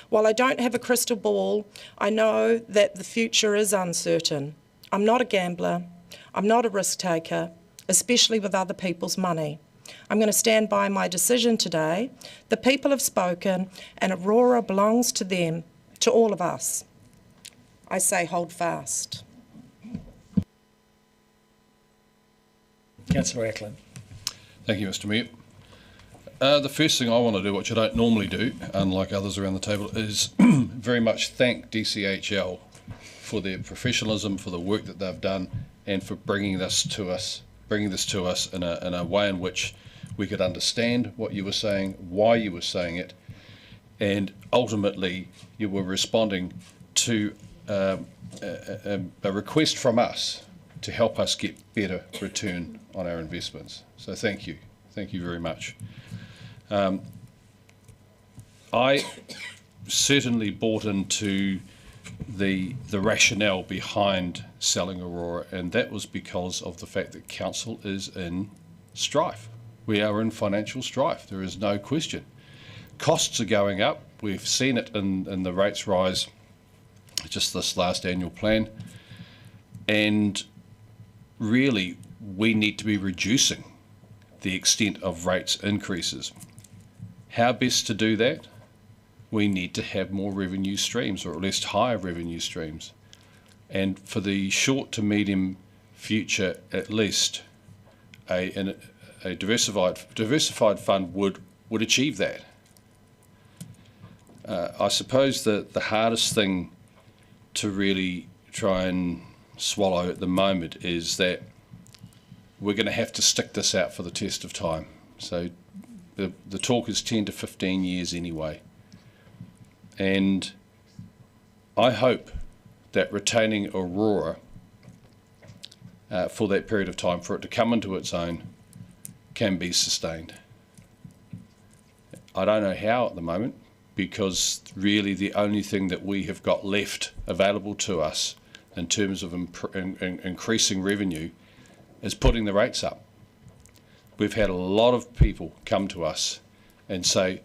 While I don't have a crystal ball, I know that the future is uncertain. I'm not a gambler. I'm not a risk taker, especially with other people's money. I'm going to stand by my decision today. The people have spoken and Aurora belongs to them, to all of us. I say hold fast. Councillor Ackland. Thank you, Mr Mayor. The first thing I want to do, which I don't normally do, unlike others around the table, is very much thank DCHL for their professionalism, for the work that they've done, and for bringing this to us in a way in which we could understand what you were saying, why you were saying it, and ultimately you were responding to a request from us to help us get better return on our investments. So thank you very much. I certainly bought into the rationale behind selling Aurora, and that was because of the fact that council is in strife. We are in financial strife, there is no question. Costs are going up, we've seen it in the rates rise just this last annual plan, and really we need to be reducing the extent of rates increases. How best to do that? We need to have more revenue streams, or at least higher revenue streams. And for the short to medium future, at least, a diversified fund would achieve that. I suppose the hardest thing to really try and swallow at the moment is that we're going to have to stick this out for the test of time. So the talk is 10 to 15 years anyway. And I hope that retaining Aurora for that period of time, for it to come into its own, can be sustained. I don't know how at the moment, because really the only thing that we have got left available to us in terms of increasing revenue is putting the rates up. We've had a lot of people come to us and say,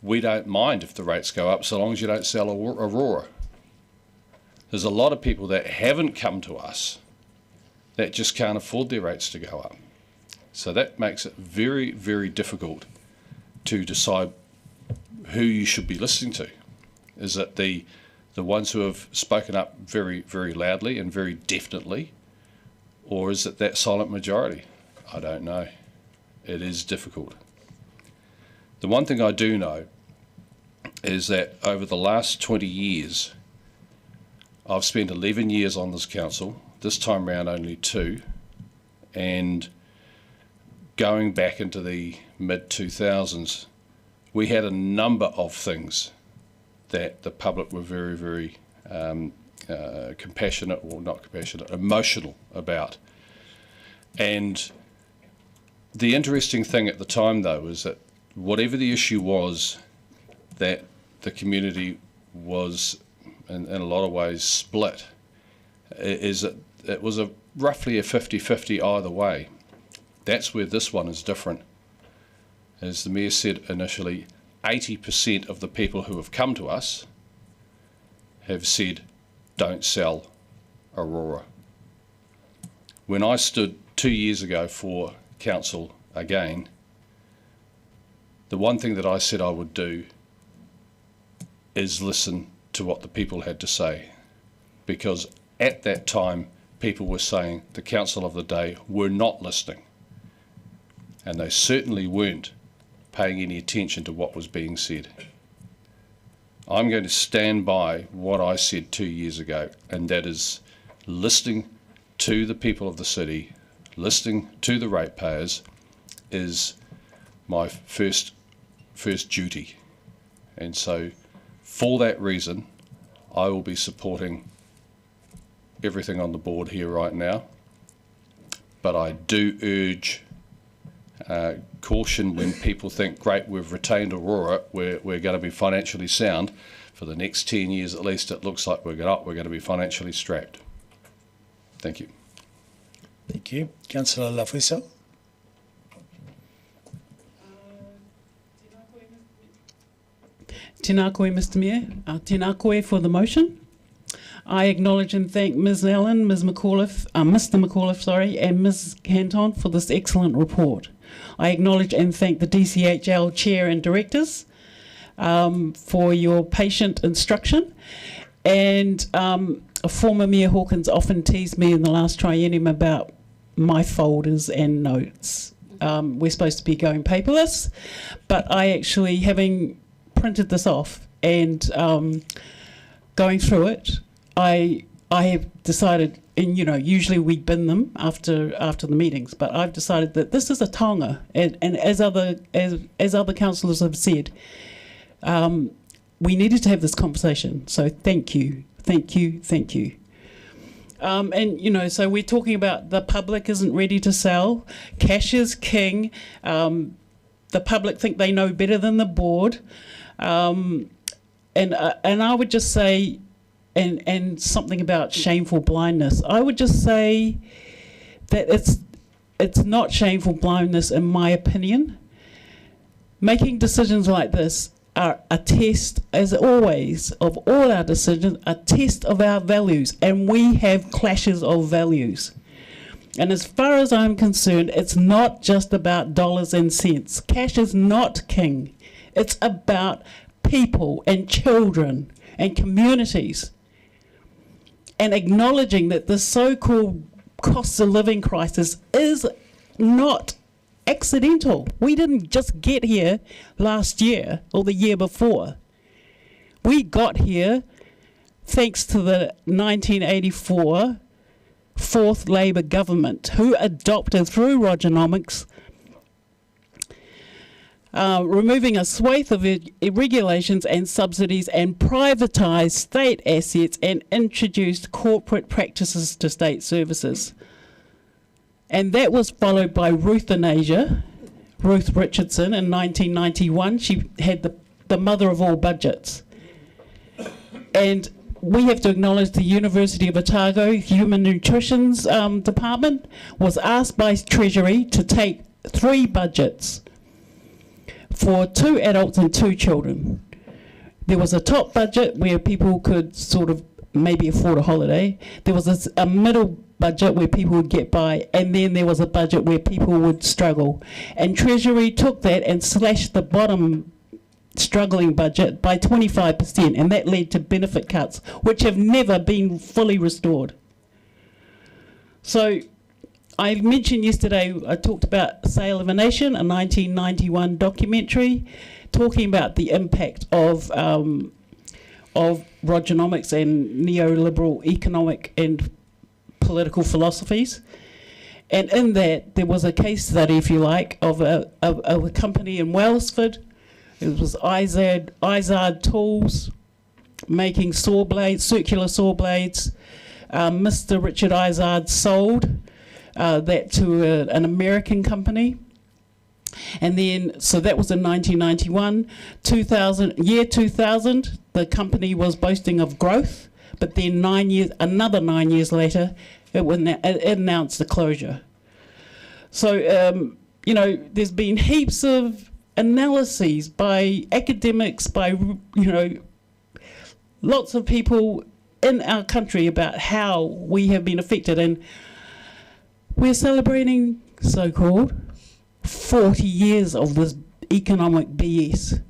we don't mind if the rates go up so long as you don't sell Aurora. There's a lot of people that haven't come to us that just can't afford their rates to go up. So that makes it very, very difficult to decide who you should be listening to. Is it the ones who have spoken up very, very loudly and very definitely, or is it that silent majority? I don't know. It is difficult. The one thing I do know is that over the last 20 years, I've spent 11 years on this council, this time round only 2, and going back into the mid-2000s, we had a number of things that the public were very, very compassionate, or not compassionate, emotional about. And the interesting thing at the time, though, was that whatever the issue was, that the community was, in a lot of ways, split, is that it was roughly a 50-50 either way. That's where this one is different. As the Mayor said initially, 80% of the people who have come to us have said, don't sell Aurora. When I stood 2 years ago for council again, the one thing that I said I would do is listen to what the people had to say, because at that time people were saying the council of the day were not listening, and they certainly weren't paying any attention to what was being said. I'm going to stand by what I said 2 years ago, and that is listening to the people of the city, listening to the ratepayers is my first duty. And so for that reason, I will be supporting everything on the board here right now. But I do urge caution when people think, great, we've retained Aurora, we're going to be financially sound. For the next 10 years at least, it looks like we're going to be financially strapped. Thank you. Thank you. Councillor Lafuisa. Tēnā koe, Mr Mayor. Tēnā koe for the motion. I acknowledge and thank Ms Allen, Ms McAuliffe, Mr McAuliffe, and Ms Canton for this excellent report. I acknowledge and thank the DCHL Chair and Directors for your patient instruction. And former Mayor Hawkins often teased me in the last triennium about my folders and notes. We're supposed to be going paperless, but I actually, having printed this off and going through it, I have decided, and usually we bin them after the meetings, but I've decided that this is a taonga, and as other councillors have said, we needed to have this conversation. So thank you. And so we're talking about the public isn't ready to sell. Cash is king. The public think they know better than the board. And I would just say, and something about shameful blindness. I would just say that it's not shameful blindness, in my opinion. Making decisions like this are a test, as always, of all our decisions, a test of our values, and we have clashes of values. And as far as I'm concerned, it's not just about dollars and cents. Cash is not king. It's about people and children and communities, and acknowledging that the so-called cost of living crisis is not accidental. We didn't just get here last year or the year before. We got here thanks to the 1984 fourth Labour government, who adopted through Rogernomics removing a swathe of regulations and subsidies and privatised state assets and introduced corporate practices to state services. And that was followed by euthanasia. Ruth Richardson in 1991, she had the mother of all budgets. And we have to acknowledge the University of Otago Human Nutrition's department was asked by Treasury to take 3 budgets for 2 adults and 2 children. There was a top budget where people could sort of maybe afford a holiday. There was a middle budget where people would get by, and then there was a budget where people would struggle. And Treasury took that and slashed the bottom struggling budget by 25%, and that led to benefit cuts, which have never been fully restored. So I mentioned yesterday, I talked about Sale of a Nation, a 1991 documentary, talking about the impact of Rogernomics and neoliberal economic and political philosophies. And in that, there was a case study, if you like, of a company in Wellsford. It was Izard Tools, making saw blades, circular saw blades. Mr. Richard Izard sold that to an American company. And then, so that was in 1991. 2000, the company was boasting of growth, but then another 9 years later, it announced the closure. So, you know, there's been heaps of analyses by academics, by, you know, lots of people in our country about how we have been affected. And we're celebrating, so-called, 40 years of this economic BS.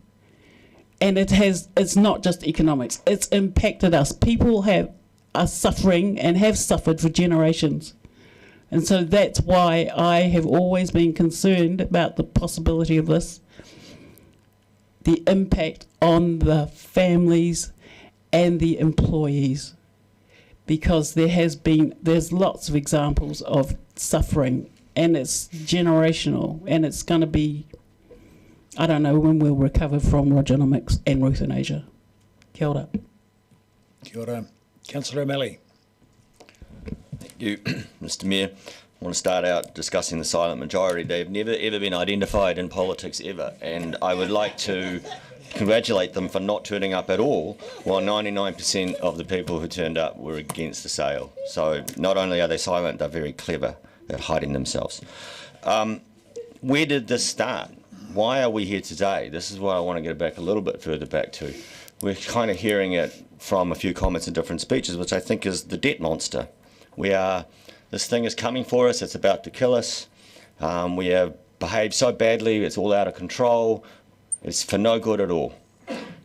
And it's not just economics, it's impacted us. People are suffering and have suffered for generations. And so that's why I have always been concerned about the possibility of this, the impact on the families and the employees, because there's lots of examples of suffering, and it's generational, and it's going to be, I don't know when we'll recover from Rogernomics and euthanasia. Kia ora. Kia ora. Councillor O'Malley. Thank you, Mr. Mayor. I want to start out discussing the silent majority. They've never ever been identified in politics ever, and I would like to congratulate them for not turning up at all, while 99% of the people who turned up were against the sale. So not only are they silent, they're very clever at hiding themselves. Where did this start? Why are we here today? This is what I want to get back a little bit further back to. We're kind of hearing it from a few comments in different speeches, which I think is the debt monster. This thing is coming for us, it's about to kill us. We have behaved so badly, it's all out of control, it's for no good at all.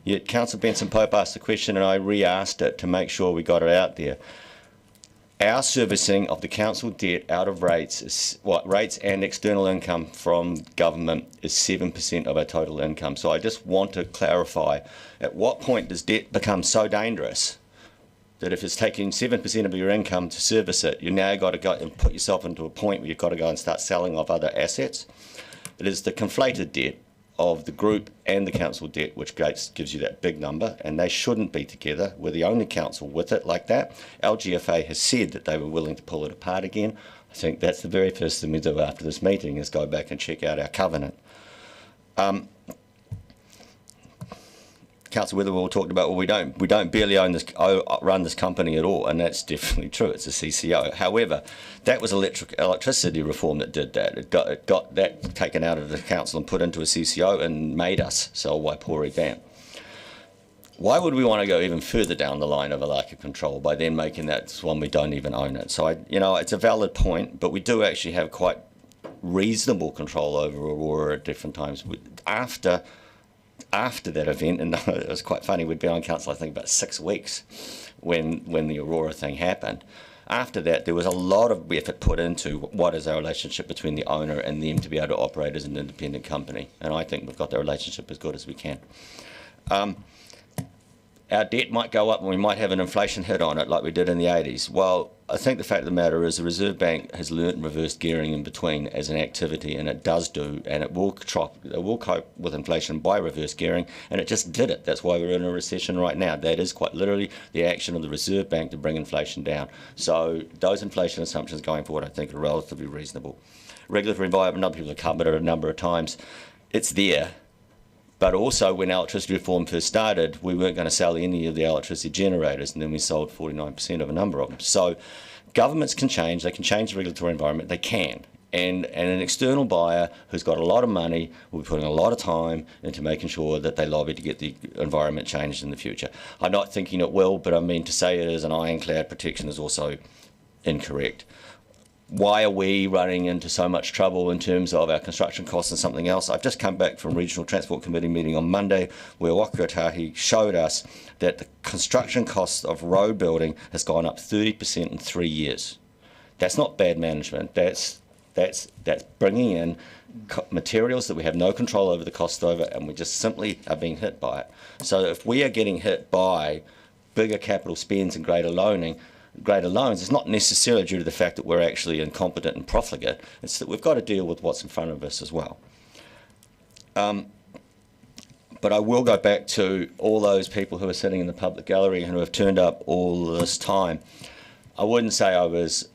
Yet Councillor Benson-Pope asked the question and I re-asked it to make sure we got it out there. Our servicing of the council debt out of rates and external income from government is 7% of our total income. So I just want to clarify, at what point does debt become so dangerous that if it's taking 7% of your income to service it, you now got to go and put yourself into a point where you've got to go and start selling off other assets? It is the conflated debt of the group and the council debt which gives you that big number, and they shouldn't be together. We're the only council with it like that. LGFA has said that they were willing to pull it apart again. I think that's the very first thing we do after this meeting is go back and check out our covenant. Councillor Witherwell talked about, well, we don't barely run this company at all, and that's definitely true. It's a CCO. However, that was electricity reform that did that. It got that taken out of the council and put into a CCO and made us sell Waipori Dam. Why would we want to go even further down the line of a lack of control by then making that one we don't even own it? So, it's a valid point, but we do actually have quite reasonable control over Aurora at different times. After that event, and it was quite funny, we'd been on council I think about 6 weeks when the Aurora thing happened. After that, there was a lot of effort put into what is our relationship between the owner and them to be able to operate as an independent company, and I think we've got the relationship as good as we can. our debt might go up and we might have an inflation hit on it like we did in the 80s. Well, I think the fact of the matter is the Reserve Bank has learnt reverse gearing in between as an activity, and it does do, and it will cope with inflation by reverse gearing, and it just did it. That's why we're in a recession right now. That is quite literally the action of the Reserve Bank to bring inflation down. So those inflation assumptions going forward I think are relatively reasonable. Regulatory environment, other people have covered it a number of times. It's there. But also, when electricity reform first started, we weren't going to sell any of the electricity generators, and then we sold 49% of a number of them. So governments can change. They can change the regulatory environment. They can. And an external buyer who's got a lot of money will be putting a lot of time into making sure that they lobby to get the environment changed in the future. I'm not thinking it will, but I mean, to say it is an ironclad protection is also incorrect. Why are we running into so much trouble in terms of our construction costs and something else? I've just come back from Regional Transport Committee meeting on Monday where Wakatahi showed us that the construction cost of road building has gone up 30% in 3 years. That's not bad management. That's bringing in materials that we have no control over the cost over, and we just simply are being hit by it. So if we are getting hit by bigger capital spends and greater loans, it's not necessarily due to the fact that we're actually incompetent and profligate. It's that we've got to deal with what's in front of us as well. But I will go back to all those people who are sitting in the public gallery and who have turned up all this time. I wouldn't say I was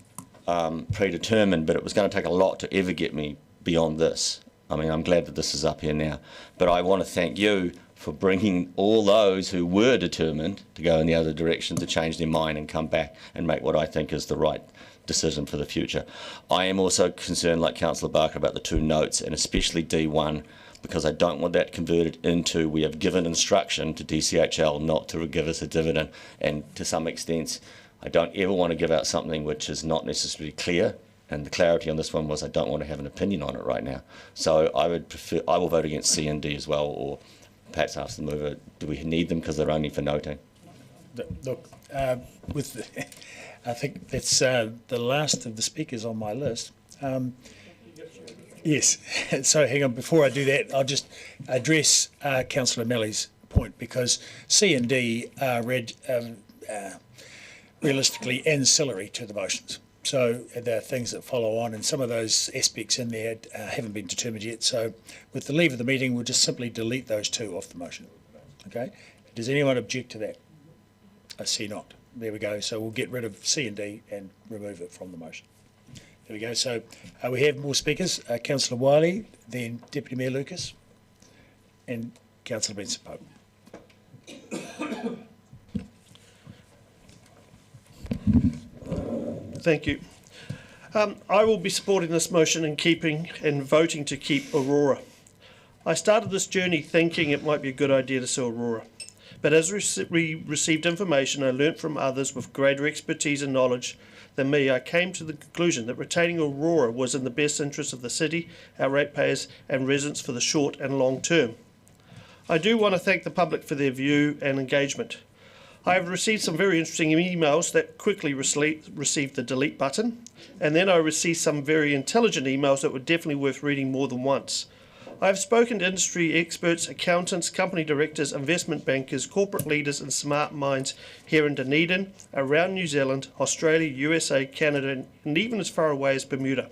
predetermined, but it was going to take a lot to ever get me beyond this. I mean, I'm glad that this is up here now. But I want to thank you for bringing all those who were determined to go in the other direction to change their mind and come back and make what I think is the right decision for the future. I am also concerned, like Councillor Barker, about the 2 notes, and especially D1, because I don't want that converted into we have given instruction to DCHL not to give us a dividend, and to some extent I don't ever want to give out something which is not necessarily clear, and the clarity on this one was I don't want to have an opinion on it right now. So I will vote against C and D as well, or perhaps ask them over, do we need them because they're only for noting? Look, I think that's the last of the speakers on my list. Yes, so hang on, before I do that, I'll just address Councillor Melly's point, because C and D are realistically ancillary to the motions. So there are things that follow on, and some of those aspects in there haven't been determined yet. So with the leave of the meeting, we'll just simply delete those 2 off the motion. Okay? Does anyone object to that? I see not. There we go. So we'll get rid of C and D and remove it from the motion. There we go. So we have more speakers. Councillor Wiley, then Deputy Mayor Lucas, and Councillor Benson Pope. Thank you. I will be supporting this motion and voting to keep Aurora. I started this journey thinking it might be a good idea to sell Aurora. But as we received information, I learnt from others with greater expertise and knowledge than me, I came to the conclusion that retaining Aurora was in the best interest of the city, our ratepayers and residents for the short and long term. I do want to thank the public for their view and engagement. I have received some very interesting emails that quickly received the delete button, and then I received some very intelligent emails that were definitely worth reading more than once. I have spoken to industry experts, accountants, company directors, investment bankers, corporate leaders and smart minds here in Dunedin, around New Zealand, Australia, USA, Canada and even as far away as Bermuda.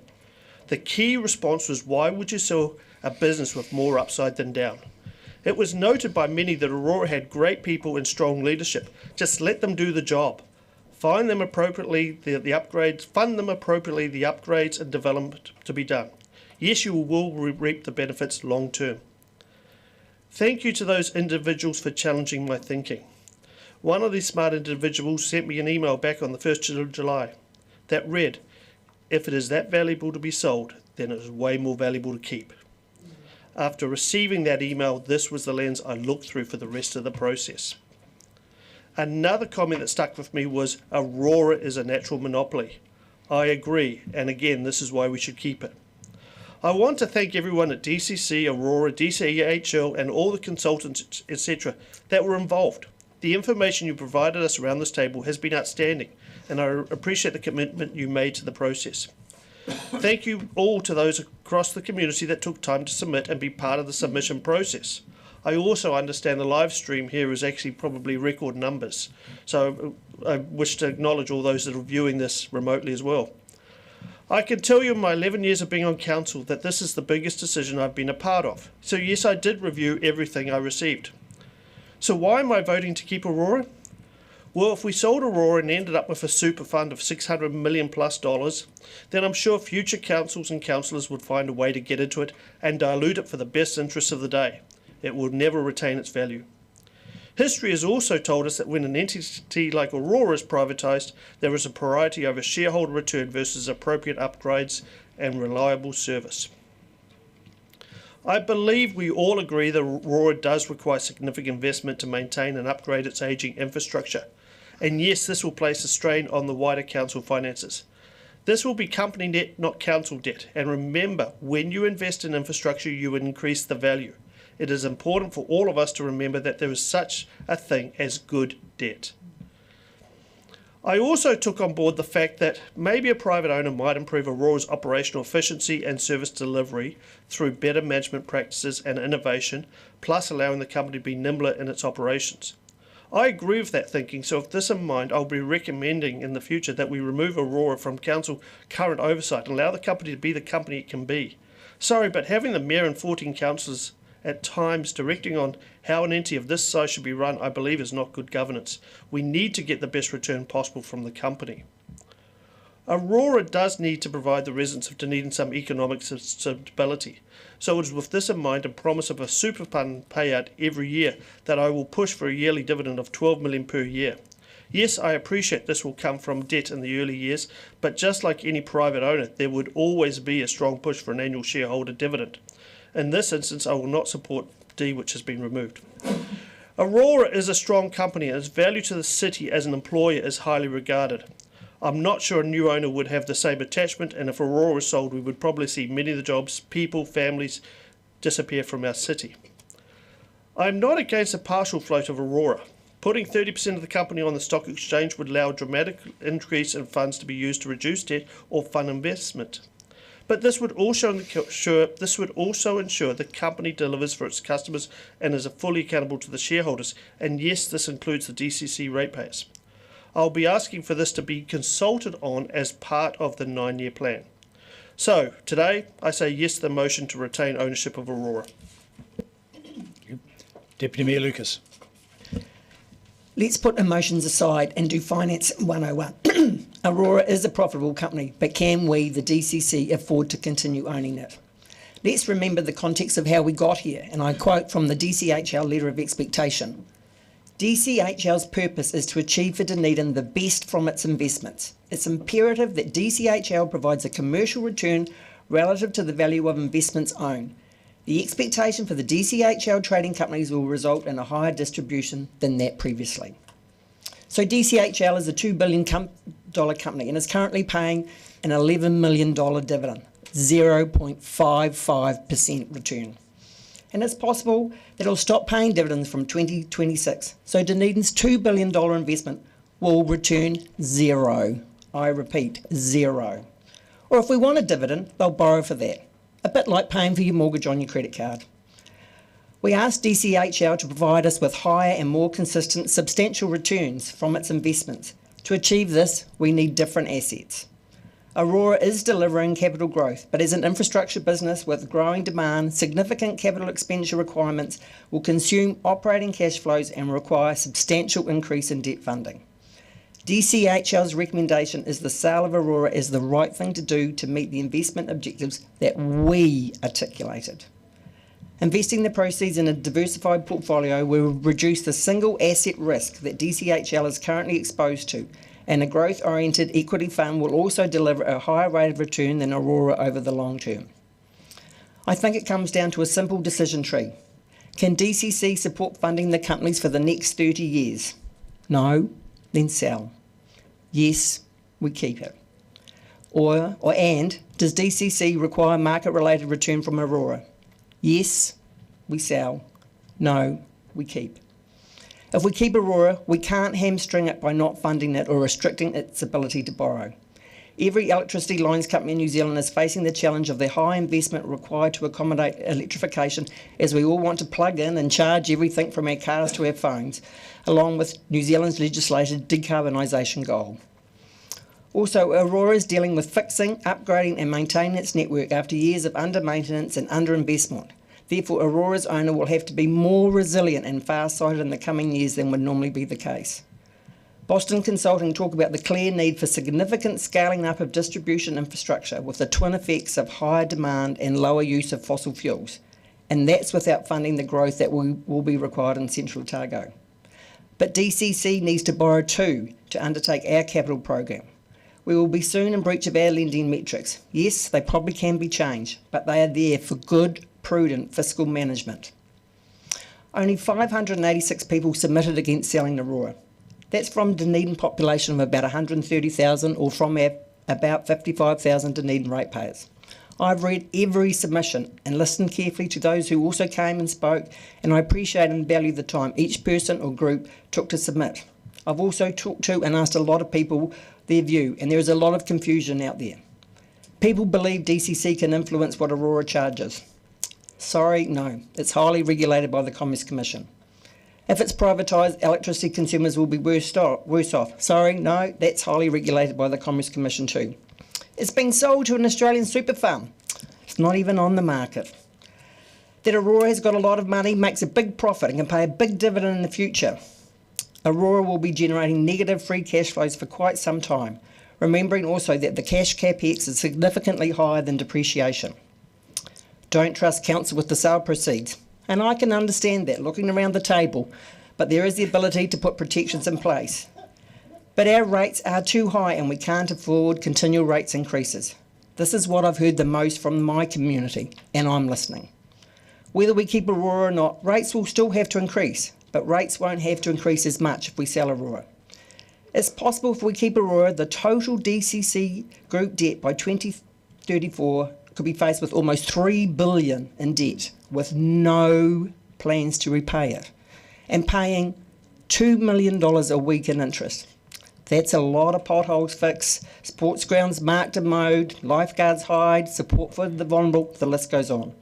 The key response was, why would you sell a business with more upside than down? It was noted by many that Aurora had great people and strong leadership. Just let them do the job. Fund them appropriately the upgrades and development to be done. Yes, you will reap the benefits long term. Thank you to those individuals for challenging my thinking. One of these smart individuals sent me an email back on the 1st of July that read, if it is that valuable to be sold, then it is way more valuable to keep. After receiving that email, this was the lens I looked through for the rest of the process. Another comment that stuck with me was, Aurora is a natural monopoly. I agree, and again, this is why we should keep it. I want to thank everyone at DCC, Aurora, DCHL, and all the consultants, etc., that were involved. The information you provided us around this table has been outstanding, and I appreciate the commitment you made to the process. Thank you all to those across the community that took time to submit and be part of the submission process. I also understand the live stream here is actually probably record numbers. So I wish to acknowledge all those that are viewing this remotely as well. I can tell you in my 11 years of being on council that this is the biggest decision I've been a part of. So yes, I did review everything I received. So why am I voting to keep Aurora? Well, if we sold Aurora and ended up with a super fund of $600 million plus, then I'm sure future councils and councillors would find a way to get into it and dilute it for the best interests of the day. It will never retain its value. History has also told us that when an entity like Aurora is privatised, there is a priority over shareholder return versus appropriate upgrades and reliable service. I believe we all agree that Aurora does require significant investment to maintain and upgrade its ageing infrastructure. And yes, this will place a strain on the wider council finances. This will be company debt, not council debt. And remember, when you invest in infrastructure, you increase the value. It is important for all of us to remember that there is such a thing as good debt. I also took on board the fact that maybe a private owner might improve Aurora's operational efficiency and service delivery through better management practices and innovation, plus allowing the company to be nimbler in its operations. I agree with that thinking, so with this in mind, I'll be recommending in the future that we remove Aurora from council current oversight and allow the company to be the company it can be. Sorry, but having the mayor and 14 councillors at times directing on how an entity of this size should be run, I believe is not good governance. We need to get the best return possible from the company. Aurora does need to provide the residents of Dunedin some economic stability. So it is with this in mind and promise of a super fund payout every year that I will push for a yearly dividend of $12 million per year. Yes, I appreciate this will come from debt in the early years, but just like any private owner, there would always be a strong push for an annual shareholder dividend. In this instance, I will not support D, which has been removed. Aurora is a strong company and its value to the city as an employer is highly regarded. I'm not sure a new owner would have the same attachment, and if Aurora is sold, we would probably see many of the jobs, people, families disappear from our city. I'm not against a partial float of Aurora. Putting 30% of the company on the stock exchange would allow a dramatic increase in funds to be used to reduce debt or fund investment. But this would also ensure the company delivers for its customers and is fully accountable to the shareholders. And yes, this includes the DCC ratepayers. I'll be asking for this to be consulted on as part of the 9-year plan. So today, I say yes to the motion to retain ownership of Aurora. Deputy Mayor Lucas. Let's put emotions aside and do Finance 101. Aurora is a profitable company, but can we, the DCC, afford to continue owning it? Let's remember the context of how we got here, and I quote from the DCHL Letter of Expectation. DCHL's purpose is to achieve for Dunedin the best from its investments. It's imperative that DCHL provides a commercial return relative to the value of investments owned. The expectation for the DCHL trading companies will result in a higher distribution than that previously. So DCHL is a $2 billion company and is currently paying an $11 million dividend, 0.55% return. And it's possible that it'll stop paying dividends from 2026. So Dunedin's $2 billion investment will return zero. I repeat, zero. Or if we want a dividend, they'll borrow for that. A bit like paying for your mortgage on your credit card. We asked DCHL to provide us with higher and more consistent substantial returns from its investments. To achieve this, we need different assets. Aurora is delivering capital growth, but as an infrastructure business with growing demand, significant capital expenditure requirements will consume operating cash flows and require substantial increase in debt funding. DCHL's recommendation is the sale of Aurora is the right thing to do to meet the investment objectives that we articulated. Investing the proceeds in a diversified portfolio will reduce the single asset risk that DCHL is currently exposed to, and a growth-oriented equity fund will also deliver a higher rate of return than Aurora over the long term. I think it comes down to a simple decision tree. Can DCC support funding the companies for the next 30 years? No, then sell. Yes, we keep it. And does DCC require market-related return from Aurora? Yes, we sell. No, we keep. If we keep Aurora, we can't hamstring it by not funding it or restricting its ability to borrow. Every electricity lines company in New Zealand is facing the challenge of the high investment required to accommodate electrification, as we all want to plug in and charge everything from our cars to our phones, along with New Zealand's legislated decarbonisation goal. Also, Aurora is dealing with fixing, upgrading and maintaining its network after years of under-maintenance and under-investment. Therefore, Aurora's owner will have to be more resilient and far-sighted in the coming years than would normally be the case. Boston Consulting talk about the clear need for significant scaling up of distribution infrastructure with the twin effects of higher demand and lower use of fossil fuels. And that's without funding the growth that will be required in Central Otago. But DCC needs to borrow too to undertake our capital program. We will be soon in breach of our lending metrics. Yes, they probably can be changed, but they are there for good, prudent fiscal management. Only 586 people submitted against selling Aurora. That's from Dunedin population of about 130,000 or from our about 55,000 Dunedin ratepayers. I've read every submission and listened carefully to those who also came and spoke, and I appreciate and value the time each person or group took to submit. I've also talked to and asked a lot of people their view, and there is a lot of confusion out there. People believe DCC can influence what Aurora charges. Sorry, no. It's highly regulated by the Commerce Commission. If it's privatised, electricity consumers will be worse off. Sorry, no. That's highly regulated by the Commerce Commission too. It's being sold to an Australian super farm. It's not even on the market. That Aurora has got a lot of money, makes a big profit and can pay a big dividend in the future. Aurora will be generating negative free cash flows for quite some time, remembering also that the cash capex is significantly higher than depreciation. Don't trust council with the sale proceeds, and I can understand that looking around the table, but there is the ability to put protections in place. But our rates are too high and we can't afford continual rates increases. This is what I've heard the most from my community, and I'm listening. Whether we keep Aurora or not, rates will still have to increase, but rates won't have to increase as much if we sell Aurora. It's possible if we keep Aurora, the total DCC group debt by 2034 could be faced with almost $3 billion in debt with no plans to repay it and paying $2 million a week in interest. That's a lot of potholes fixed, sports grounds marked and mowed, lifeguards hired, support for the vulnerable, the list goes on.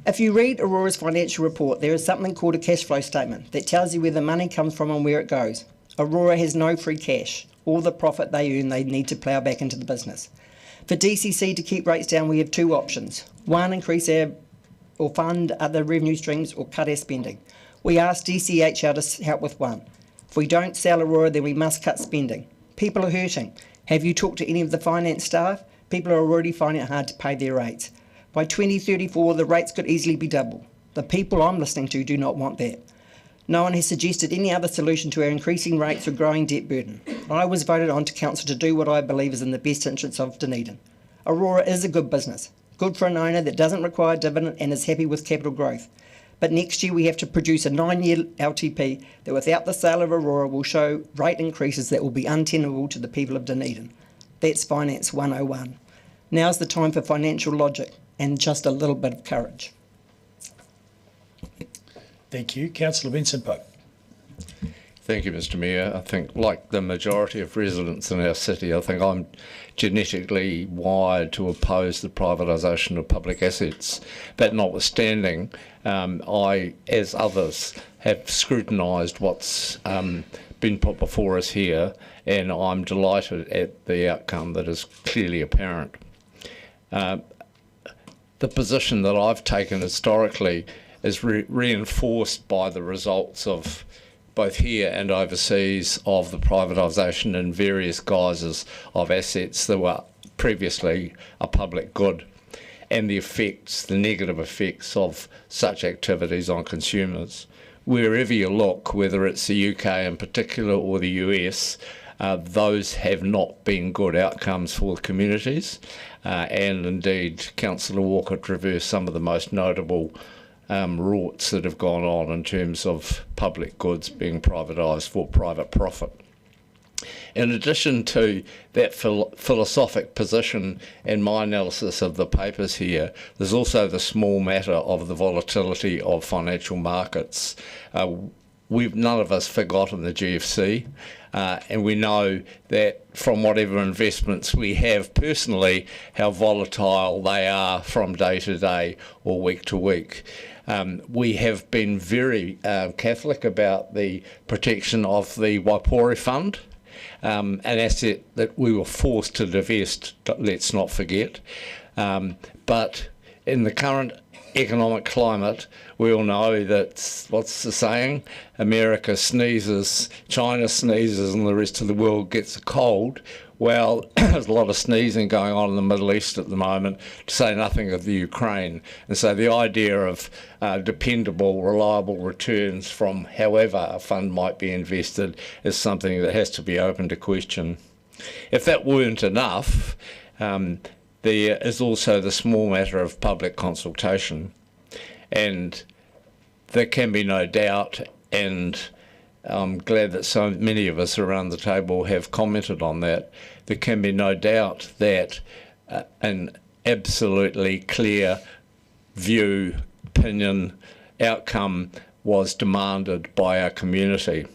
If you read Aurora's financial report, there is something called a cash flow statement that tells you where the money comes from and where it goes. Aurora has no free cash. All the profit they earn, they need to plough back into the business. For DCC to keep rates down, we have two options. One, increase or fund other revenue streams or cut our spending. We asked DCHL to help with one. If we don't sell Aurora, then we must cut spending. People are hurting. Have you talked to any of the finance staff? People are already finding it hard to pay their rates. By 2034, the rates could easily be double. The people I'm listening to do not want that. No one has suggested any other solution to our increasing rates or growing debt burden. I was voted on to council to do what I believe is in the best interests of Dunedin. Aurora is a good business, good for an owner that doesn't require dividend and is happy with capital growth. But next year we have to produce a 9-year LTP that without the sale of Aurora will show rate increases that will be untenable to the people of Dunedin. That's Finance 101. Now's the time for financial logic and just a little bit of courage. Thank you. Councillor Vincent Pope. Thank you, Mr Mayor. I think, like the majority of residents in our city, I think I'm genetically wired to oppose the privatisation of public assets. But notwithstanding, I, as others, have scrutinised what's been put before us here, and I'm delighted at the outcome that is clearly apparent. The position that I've taken historically is reinforced by the results of both here and overseas of the privatisation in various guises of assets that were previously a public good, and the effects, the negative effects of such activities on consumers. Wherever you look, whether it's the UK in particular or the US, those have not been good outcomes for the communities, and indeed Councillor Walker traversed some of the most notable rorts that have gone on in terms of public goods being privatised for private profit. In addition to that philosophic position and my analysis of the papers here, there's also the small matter of the volatility of financial markets. none of us forgotten the GFC, and we know that from whatever investments we have personally, how volatile they are from day to day or week to week. We have been very Catholic about the protection of the Waipori Fund, an asset that we were forced to divest, let's not forget. But in the current economic climate, we all know that, what's the saying? America sneezes, China sneezes, and the rest of the world gets a cold. Well, there's a lot of sneezing going on in the Middle East at the moment, to say nothing of the Ukraine. And so the idea of dependable, reliable returns from however a fund might be invested is something that has to be open to question. If that weren't enough, there is also the small matter of public consultation. And there can be no doubt, and I'm glad that so many of us around the table have commented on that, there can be no doubt that an absolutely clear view, opinion, outcome was demanded by our community.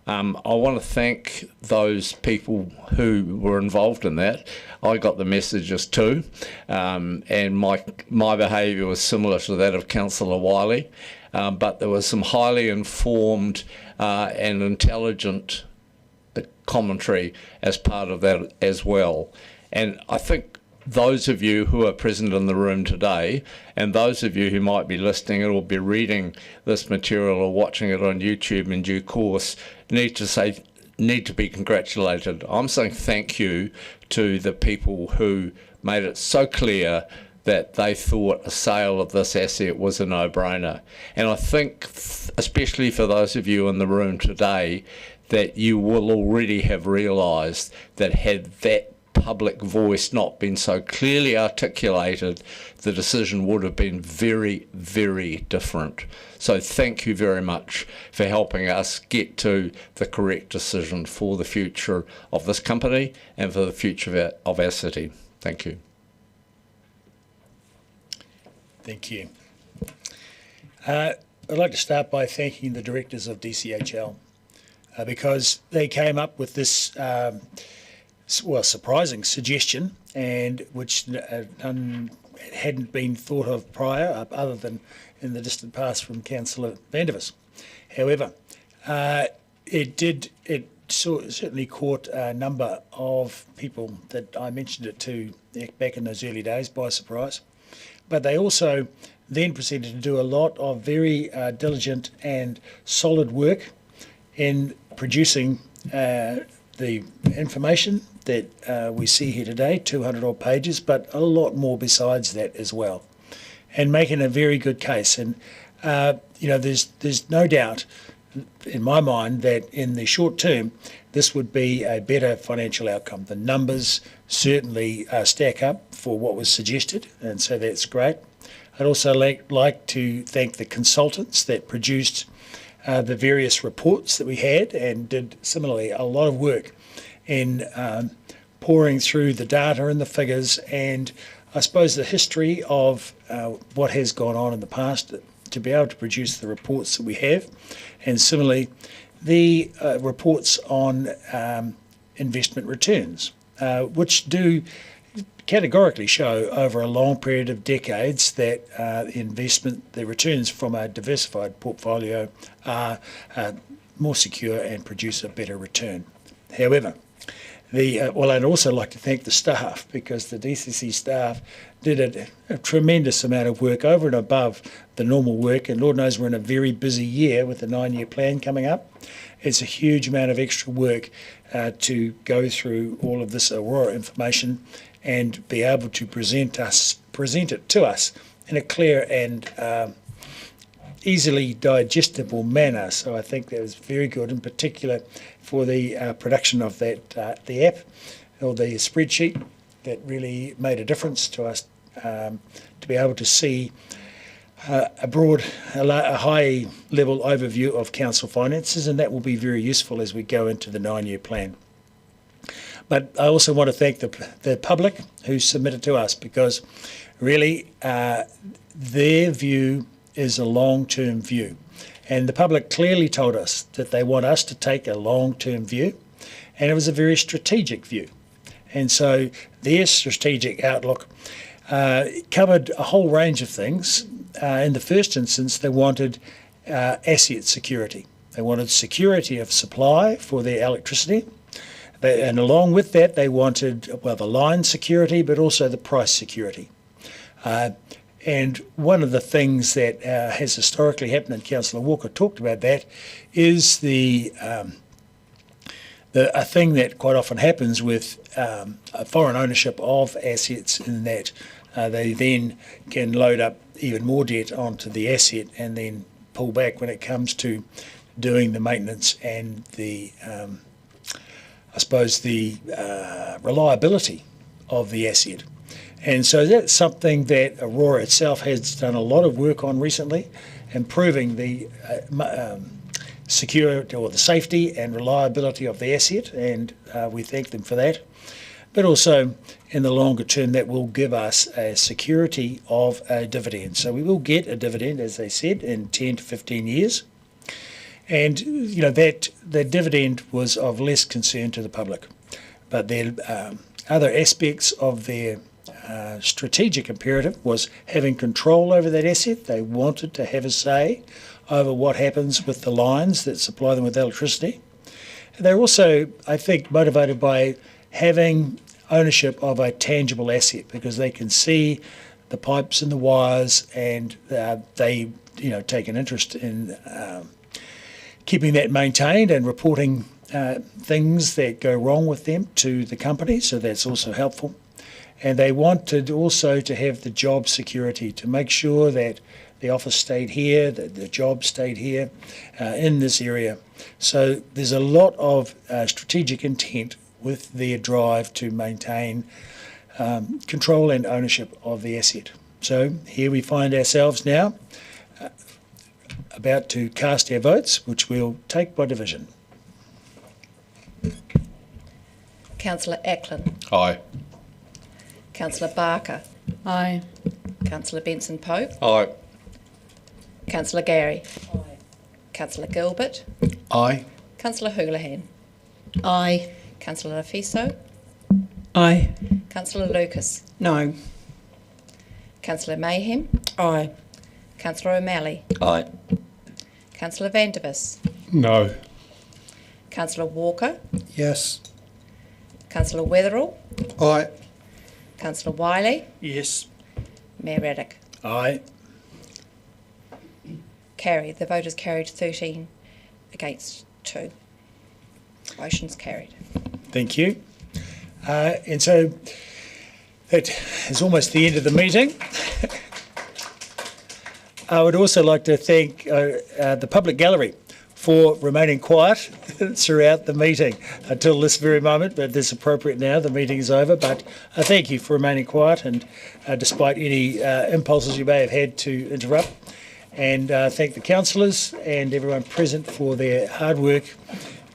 I want to thank those people who were involved in that. I got the messages too, and my behaviour was similar to that of Councillor Wiley, but there was some highly informed and intelligent commentary as part of that as well. And I think those of you who are present in the room today, and those of you who might be listening or be reading this material or watching it on YouTube in due course, need to be congratulated. I'm saying thank you to the people who made it so clear that they thought a sale of this asset was a no-brainer. And I think, especially for those of you in the room today, that you will already have realised that had that public voice not been so clearly articulated, the decision would have been very, very different. So thank you very much for helping us get to the correct decision for the future of this company and for the future of our city. Thank you. Thank you. I'd like to start by thanking the directors of DCHL because they came up with this surprising suggestion, and which hadn't been thought of prior, other than in the distant past from Councillor Vandervis. However, it certainly caught a number of people that I mentioned it to back in those early days by surprise. But they also then proceeded to do a lot of very diligent and solid work in producing the information that we see here today, 200 odd pages, but a lot more besides that as well, and making a very good case. And there's no doubt in my mind that in the short term this would be a better financial outcome. The numbers certainly stack up for what was suggested, and so that's great. I'd also like to thank the consultants that produced the various reports that we had, and did similarly a lot of work in pouring through the data and the figures, and I suppose the history of what has gone on in the past to be able to produce the reports that we have, and similarly the reports on investment returns, which do categorically show over a long period of decades that the returns from a diversified portfolio are more secure and produce a better return. However, I'd also like to thank the staff, because the DCC staff did a tremendous amount of work over and above the normal work, and Lord knows we're in a very busy year with the 9-year plan coming up. It's a huge amount of extra work to go through all of this Aurora information and be able to present it to us in a clear and easily digestible manner. So I think that was very good, in particular for the production of that the app or the spreadsheet. That really made a difference to us to be able to see a high level overview of council finances, and that will be very useful as we go into the 9-year plan. But I also want to thank the public who submitted to us, because really their view is a long-term view, And the public clearly told us that they want us to take a long-term view, and it was a very strategic view. And so their strategic outlook covered a whole range of things. In the first instance, they wanted asset security. They wanted security of supply for their electricity. And along with that, they wanted, well, the line security, but also the price security. And one of the things that has historically happened, and Councillor Walker talked about that, is a thing that quite often happens with a foreign ownership of assets, in that they then can load up even more debt onto the asset and then pull back when it comes to doing the maintenance and the, I suppose, the reliability of the asset. And so that's something that Aurora itself has done a lot of work on recently, improving the security or the safety and reliability of the asset, and we thank them for that. But also, in the longer term, that will give us a security of a dividend. So we will get a dividend, as they said, in 10 to 15 years. And, you know, that dividend was of less concern to the public. But there other aspects of their strategic imperative was having control over that asset. They wanted to have a say over what happens with the lines that supply them with electricity. And they're also, I think, motivated by having ownership of a tangible asset, because they can see the pipes and the wires, and they, you know, take an interest in keeping that maintained and reporting things that go wrong with them to the company. So that's also helpful. And they wanted also to have the job security, to make sure that the office stayed here, that the job stayed here in this area. So there's a lot of strategic intent with their drive to maintain control and ownership of the asset. So here we find ourselves now about to cast our votes, which we'll take by division. Councillor Ackland. Aye. Councillor Barker. Aye. Councillor Benson Pope. Aye. Councillor Gary. Aye. Councillor Gilbert. Aye. Councillor Houlihan. Aye. Councillor Lafiso. Aye. Councillor Lucas. No. Councillor Mayhem. Aye. Councillor O'Malley. Aye. Councillor Vandervis. No. Councillor Walker. Yes. Councillor Weatherall. Aye. Councillor Wiley. Yes. Mayor Raddick. Aye. Carried. The vote is carried 13 against 2. Motion's carried. Thank you. And so that is almost the end of the meeting. I would also like to thank the public gallery for remaining quiet throughout the meeting until this very moment, but it's appropriate now, the meeting is over. But I thank you for remaining quiet, and despite any impulses you may have had to interrupt. And thank the councillors and everyone present for their hard work,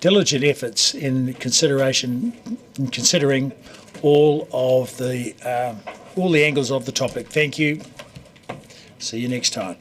diligent efforts in considering all the angles of the topic. Thank you. See you next time.